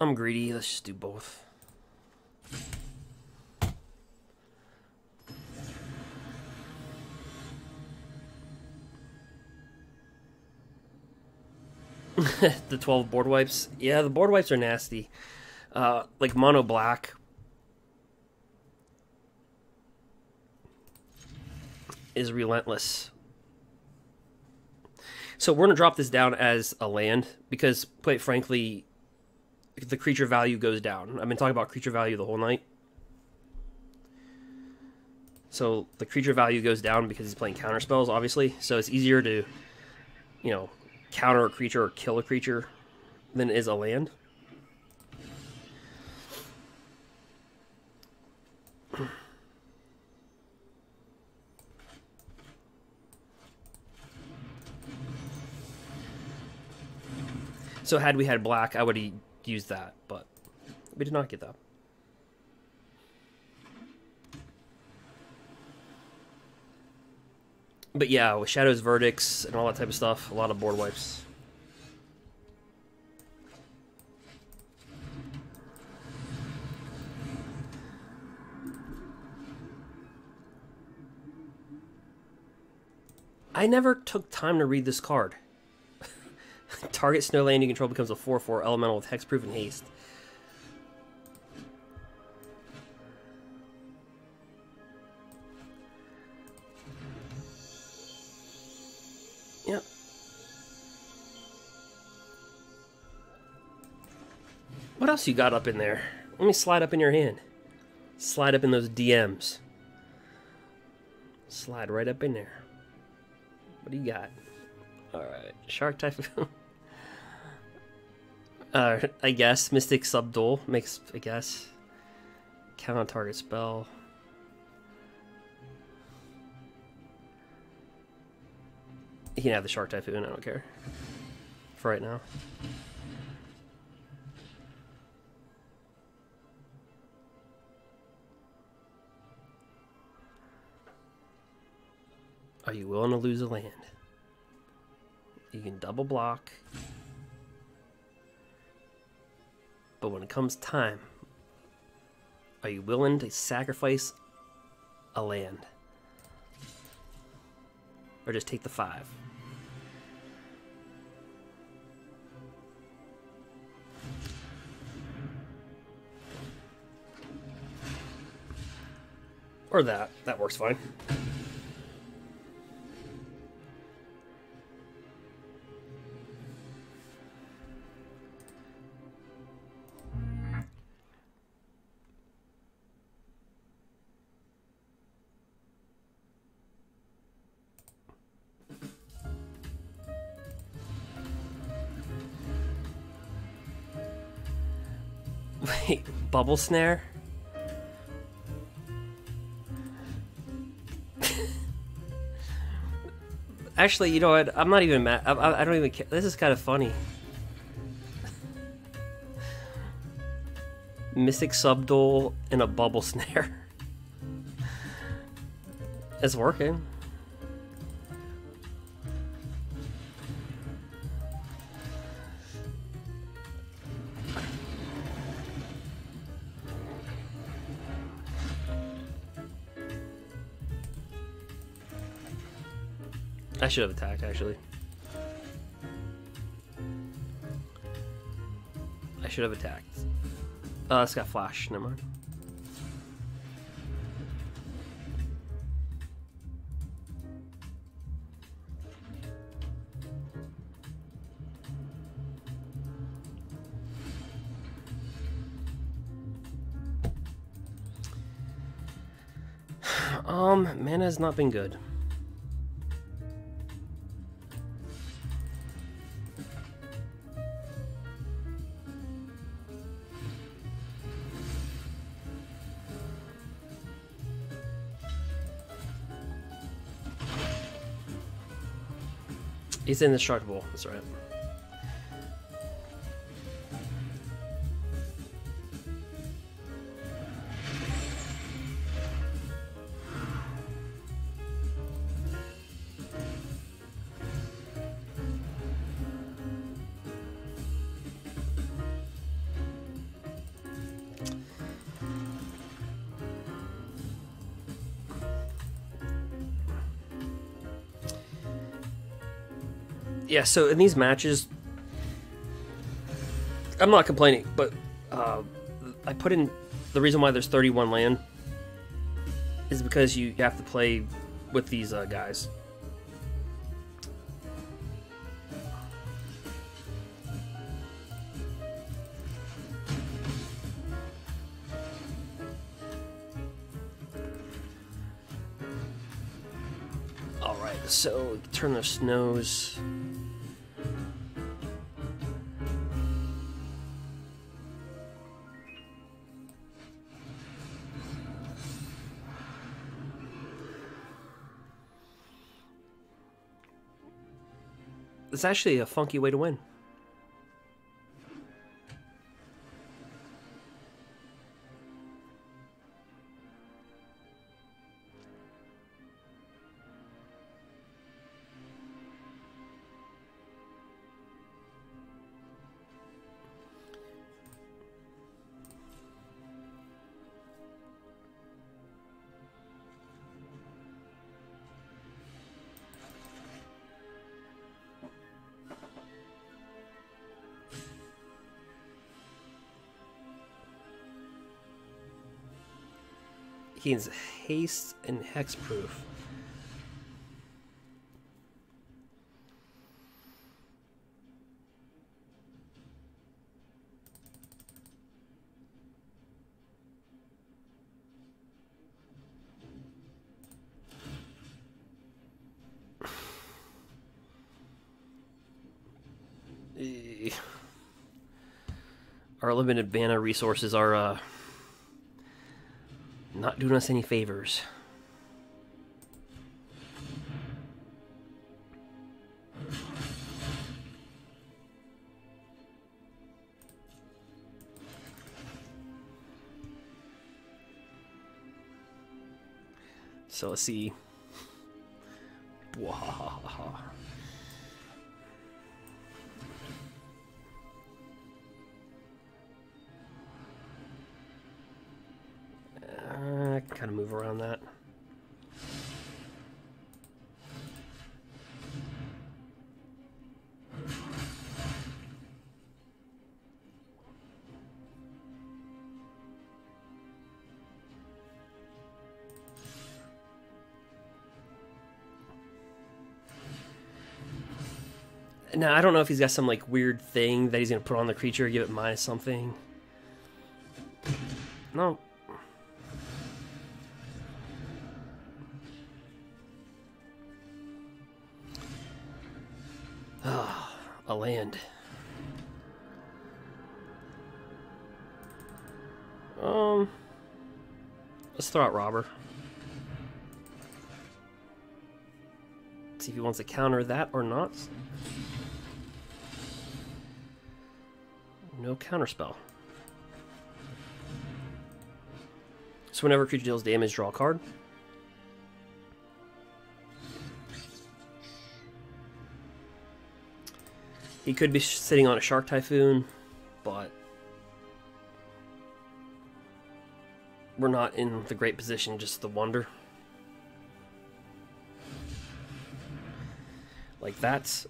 I'm greedy. Let's just do both. The 12 board wipes. Yeah, the board wipes are nasty. Like mono black is relentless. So we're going to drop this down as a land because, quite frankly, the creature value goes down. I've been talking about creature value the whole night. So the creature value goes down because he's playing counter spells, obviously. So it's easier to, you know, counter a creature or kill a creature than it is a land. So had we had black, I would have used that, but we did not get that. But yeah, with Shadow's Verdicts and all that type of stuff, a lot of board wipes. I never took time to read this card. Target snow land you control becomes a 4/4 elemental with hexproof and haste. Yep. What else you got up in there? Let me slide up in your hand. Slide up in those DMs. Slide right up in there. What do you got? Alright, Shark Typhoon. I guess. Mystic Subdual makes, I guess. Count on target spell. You can have the Shark Typhoon, I don't care. For right now. Are you willing to lose a land? You can double block. But when it comes time, are you willing to sacrifice a land? Or just take the 5? Or that. That works fine. Wait, bubble snare? Actually, you know what? I'm not even mad. I don't even care. This is kind of funny. Mystic Subdual and a bubble snare. It's working. I should have attacked, actually. I should have attacked. It's got flash. Never mind. Mana has not been good. He's indestructible, that's right. Yeah, so in these matches, I'm not complaining, but I put in the reason why there's 31 land is because you have to play with these guys. Alright, so turn their snows. It's actually a funky way to win. He has haste and hexproof. Our limited mana resources are not doing us any favors. So let's see. I can kind of move around that. Now, I don't know if he's got some like weird thing that he's going to put on the creature, give it minus something. No. Ah, a land. Let's throw out Robber. See if he wants to counter that or not. No counterspell. So whenever a creature deals damage, draw a card. He could be sitting on a Shark Typhoon, but we're not in the great position just to wonder. Like that's...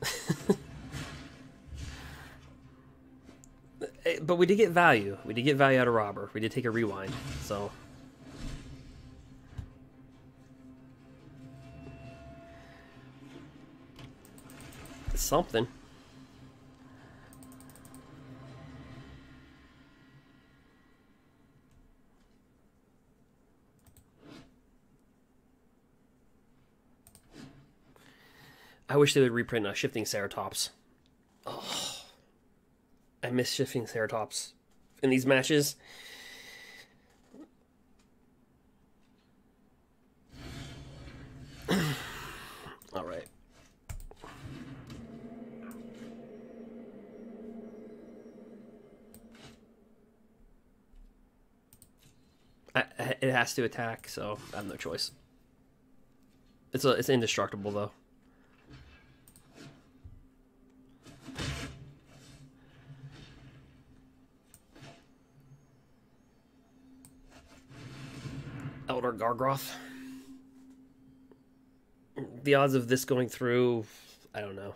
But we did get value. We did get value out of Robber. We did take a rewind, so... It's something. I wish they would reprint Shifting Ceratops. Oh, I miss Shifting Ceratops in these matches. All right. It has to attack, so I have no choice. It's indestructible though. Elder Gargroth. The odds of this going through, I don't know.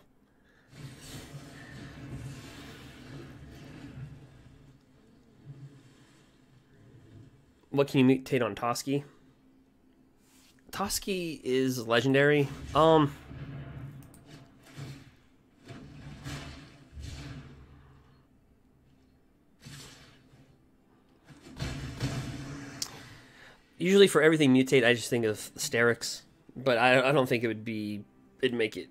What can you mutate on Toski? Toski is legendary. Usually for everything mutate, I just think of Sterix, but I don't think it'd make it.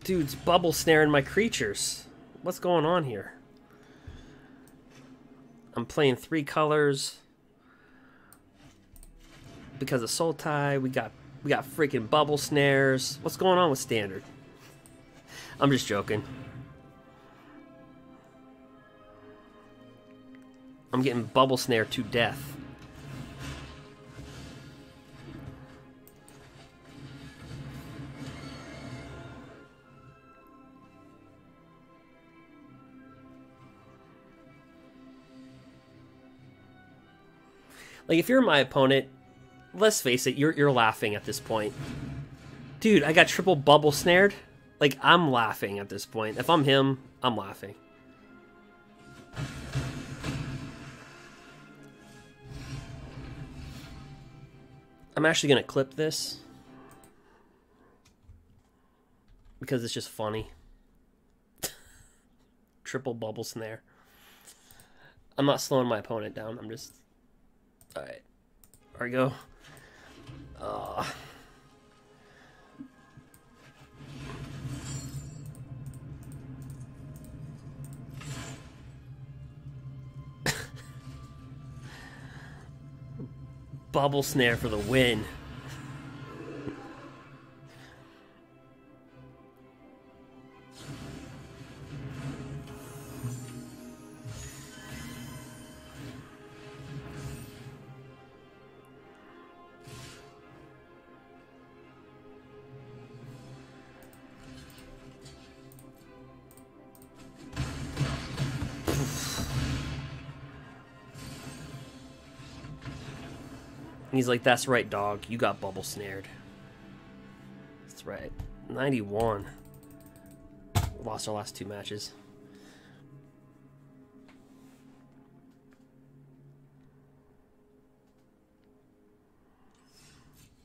Dude's bubble snaring my creatures. What's going on here? I'm playing 3 colors because of Sultai. We got freaking bubble snares. What's going on with standard? I'm just joking. I'm getting bubble snare to death. Like, if you're my opponent, let's face it, you're laughing at this point. Dude, I got triple bubble snared. Like, I'm laughing at this point. If I'm him, I'm laughing. I'm actually going to clip this because it's just funny. Triple bubble snare. I'm not slowing my opponent down. I'm just... Alright. There we go. Bubble snare for the win. He's like, that's right, dog. You got bubble snared. That's right. 91. Lost our last 2 matches.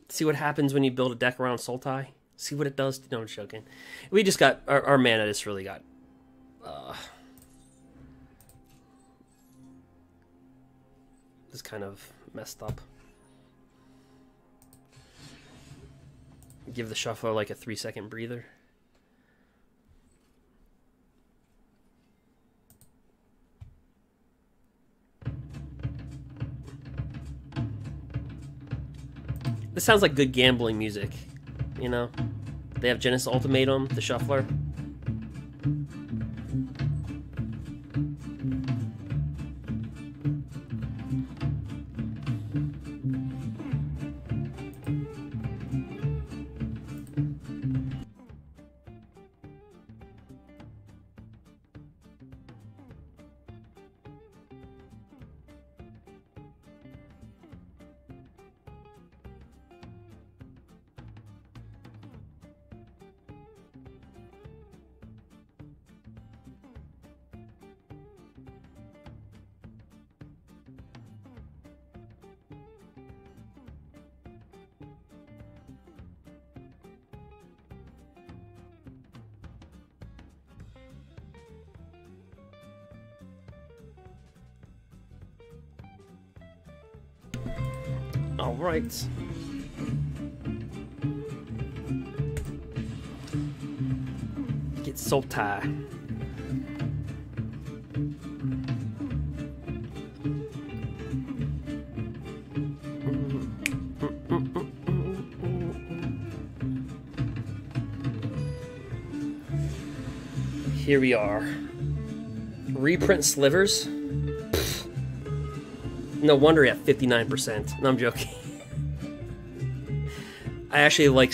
See what happens when you build a deck around Sultai? See what it does? No, I'm joking. We just got... Our mana just really got... just kind of messed up. Give the shuffler like a 3-second breather. This sounds like good gambling music, you know? They have Genesis Ultimatum, the shuffler. All right. Get Sultai. Here we are. Reprint slivers. No wonder at 59%. No, I'm joking. I actually like...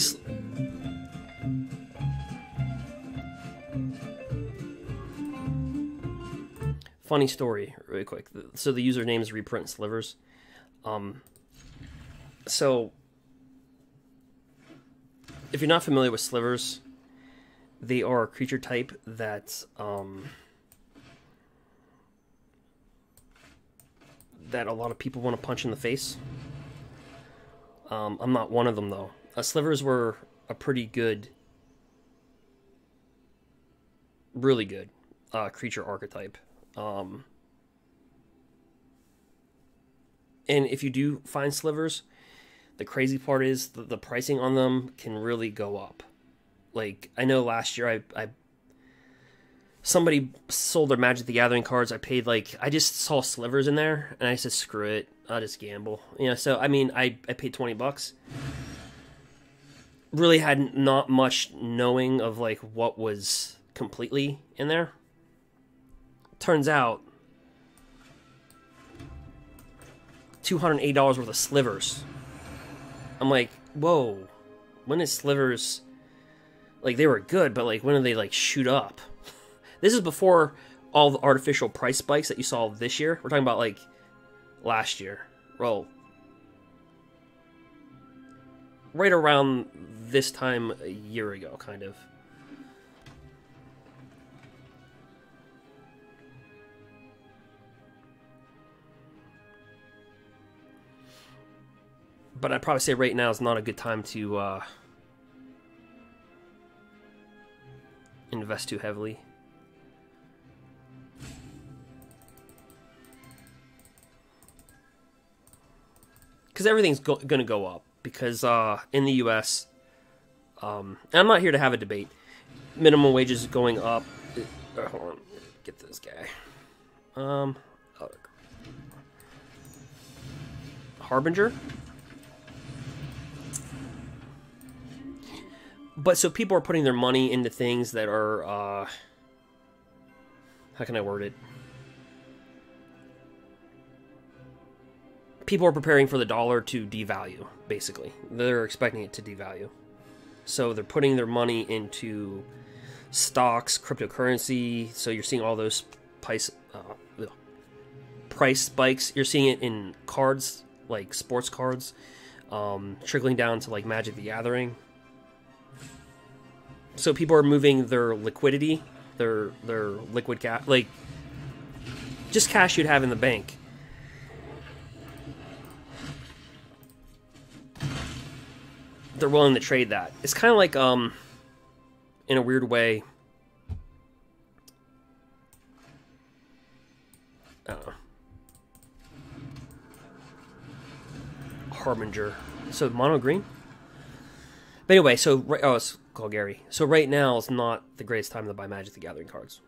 Funny story, really quick. So the username is reprint slivers. So if you're not familiar with slivers, they are a creature type that that a lot of people want to punch in the face. I'm not one of them, though. Slivers were a pretty good, really good creature archetype. And if you do find slivers, the crazy part is the pricing on them can really go up. Like, I know last year somebody sold their Magic the Gathering cards. I paid, like, I just saw slivers in there, and I said, screw it, I'll just gamble. You know, so, I mean, I paid $20. Really had not much knowing of, like, what was completely in there. Turns out, $280 worth of slivers. I'm like, whoa, when is slivers, like, they were good, but, like, when did they, like, shoot up? This is before all the artificial price spikes that you saw this year. We're talking about, like, last year. Well, right around this time a year ago, kind of. But I'd probably say right now is not a good time to invest too heavily. Because everything's going to go up. Because in the U.S., and I'm not here to have a debate, minimum wages is going up. Hold on, get this guy. Harbinger? But so people are putting their money into things that are, how can I word it? People are preparing for the dollar to devalue, basically. They're expecting it to devalue. So they're putting their money into stocks, cryptocurrency. So you're seeing all those price spikes. You're seeing it in cards, like sports cards, trickling down to like Magic the Gathering. So people are moving their liquidity, their liquid cash, like just cash you'd have in the bank. They're willing to trade that. It's kind of like, in a weird way, I don't know. Harbinger. So mono green? But anyway, so, oh, it's called Gary. So right now is not the greatest time to buy Magic the Gathering cards.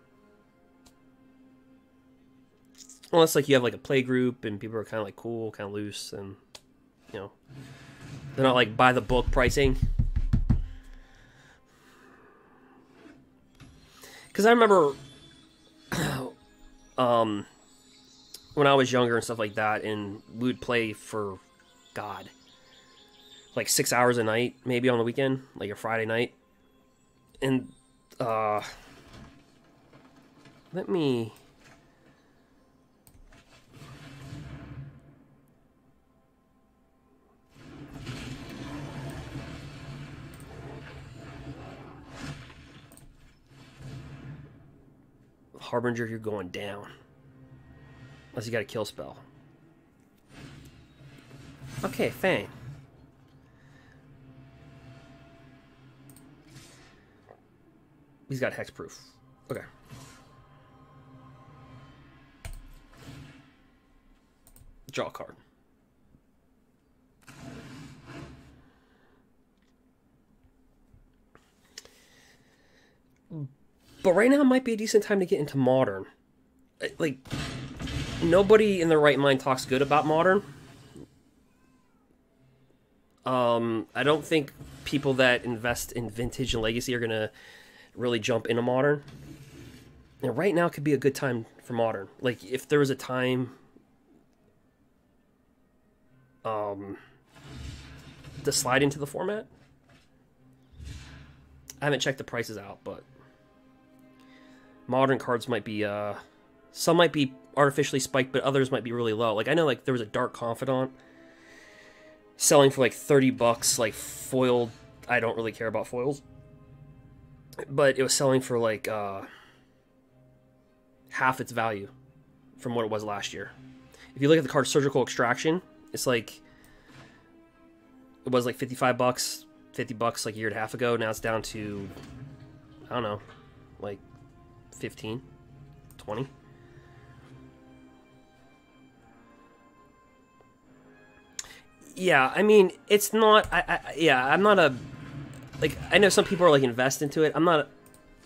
Unless, like, you have, like, a play group and people are kind of, like, cool, kind of loose, and, you know, they're not, like, by the book pricing. Because I remember when I was younger and stuff like that, and we would play for, God, like 6 hours a night, maybe on the weekend, like a Friday night. And, let me... Harbinger, you're going down. Unless you got a kill spell. Okay, Fang. He's got hexproof. Okay. Draw a card. But right now might be a decent time to get into Modern. Like, nobody in their right mind talks good about Modern. I don't think people that invest in Vintage and Legacy are going to really jump into Modern. And right now could be a good time for Modern. Like, if there was a time to slide into the format. I haven't checked the prices out, but Modern cards might be, some might be artificially spiked, but others might be really low. Like, I know, like, there was a Dark Confidant selling for, like, $30, like, foiled. I don't really care about foils. But it was selling for, like, half its value from what it was last year. If you look at the card Surgical Extraction, it's like, it was like $55, $50 like a year and a half ago. Now it's down to, I don't know, like 15, 20. Yeah, I mean, it's not. Yeah, I'm not a, like, I know some people are like invest into it. I'm not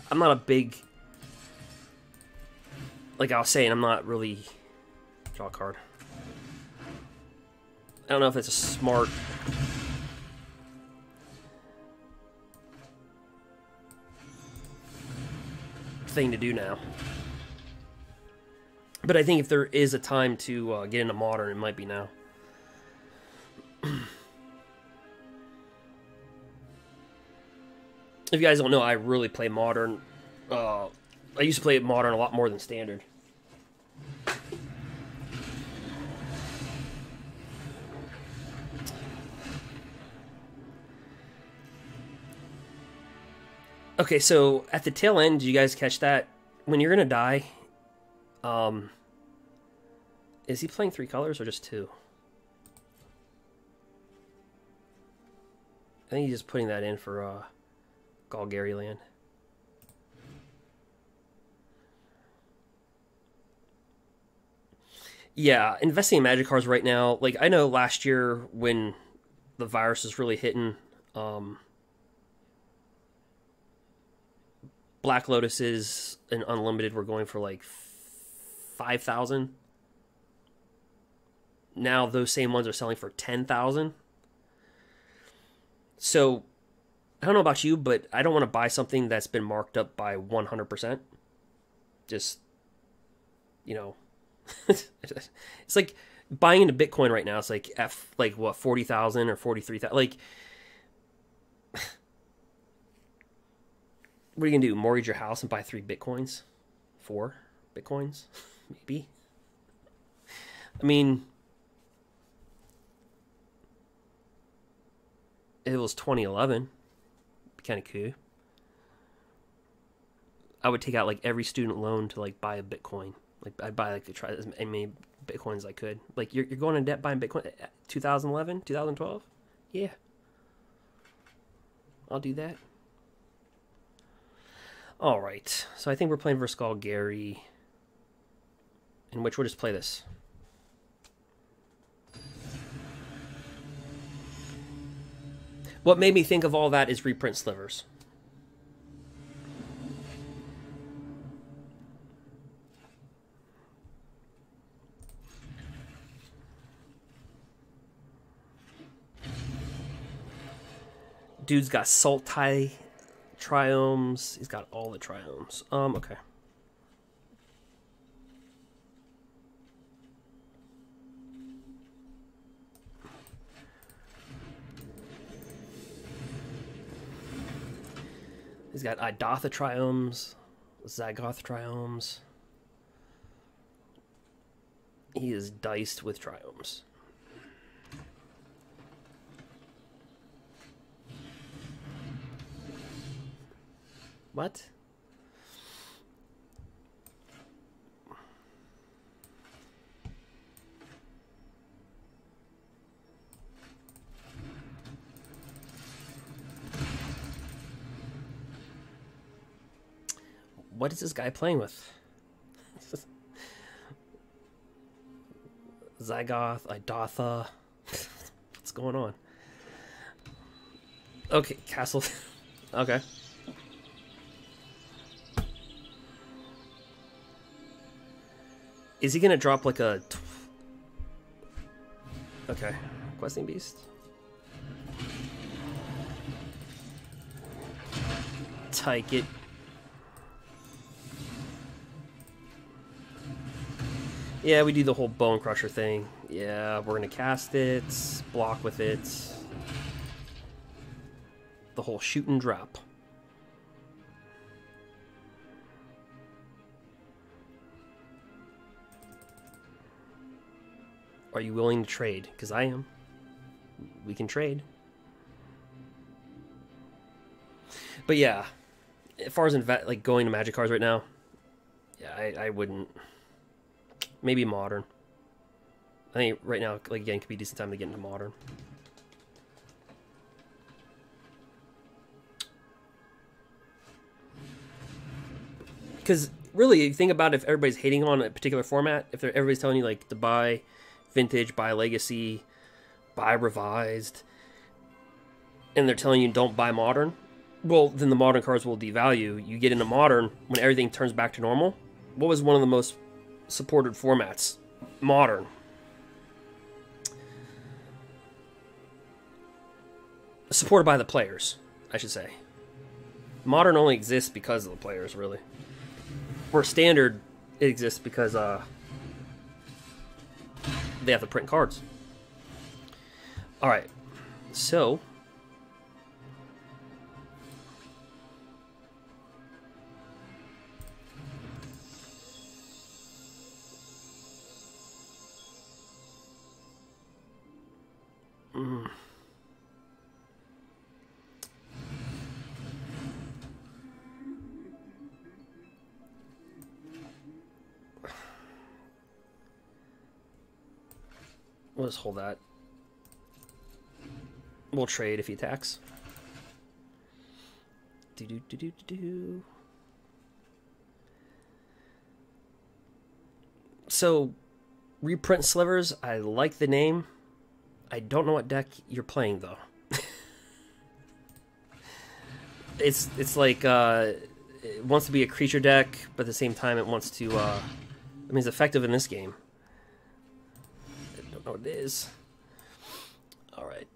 a big, like I was saying, I'm not really. Draw a card. I don't know if it's a smart thing to do now, but I think if there is a time to get into Modern, it might be now. If you guys don't know, I really play Modern. I used to play Modern a lot more than Standard. Okay, so at the tail end, did you guys catch that? When you're gonna die, is he playing 3 colors or just 2? I think he's just putting that in for Golgari land. Yeah, investing in Magic cards right now. Like, I know last year when the virus was really hitting, Black Lotuses and Unlimited were going for like 5,000. Now those same ones are selling for 10,000. So, I don't know about you, but I don't want to buy something that's been marked up by 100%. Just, you know, it's like buying into Bitcoin right now. It's like like what, 40,000 or 43,000. Like, what are you gonna do? Mortgage your house and buy 3 Bitcoins? 4 Bitcoins, maybe. I mean, if it was 2011, be kind of cool. I would take out like every student loan to like buy a Bitcoin. Like, I'd buy like try as many Bitcoins as I could. Like, you're going in debt buying Bitcoin. 2011, 2012, yeah, I'll do that. All right, so I think we're playing versus Golgari, in which we'll just play this. What made me think of all that is reprint slivers. Dude's got Sultai triomes. He's got all the triomes. Okay. He's got Idatha triomes, Zagoth triomes. He is diced with triomes. What? What is this guy playing with? Zagoth, Idatha. What's going on? Okay, Castle. Okay. Is he gonna drop like a... Okay, Questing Beast. Take it. Yeah, we do the whole Bone Crusher thing. Yeah, we're gonna cast it, block with it. The whole shoot and drop. Are you willing to trade? Because I am. We can trade. But yeah, as far as like going to Magic cards right now, yeah, I wouldn't. Maybe Modern. I think right now, like again, could be a decent time to get into Modern. Because really, you think about if everybody's hating on a particular format, if everybody's telling you like to buy Vintage, buy Legacy, buy Revised, and they're telling you don't buy Modern, well, then the Modern cards will devalue. You get into Modern when everything turns back to normal. What was one of the most supported formats? Modern. Supported by the players, I should say. Modern only exists because of the players, really. Where Standard, it exists because they have to print cards. Alright, so... We'll just hold that. We'll trade if he attacks. So, reprint slivers. I like the name. I don't know what deck you're playing though. it's like it wants to be a creature deck, but at the same time it wants to. I mean, it's effective in this game. I don't know what it is. All right.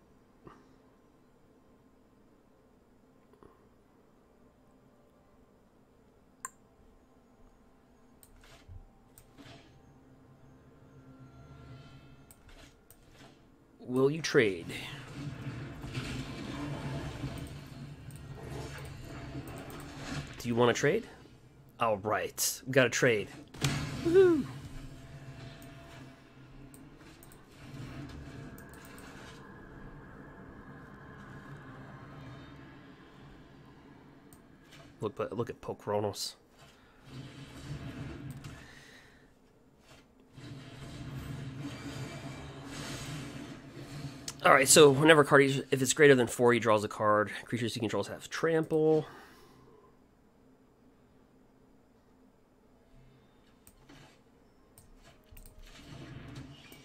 Will you trade? Do you want to trade? All right, we got to trade. Woohoo! Look at Pokronos. Alright, so whenever a card, if it's greater than 4, he draws a card. Creatures he controls have trample.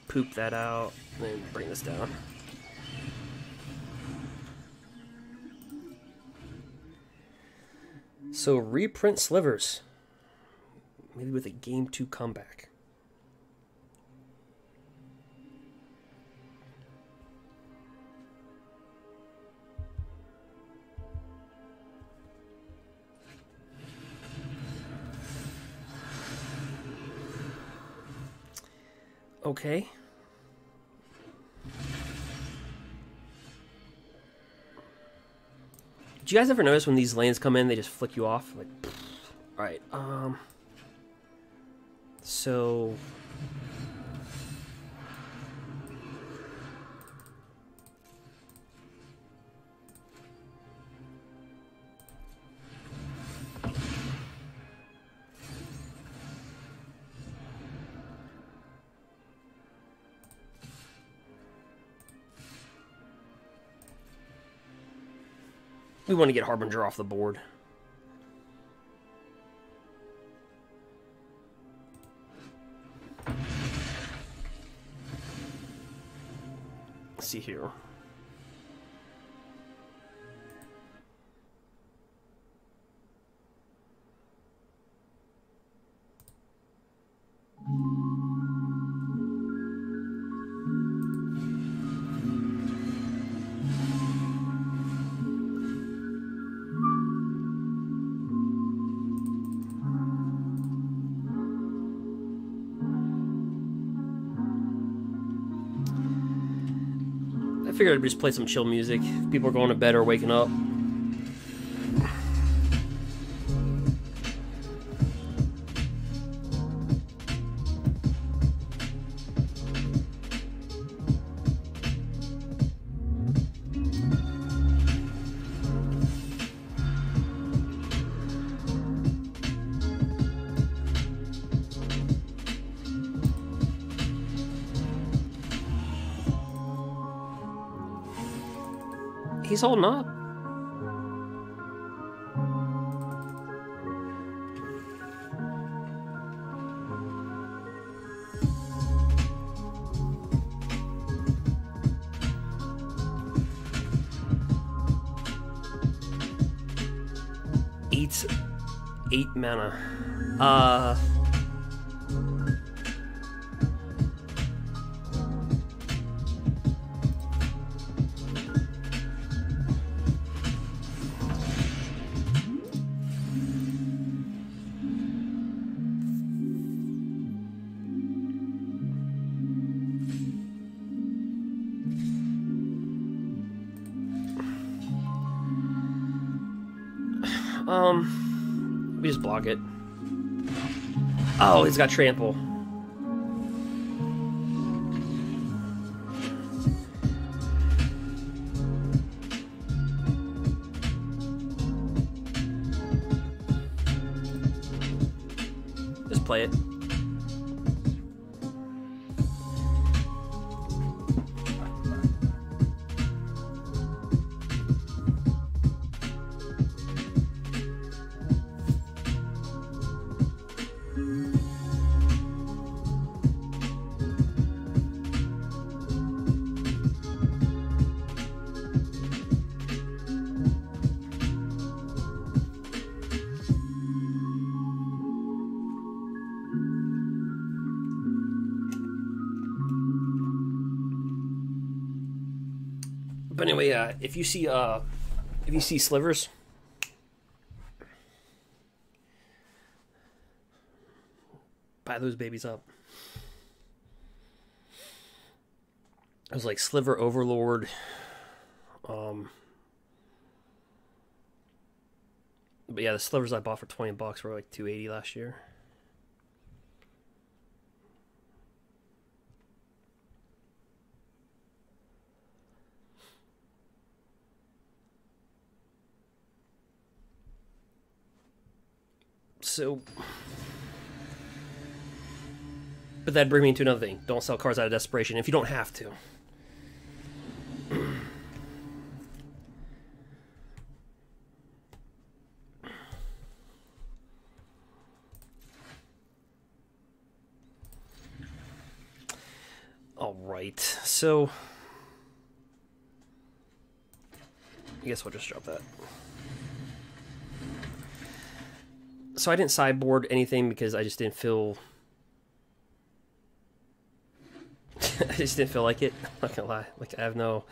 Poop that out, and then bring this down. So reprint slivers. Maybe with a game 2 comeback. Okay. Do you guys ever notice when these lands come in, they just flick you off? Like, alright, so... we want to get Harbinger off the board. Let's see here. I figured I'd just play some chill music. People are going to bed or waking up. He's holding up. Eight mana. We just block it. Oh, he's got trample. Just play it. But anyway, if you see slivers, buy those babies up. It was like Sliver Overlord. But yeah, the slivers I bought for $20 were like $280 last year. So, but that'd bring me into another thing. Don't sell cards out of desperation if you don't have to. All right, so I guess we'll just drop that. So I didn't sideboard anything because I just didn't feel... I just didn't feel like it. I'm not gonna lie. Like, I have no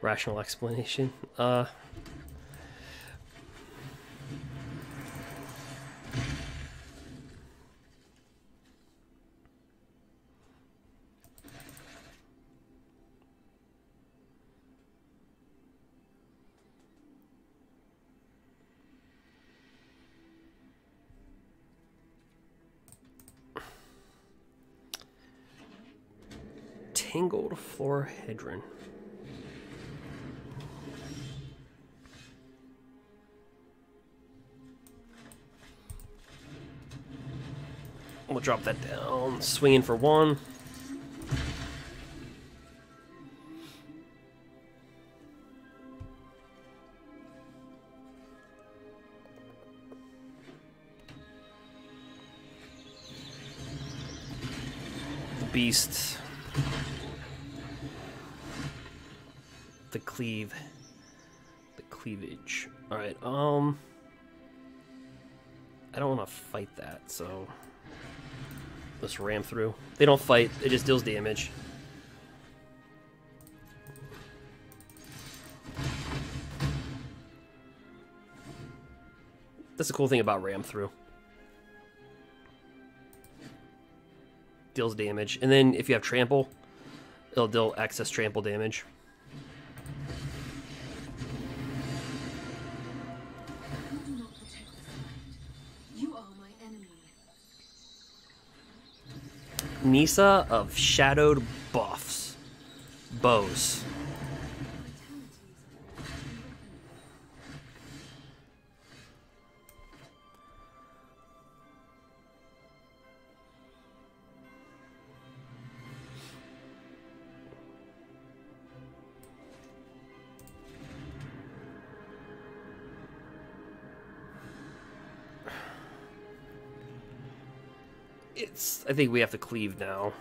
rational explanation. Tangled Florahedron. We'll drop that down. Swinging for one. Beasts. The cleavage. All right. I don't want to fight that, so let's ram through. They don't fight. It just deals damage. That's the cool thing about ram through. Deals damage, and then if you have trample, it'll deal excess trample damage. Nissa of Shadowed Boughs. Boughs. I think we have to cleave now.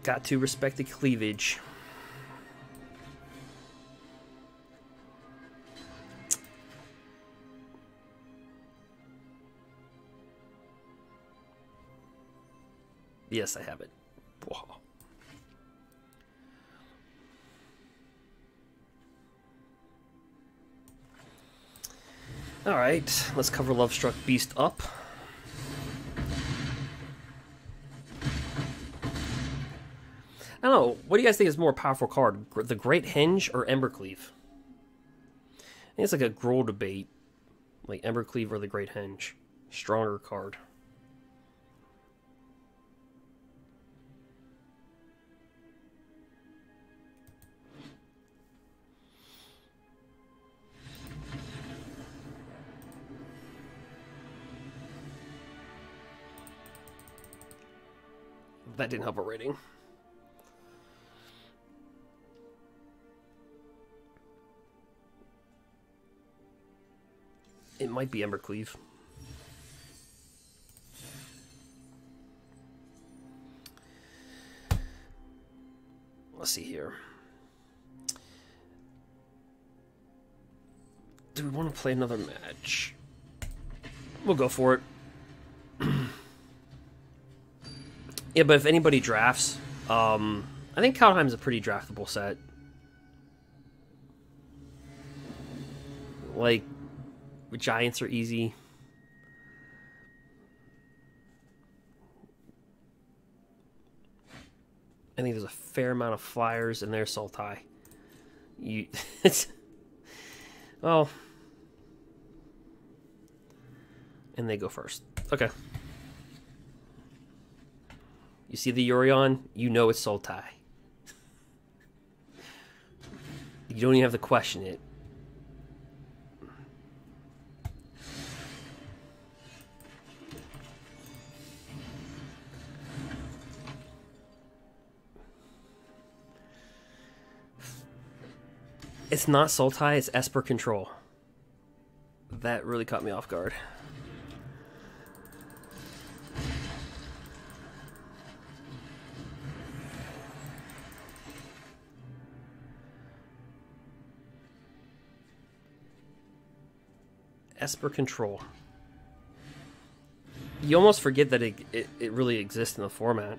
Got to respect the cleavage. Yes, I have it. Wow. All right, let's cover Lovestruck Beast up. I don't know. What do you guys think is a more powerful card, the Great Henge or Embercleave? I think it's like a Gruul debate, like Embercleave or the Great Henge. Stronger card. That didn't help a rating. It might be Embercleave. Let's see here. Do we want to play another match? We'll go for it. Yeah, but if anybody drafts, I think Kaldheim's a pretty draftable set. Like, Giants are easy. I think there's a fair amount of flyers in there, Sultai. Well, and they go first. Okay. You see the Yorion, you know it's Sultai. You don't even have to question it. It's not Sultai, it's Esper Control. That really caught me off guard. Esper Control. You almost forget that it really exists in the format.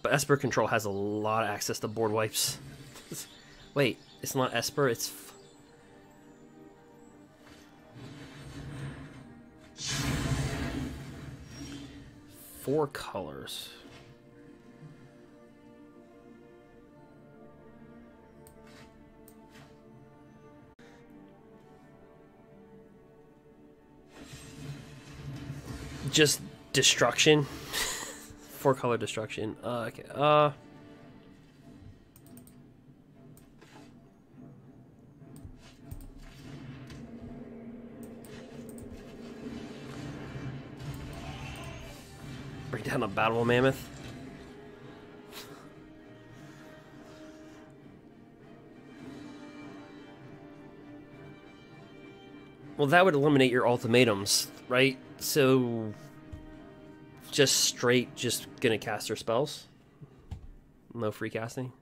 But Esper Control has a lot of access to board wipes. Wait, it's not Esper, it's... Four colors. Just destruction. Four color destruction. Okay. Bring down a battle mammoth. Well, that would eliminate your ultimatums, right? So just straight, just gonna cast her spells? No free casting?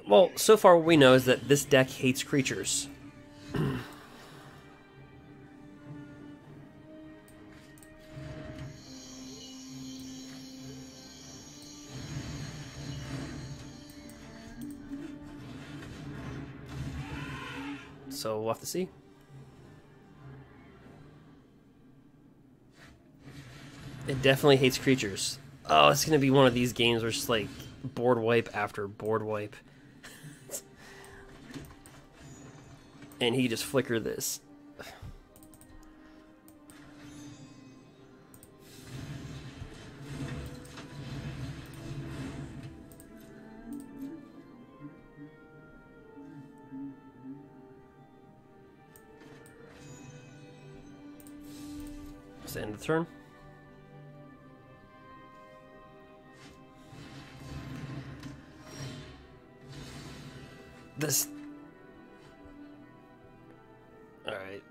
Well, so far what we know is that this deck hates creatures. So we'll have to see. It definitely hates creatures. Oh, it's gonna be one of these games where it's just like board wipe after board wipe. And he just flickered this. It's the end of the turn. This. All right.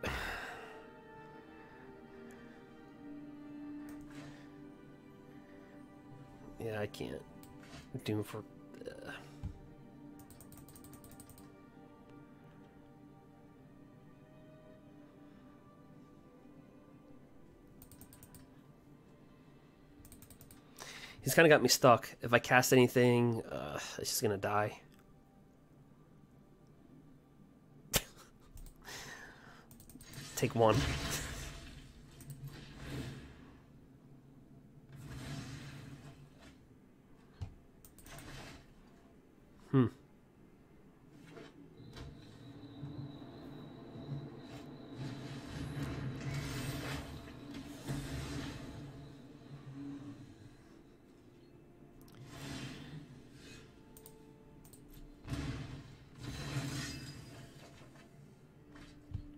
Yeah, I can't. Doom for. He's kind of got me stuck. If I cast anything, it's just gonna die. Take one.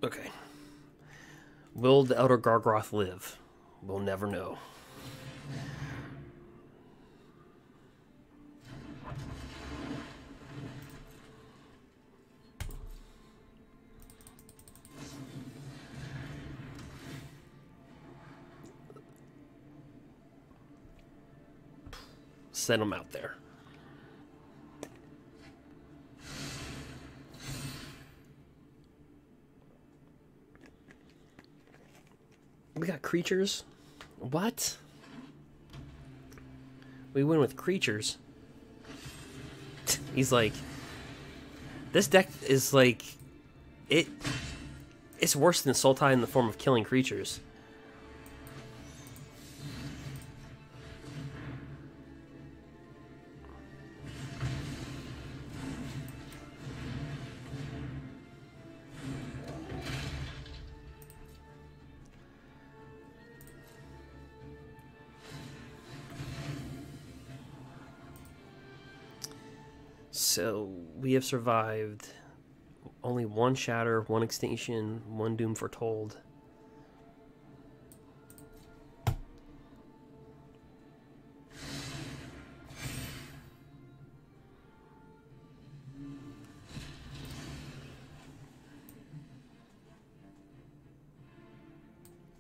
Okay. Will the Elder Gargoth live? We'll never know. Send them out there. We got creatures? What? We win with creatures. He's like, this deck is like, it's worse than Sultai in the form of killing creatures. So we have survived only one shatter, one extinction, one doom foretold.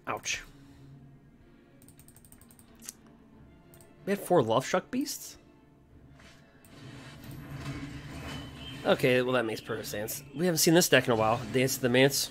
Ouch. We had 4 Love Struck Beasts? Okay, well that makes perfect sense. We haven't seen this deck in a while. Dance of the Mance.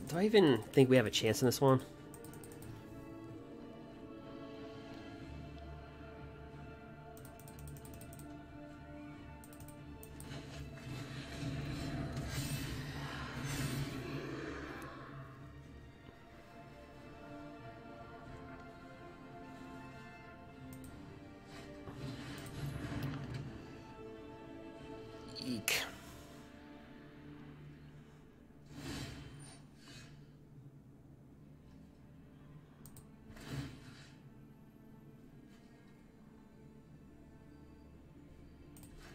Do I even think we have a chance in this one? Eek.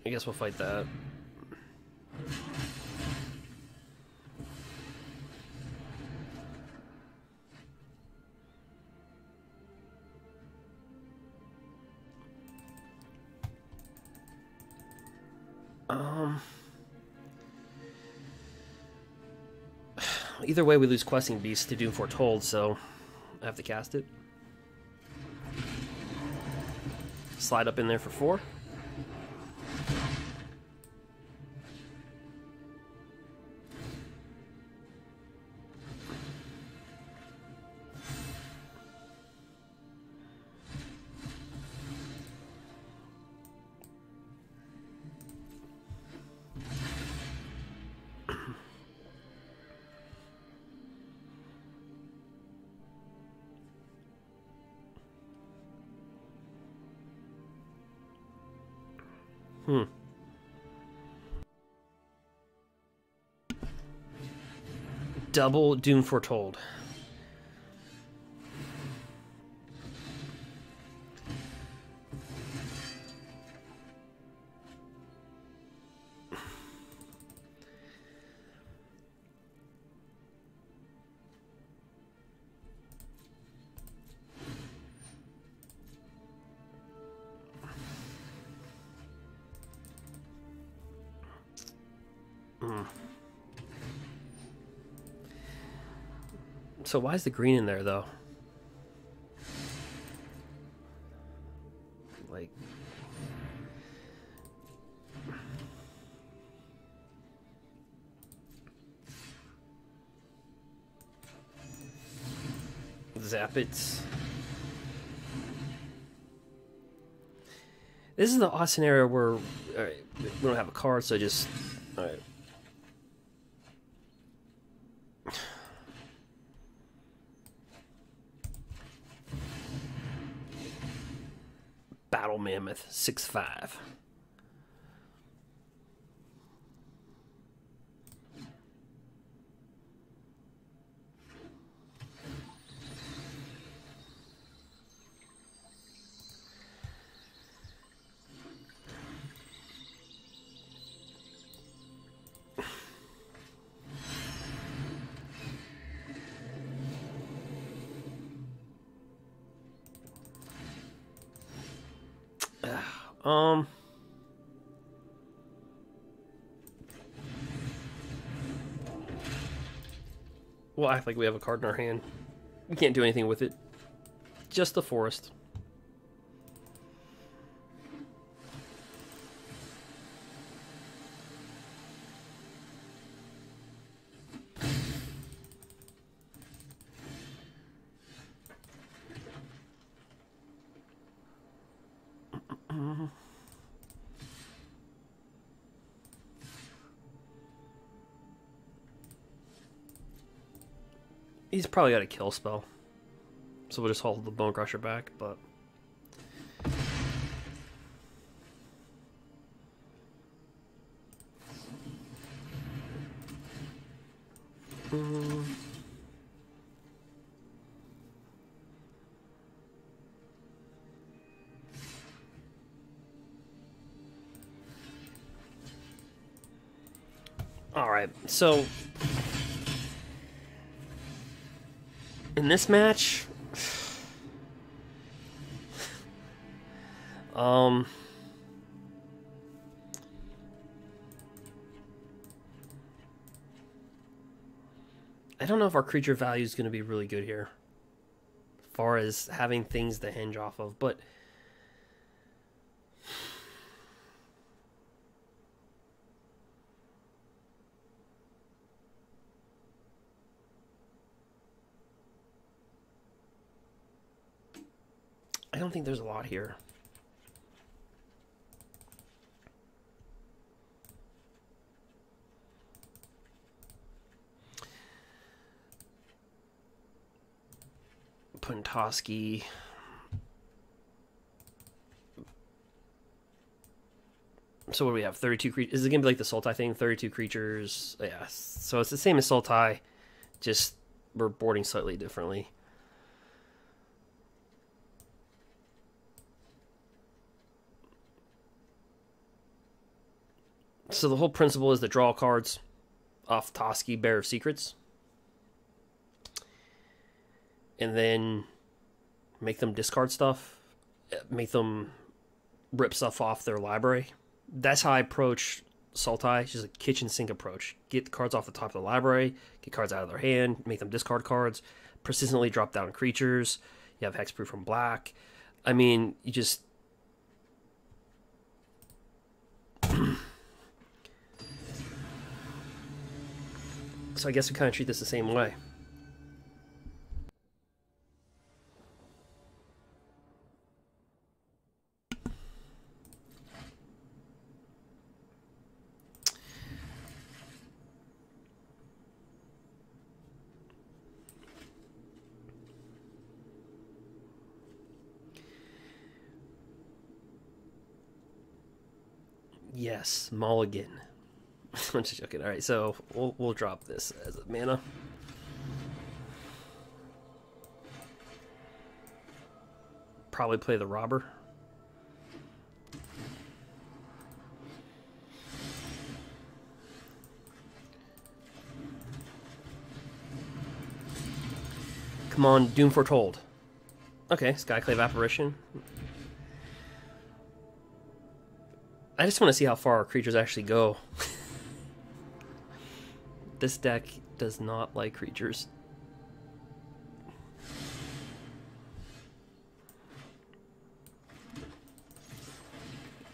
I guess we'll fight that. Either way, we lose Questing Beast to Doom Foretold, so I have to cast it. Slide up in there for 4. Double Doom Foretold. So why is the green in there, though? Like... Zap it. This is the odd scenario where we don't have a card, so just... Alright. Battle Mammoth, 6/5. We'll act like we have a card in our hand. We can't do anything with it. Just the forest. He's probably got a kill spell. So we'll just hold the Bone Crusher back, but... Alright, so... in this match... I don't know if our creature value is going to be really good here. As far as having things to hinge off of, but... I don't think there's a lot here. Putting Toski. So what do we have? 32 creatures. Is it going to be like the Sultai thing? 32 creatures. Yeah. So it's the same as Sultai. Just we're boarding slightly differently. So the whole principle is to draw cards off Toski, Bearer of Secrets. And then make them discard stuff. Make them rip stuff off their library. That's how I approach Sultai. It's just a kitchen sink approach. Get the cards off the top of the library. Get cards out of their hand. Make them discard cards. Persistently drop down creatures. You have hexproof from black. I mean, you just... So I guess we kind of treat this the same way. Yes, mulligan. I'm just joking. All right, so we'll drop this as a mana. Probably play the robber. Come on, Doom Foretold. Okay, Skyclave Apparition. I just want to see how far our creatures actually go. This deck does not like creatures.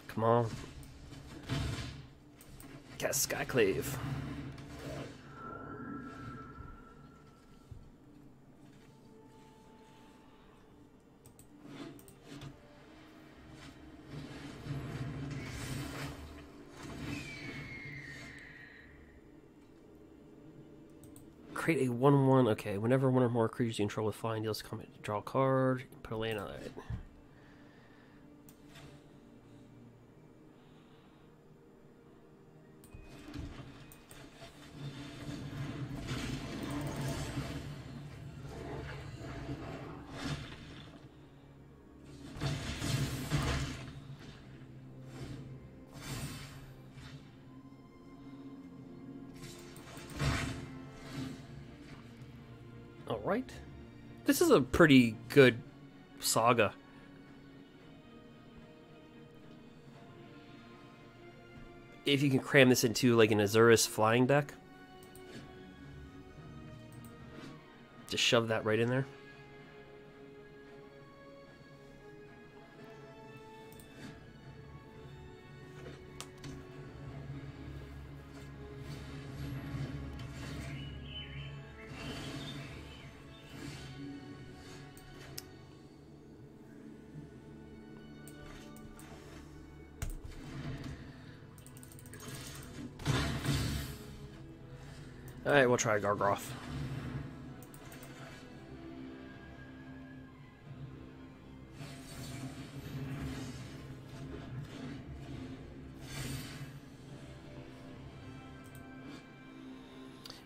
Come on. Cast Skyclave. Create a 1/1. Okay, whenever one or more creatures you control with flying deals come in, draw a card, put a land on it. Alright. This is a pretty good saga. If you can cram this into like an Azurus flying deck. Just shove that right in there. Alright, we'll try Gargroth.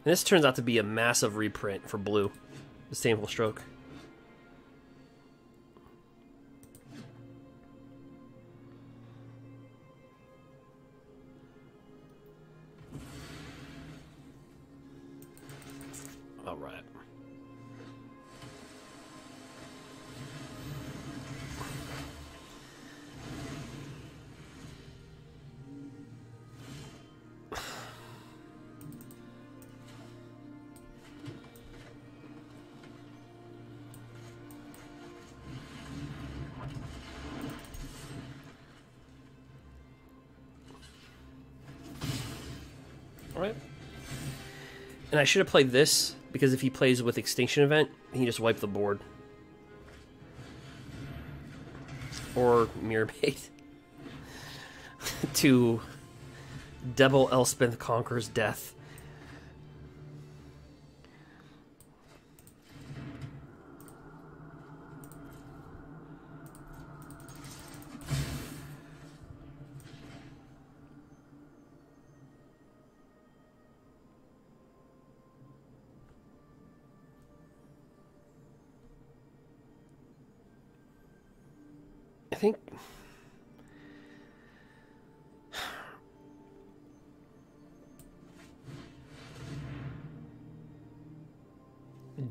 And this turns out to be a massive reprint for blue. Disdainful Stroke. All right. All right. And I should have played this, because if he plays with Extinction Event, he can just wipe the board. Or Mirror Maid. To double Elspeth Conquer's death. I think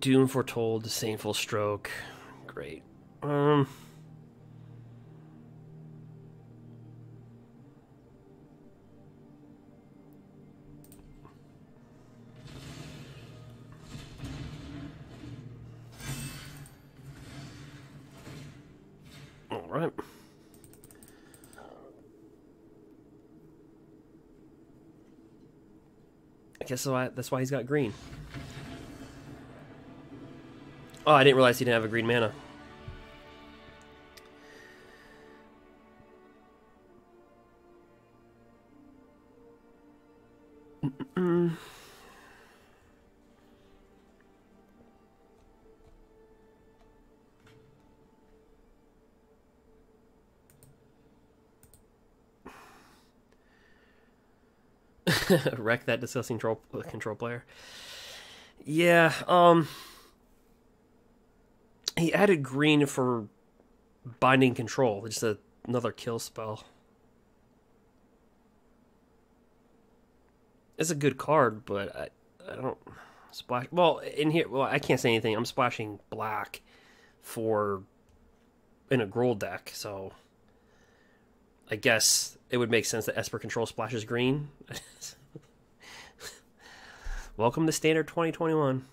Doom Foretold, Disdainful Stroke, great. All right. I guess that's why he's got green. Oh, I didn't realize he didn't have a green mana. Wreck that disgusting control player. Yeah, he added green for binding control. Just another kill spell. It's a good card, but I don't splash. Well, in here, I can't say anything. I'm splashing black in a Gruul deck, so I guess it would make sense that Esper Control splashes green. Welcome to Standard 2021.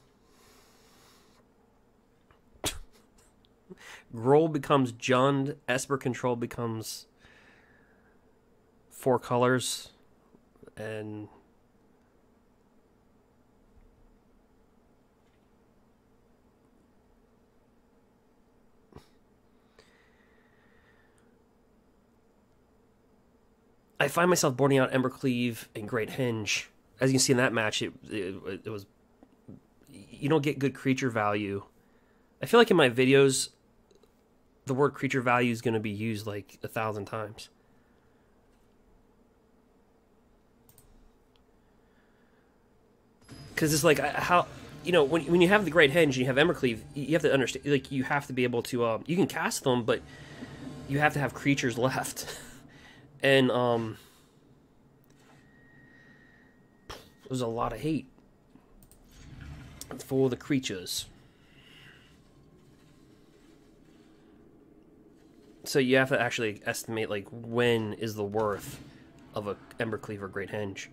Gruul becomes Jund. Esper Control becomes 4 colors. And I find myself boarding out Embercleave and Great Henge. As you can see in that match, it was... You don't get good creature value. I feel like in my videos, the word creature value is going to be used like 1,000 times. Because it's like, how... You know, when you have the Great Henge and you have Embercleave, you have to understand... Like, you have to be able to... you can cast them, but you have to have creatures left. And, there's a lot of hate for the creatures. So you have to actually estimate, like, when is the worth of a Embercleave or Great Henge.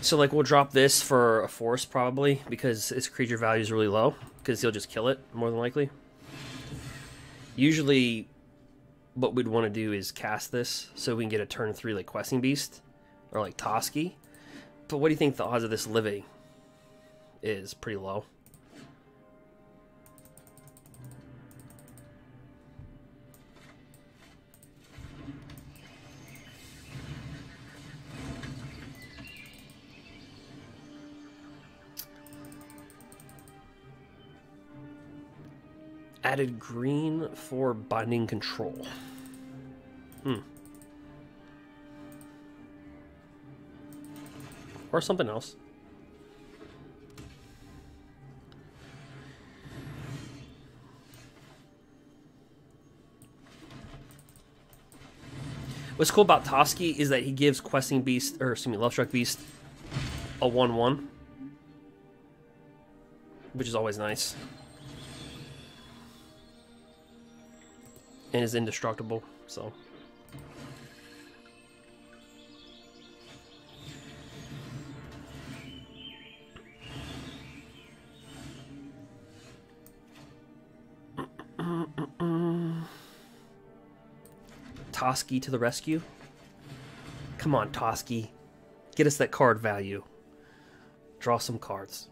So, like, we'll drop this for a force, probably, because its creature value is really low, because he'll just kill it, more than likely. Usually, what we'd want to do is cast this, so we can get a turn 3, like, Questing Beast, or, like, Toski. But what do you think the odds of this living is? Pretty low. Added green for binding control. Or something else. What's cool about Toski is that he gives Questing Beast, or excuse me, Lovestruck Beast, a 1/1. Which is always nice. And is indestructible, so. Toski to the rescue. Come on, Toski. Get us that card value. Draw some cards.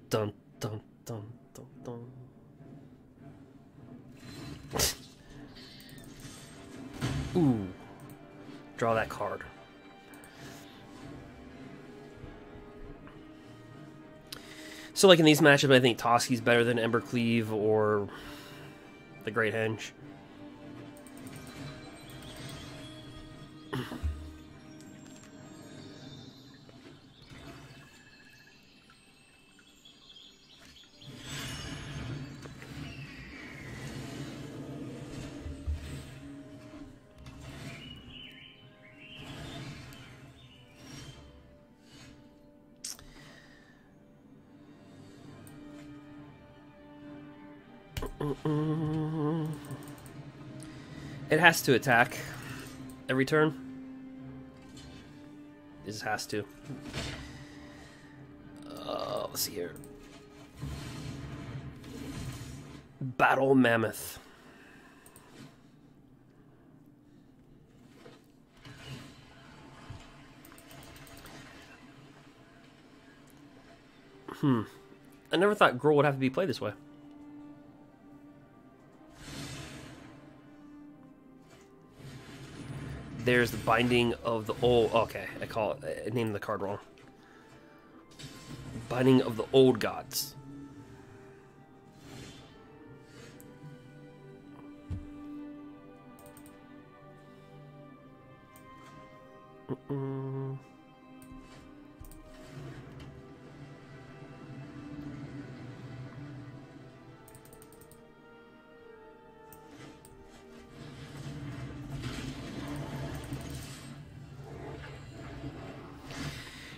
Dun, dun, dun, dun, dun. Ooh. Draw that card. So, like, in these matchups, I think Toski's better than Embercleave or the Great Henge. It has to attack every turn. It just has to. Let's see here. Battle Mammoth. I never thought Gruul would have to be played this way. There's the Binding of the Old... Okay, I named the card wrong. Binding of the Old Gods.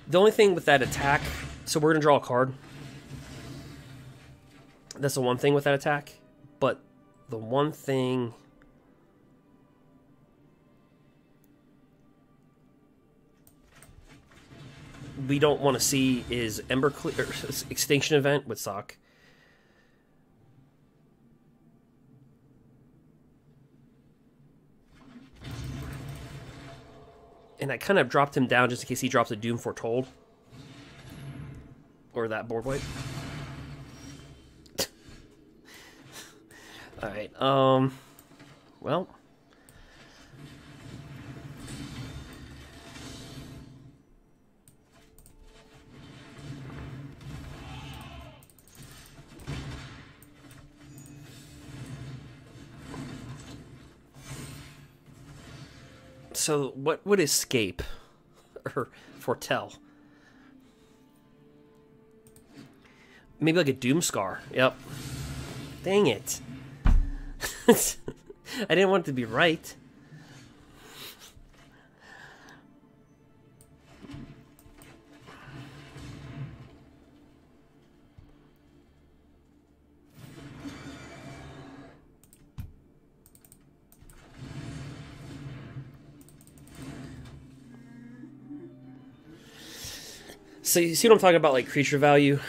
The only thing with that attack, so we're going to draw a card. That's the one thing with that attack. But the one thing... we don't want to see is Extinction Event would suck. And I kind of dropped him down just in case he drops a Doom Foretold. Or that board wipe. Alright, well... So, what would escape or foretell? Maybe like a Doomscar. Yep. Dang it. I didn't want it to be right. So you see what I'm talking about, like creature value?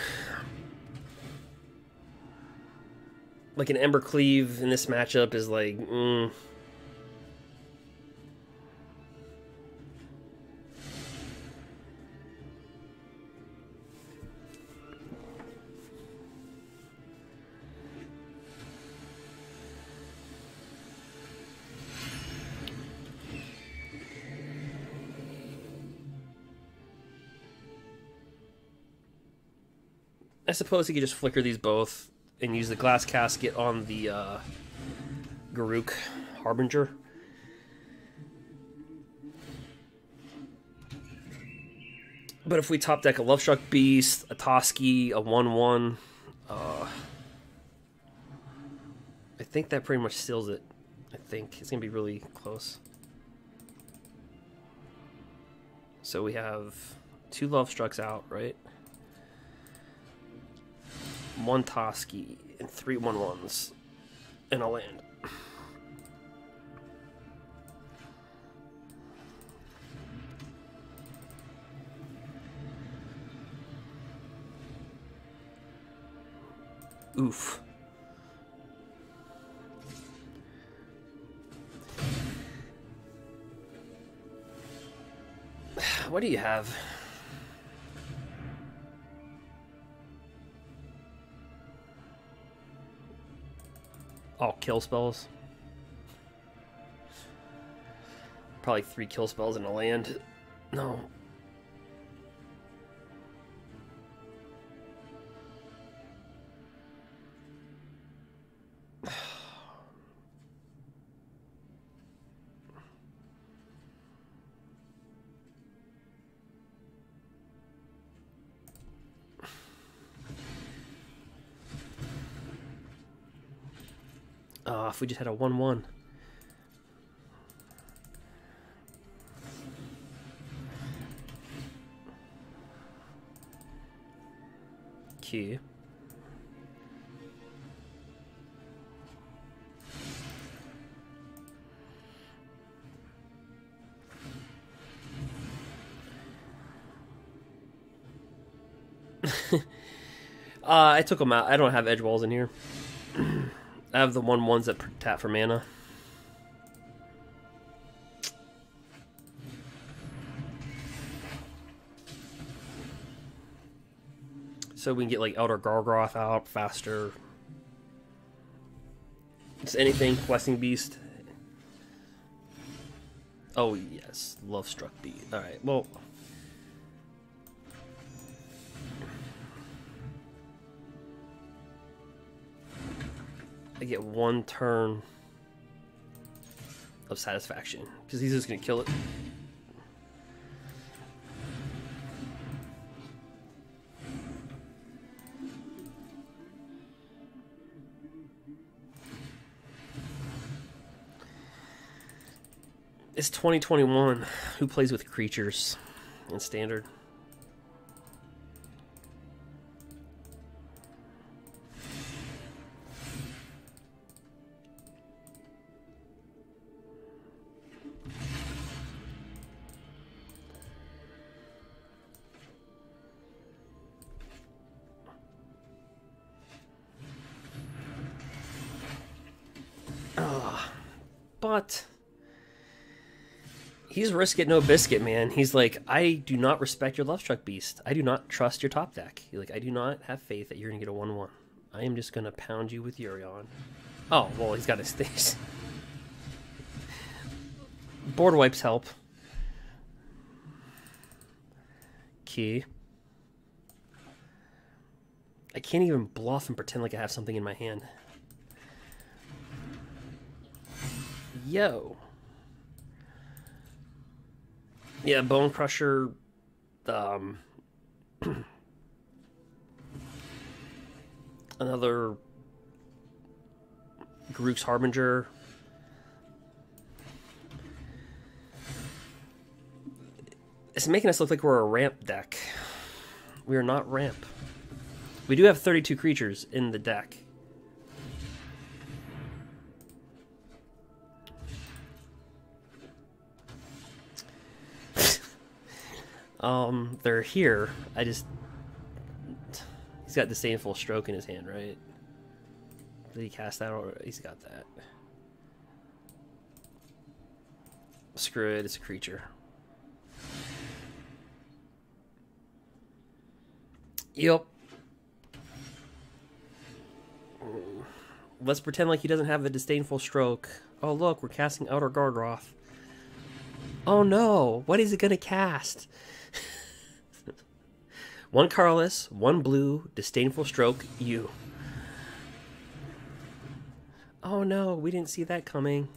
Like an Embercleave in this matchup is like, I suppose he could just flicker these both and use the glass casket on the Garruk Harbinger. But if we top deck a Lovestruck Beast, a Toski, a 1/1, I think that pretty much seals it. I think it's gonna be really close. So we have 2 Lovestrucks out, right? 1 Toski and 3 1/1s and a land. Oof. What do you have? All kill spells. Probably 3 kill spells in a land. No. If we just had a 1/1. Q. I took them out. I don't have edge walls in here. I have the 1/1s that tap for mana. So we can get like Elder Gargoth out faster. Just anything, Blessing Beast. Oh, yes. Love struck beat. Alright, well. I get 1 turn of satisfaction. Because he's just going to kill it. It's 2021. Who plays with creatures in Standard? But he's risk it, no biscuit, man. He's like, I do not respect your Lovestruck Beast. I do not trust your top deck. He's like, I do not have faith that you're going to get a 1/1. I am just going to pound you with Yorion. Oh, well, he's got his things. Board wipes help. Key. I can't even bluff and pretend like I have something in my hand. Yo. Yeah, Bone Crusher. Another Garruk's Harbinger. It's making us look like we're a ramp deck. We are not ramp. We do have 32 creatures in the deck. They're here. He's got Disdainful Stroke in his hand, right? Did he cast that? Or he's got that. Screw it, it's a creature. Yep. Let's pretend like he doesn't have the Disdainful Stroke. Oh look, we're casting Outer Gargroth. Oh no, what is it gonna cast? 1 colorless, 1 blue, Disdainful Stroke, you. Oh no, we didn't see that coming.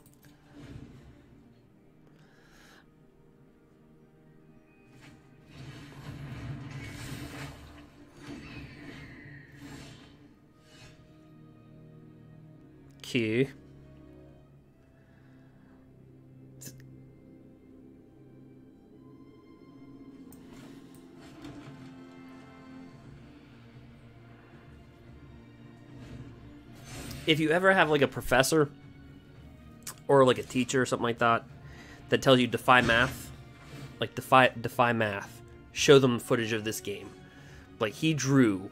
Key. If you ever have like a professor or like a teacher or something like that that tells you defy math, like defy math, show them footage of this game. Like he drew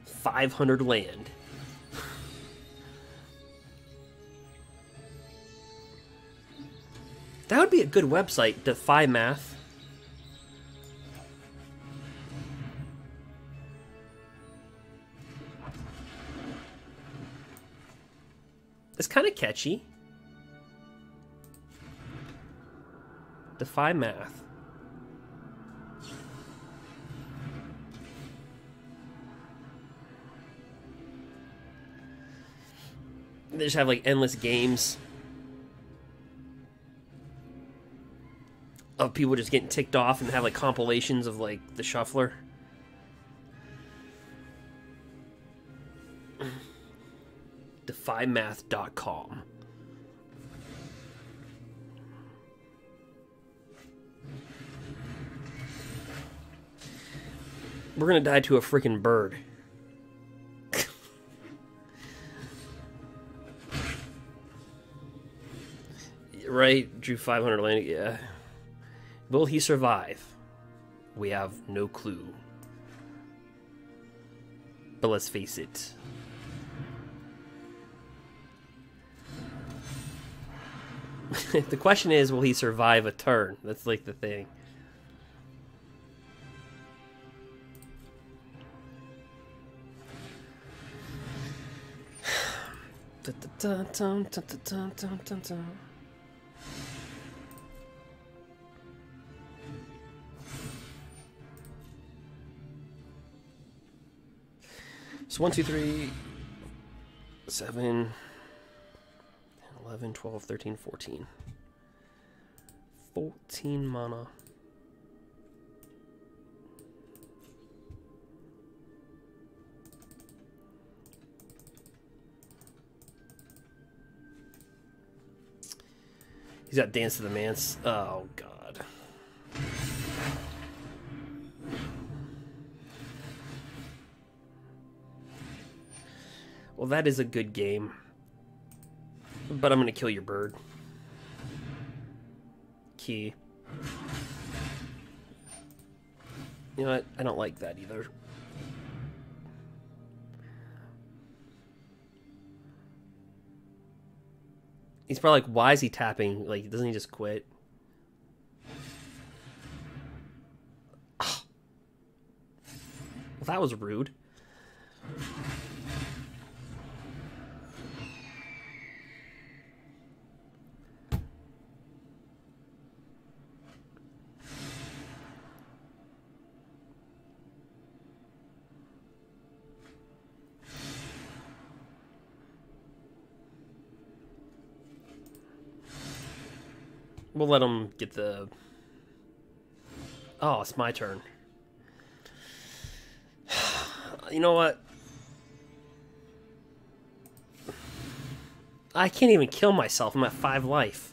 500 land. That would be a good website, Defy Math. It's kind of catchy. Defy Math. They just have like endless games of people just getting ticked off and have like compilations of like the shuffler. DefyMath.com. We're gonna die to a freaking bird. Right? Drew 500 land. Yeah. Will he survive? We have no clue. But let's face it. The question is, will he survive a turn? That's like the thing. So 1, 2, 3, 7, 10, 11, 12, 13, 14. 14 mana. He's got Dance to the Manse. Oh, God. Well, that is a good game. But I'm going to kill your bird. Key. You know what? I don't like that either. He's probably like, why is he tapping? Like, doesn't he just quit? Well, that was rude. We'll let him get the... Oh, it's my turn. You know what? I can't even kill myself. I'm at 5 life.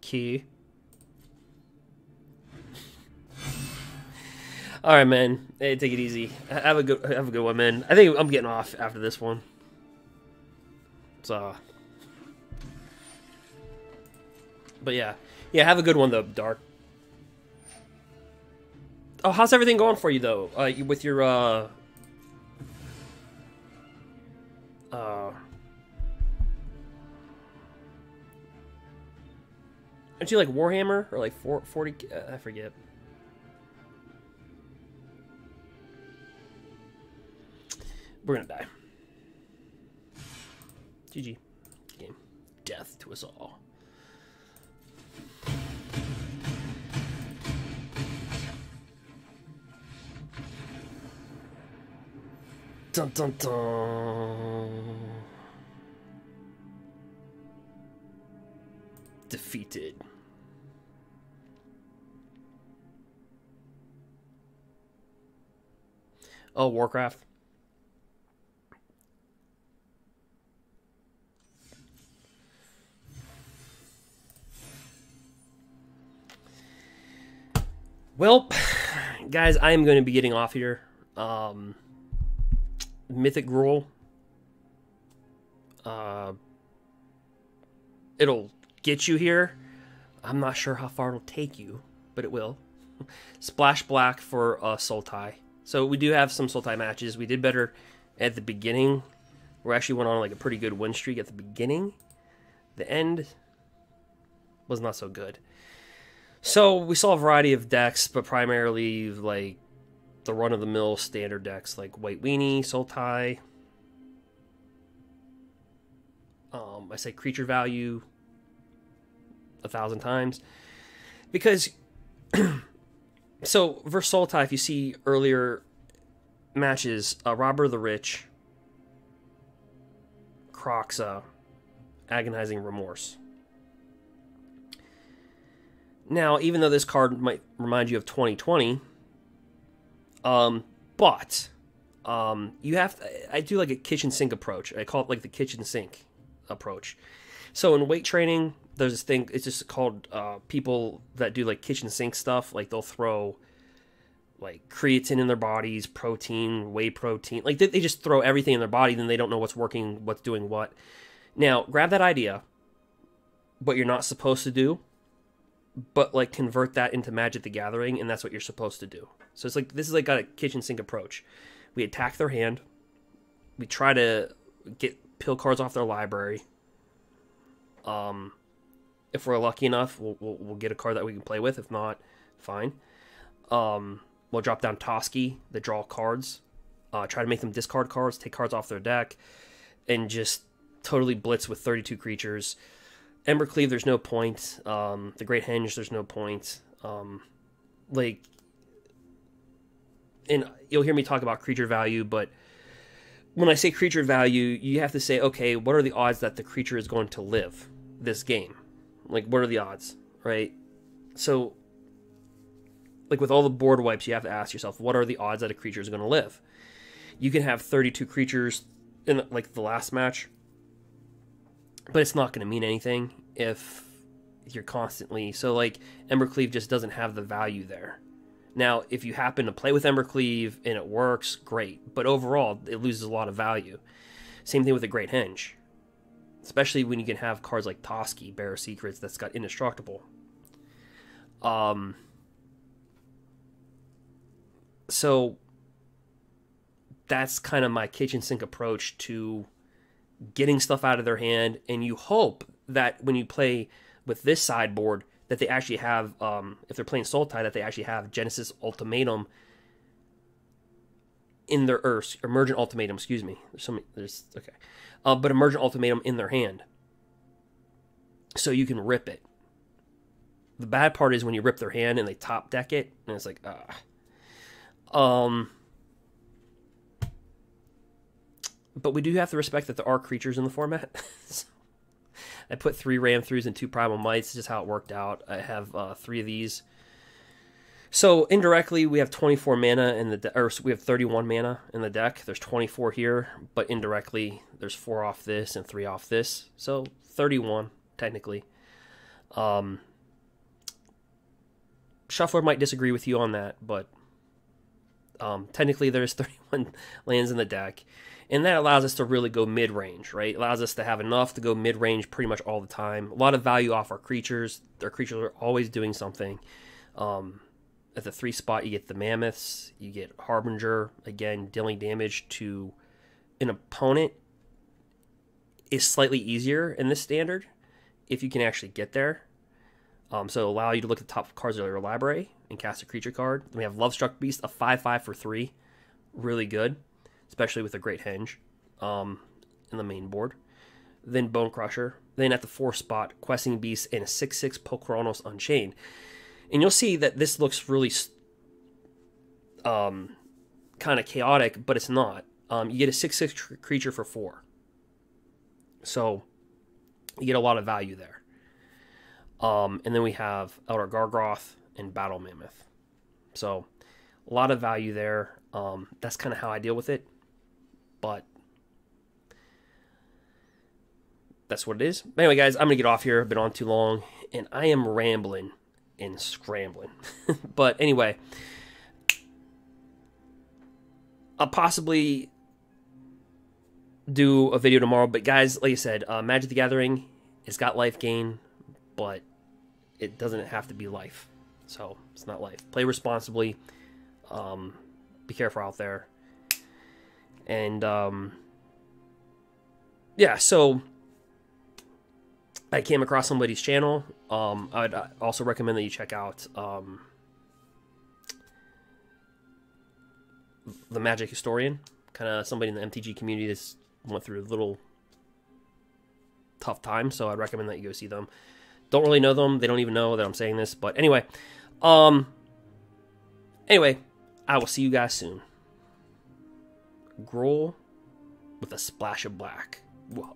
Key. All right, man. Hey, take it easy. Have a good one, man. I think I'm getting off after this one. So, but yeah, have a good one though, Dark. Oh, how's everything going for you though? With your aren't you like Warhammer or like 40? I forget. We're gonna die. GG. Game. Death to us all. Dun dun dun. Defeated. Oh, Warcraft. Well, guys, I am going to be getting off here. Mythic Gruul. It'll get you here. I'm not sure how far it'll take you, but it will. Splash Black for Sultai. So we do have some Sultai matches. We did better at the beginning. We actually went on like a pretty good win streak at the beginning. The end was not so good. So we saw a variety of decks, but primarily like the run-of-the-mill standard decks like White Weenie, Sultai. I say creature value 1,000 times because so versus Sultai, if you see earlier matches, Robber the Rich, Kroxa, Agonizing Remorse. Now, even though this card might remind you of 2020, but you have to, I do like a kitchen sink approach. I call it like the kitchen sink approach. So in weight training, there's this thing, it's just called people that do like kitchen sink stuff. Like they'll throw like creatine in their bodies, protein, whey protein. Like they just throw everything in their body, then they don't know what's working, what's doing what. Now, grab that idea, what you're not supposed to do, but like convert that into Magic the Gathering, and that's what you're supposed to do. So it's like, this is like a kitchen sink approach. We attack their hand. We try to get pill cards off their library. If we're lucky enough, we'll get a card that we can play with. If not, fine. We'll drop down Toski, that draw cards. try to make them discard cards, take cards off their deck, and just totally blitz with 32 creatures. Embercleave, there's no point. The Great Henge, there's no point. Like, and you'll hear me talk about creature value, but when I say creature value, you have to say, okay, what are the odds that the creature is going to live this game? Like, what are the odds, right? So, like with all the board wipes, you have to ask yourself, what are the odds that a creature is going to live? You can have 32 creatures in, like, the last match, but it's not going to mean anything if you're constantly... So, like, Embercleave just doesn't have the value there. Now, if you happen to play with Embercleave and it works, great. But overall, it loses a lot of value. Same thing with the Great Henge. Especially when you can have cards like Toski, Bearer of Secrets, that's got Indestructible. So, that's kind of my kitchen sink approach to getting stuff out of their hand. And you hope that when you play with this sideboard, that they actually have, if they're playing Sultai, that they actually have Genesis Ultimatum in their Emergent Ultimatum, excuse me. But Emergent Ultimatum in their hand, so you can rip it. The bad part is when you rip their hand and they top deck it, and it's like, But we do have to respect that there are creatures in the format. So I put 3 Ram Throughs and 2 Primal Mights. It's just how it worked out. I have 3 of these. So indirectly, we have 24 mana in the or we have 31 mana in the deck. There's 24 here, but indirectly, there's 4 off this and 3 off this. So 31 technically. Shuffler might disagree with you on that, but technically there's 31 lands in the deck. And that allows us to really go mid-range, right? It allows us to have enough to go mid-range pretty much all the time. A lot of value off our creatures. Our creatures are always doing something. At the 3 spot, you get the Mammoths. You get Harbinger. Again, dealing damage to an opponent is slightly easier in this standard if you can actually get there. So it'll allow you to look at the top cards of your library and cast a creature card. Then we have Lovestruck Beast, a 5/5 for 3. Really good. Especially with a Great Henge in the main board. Then Bone Crusher. Then at the 4 spot, Questing Beast and a 6/6 Pokronos Unchained. And you'll see that this looks really kind of chaotic, but it's not. You get a 6/6 creature for 4. So you get a lot of value there. And then we have Elder Gargroth and Battle Mammoth. So a lot of value there. That's kind of how I deal with it. But that's what it is. But anyway, guys, I'm going to get off here. I've been on too long, and I am rambling and scrambling. But anyway, I'll possibly do a video tomorrow. But guys, like I said, Magic the Gathering, it's got life gain, but it doesn't have to be life. So it's not life. Play responsibly. Be careful out there. And, yeah, so I came across somebody's channel. I'd also recommend that you check out the Magic Historian. Kind of somebody in the MTG community that's went through a little tough time, so I'd recommend that you go see them. Don't really know them. They don't even know that I'm saying this. But anyway, I will see you guys soon. Gruul with a splash of black. Whoa.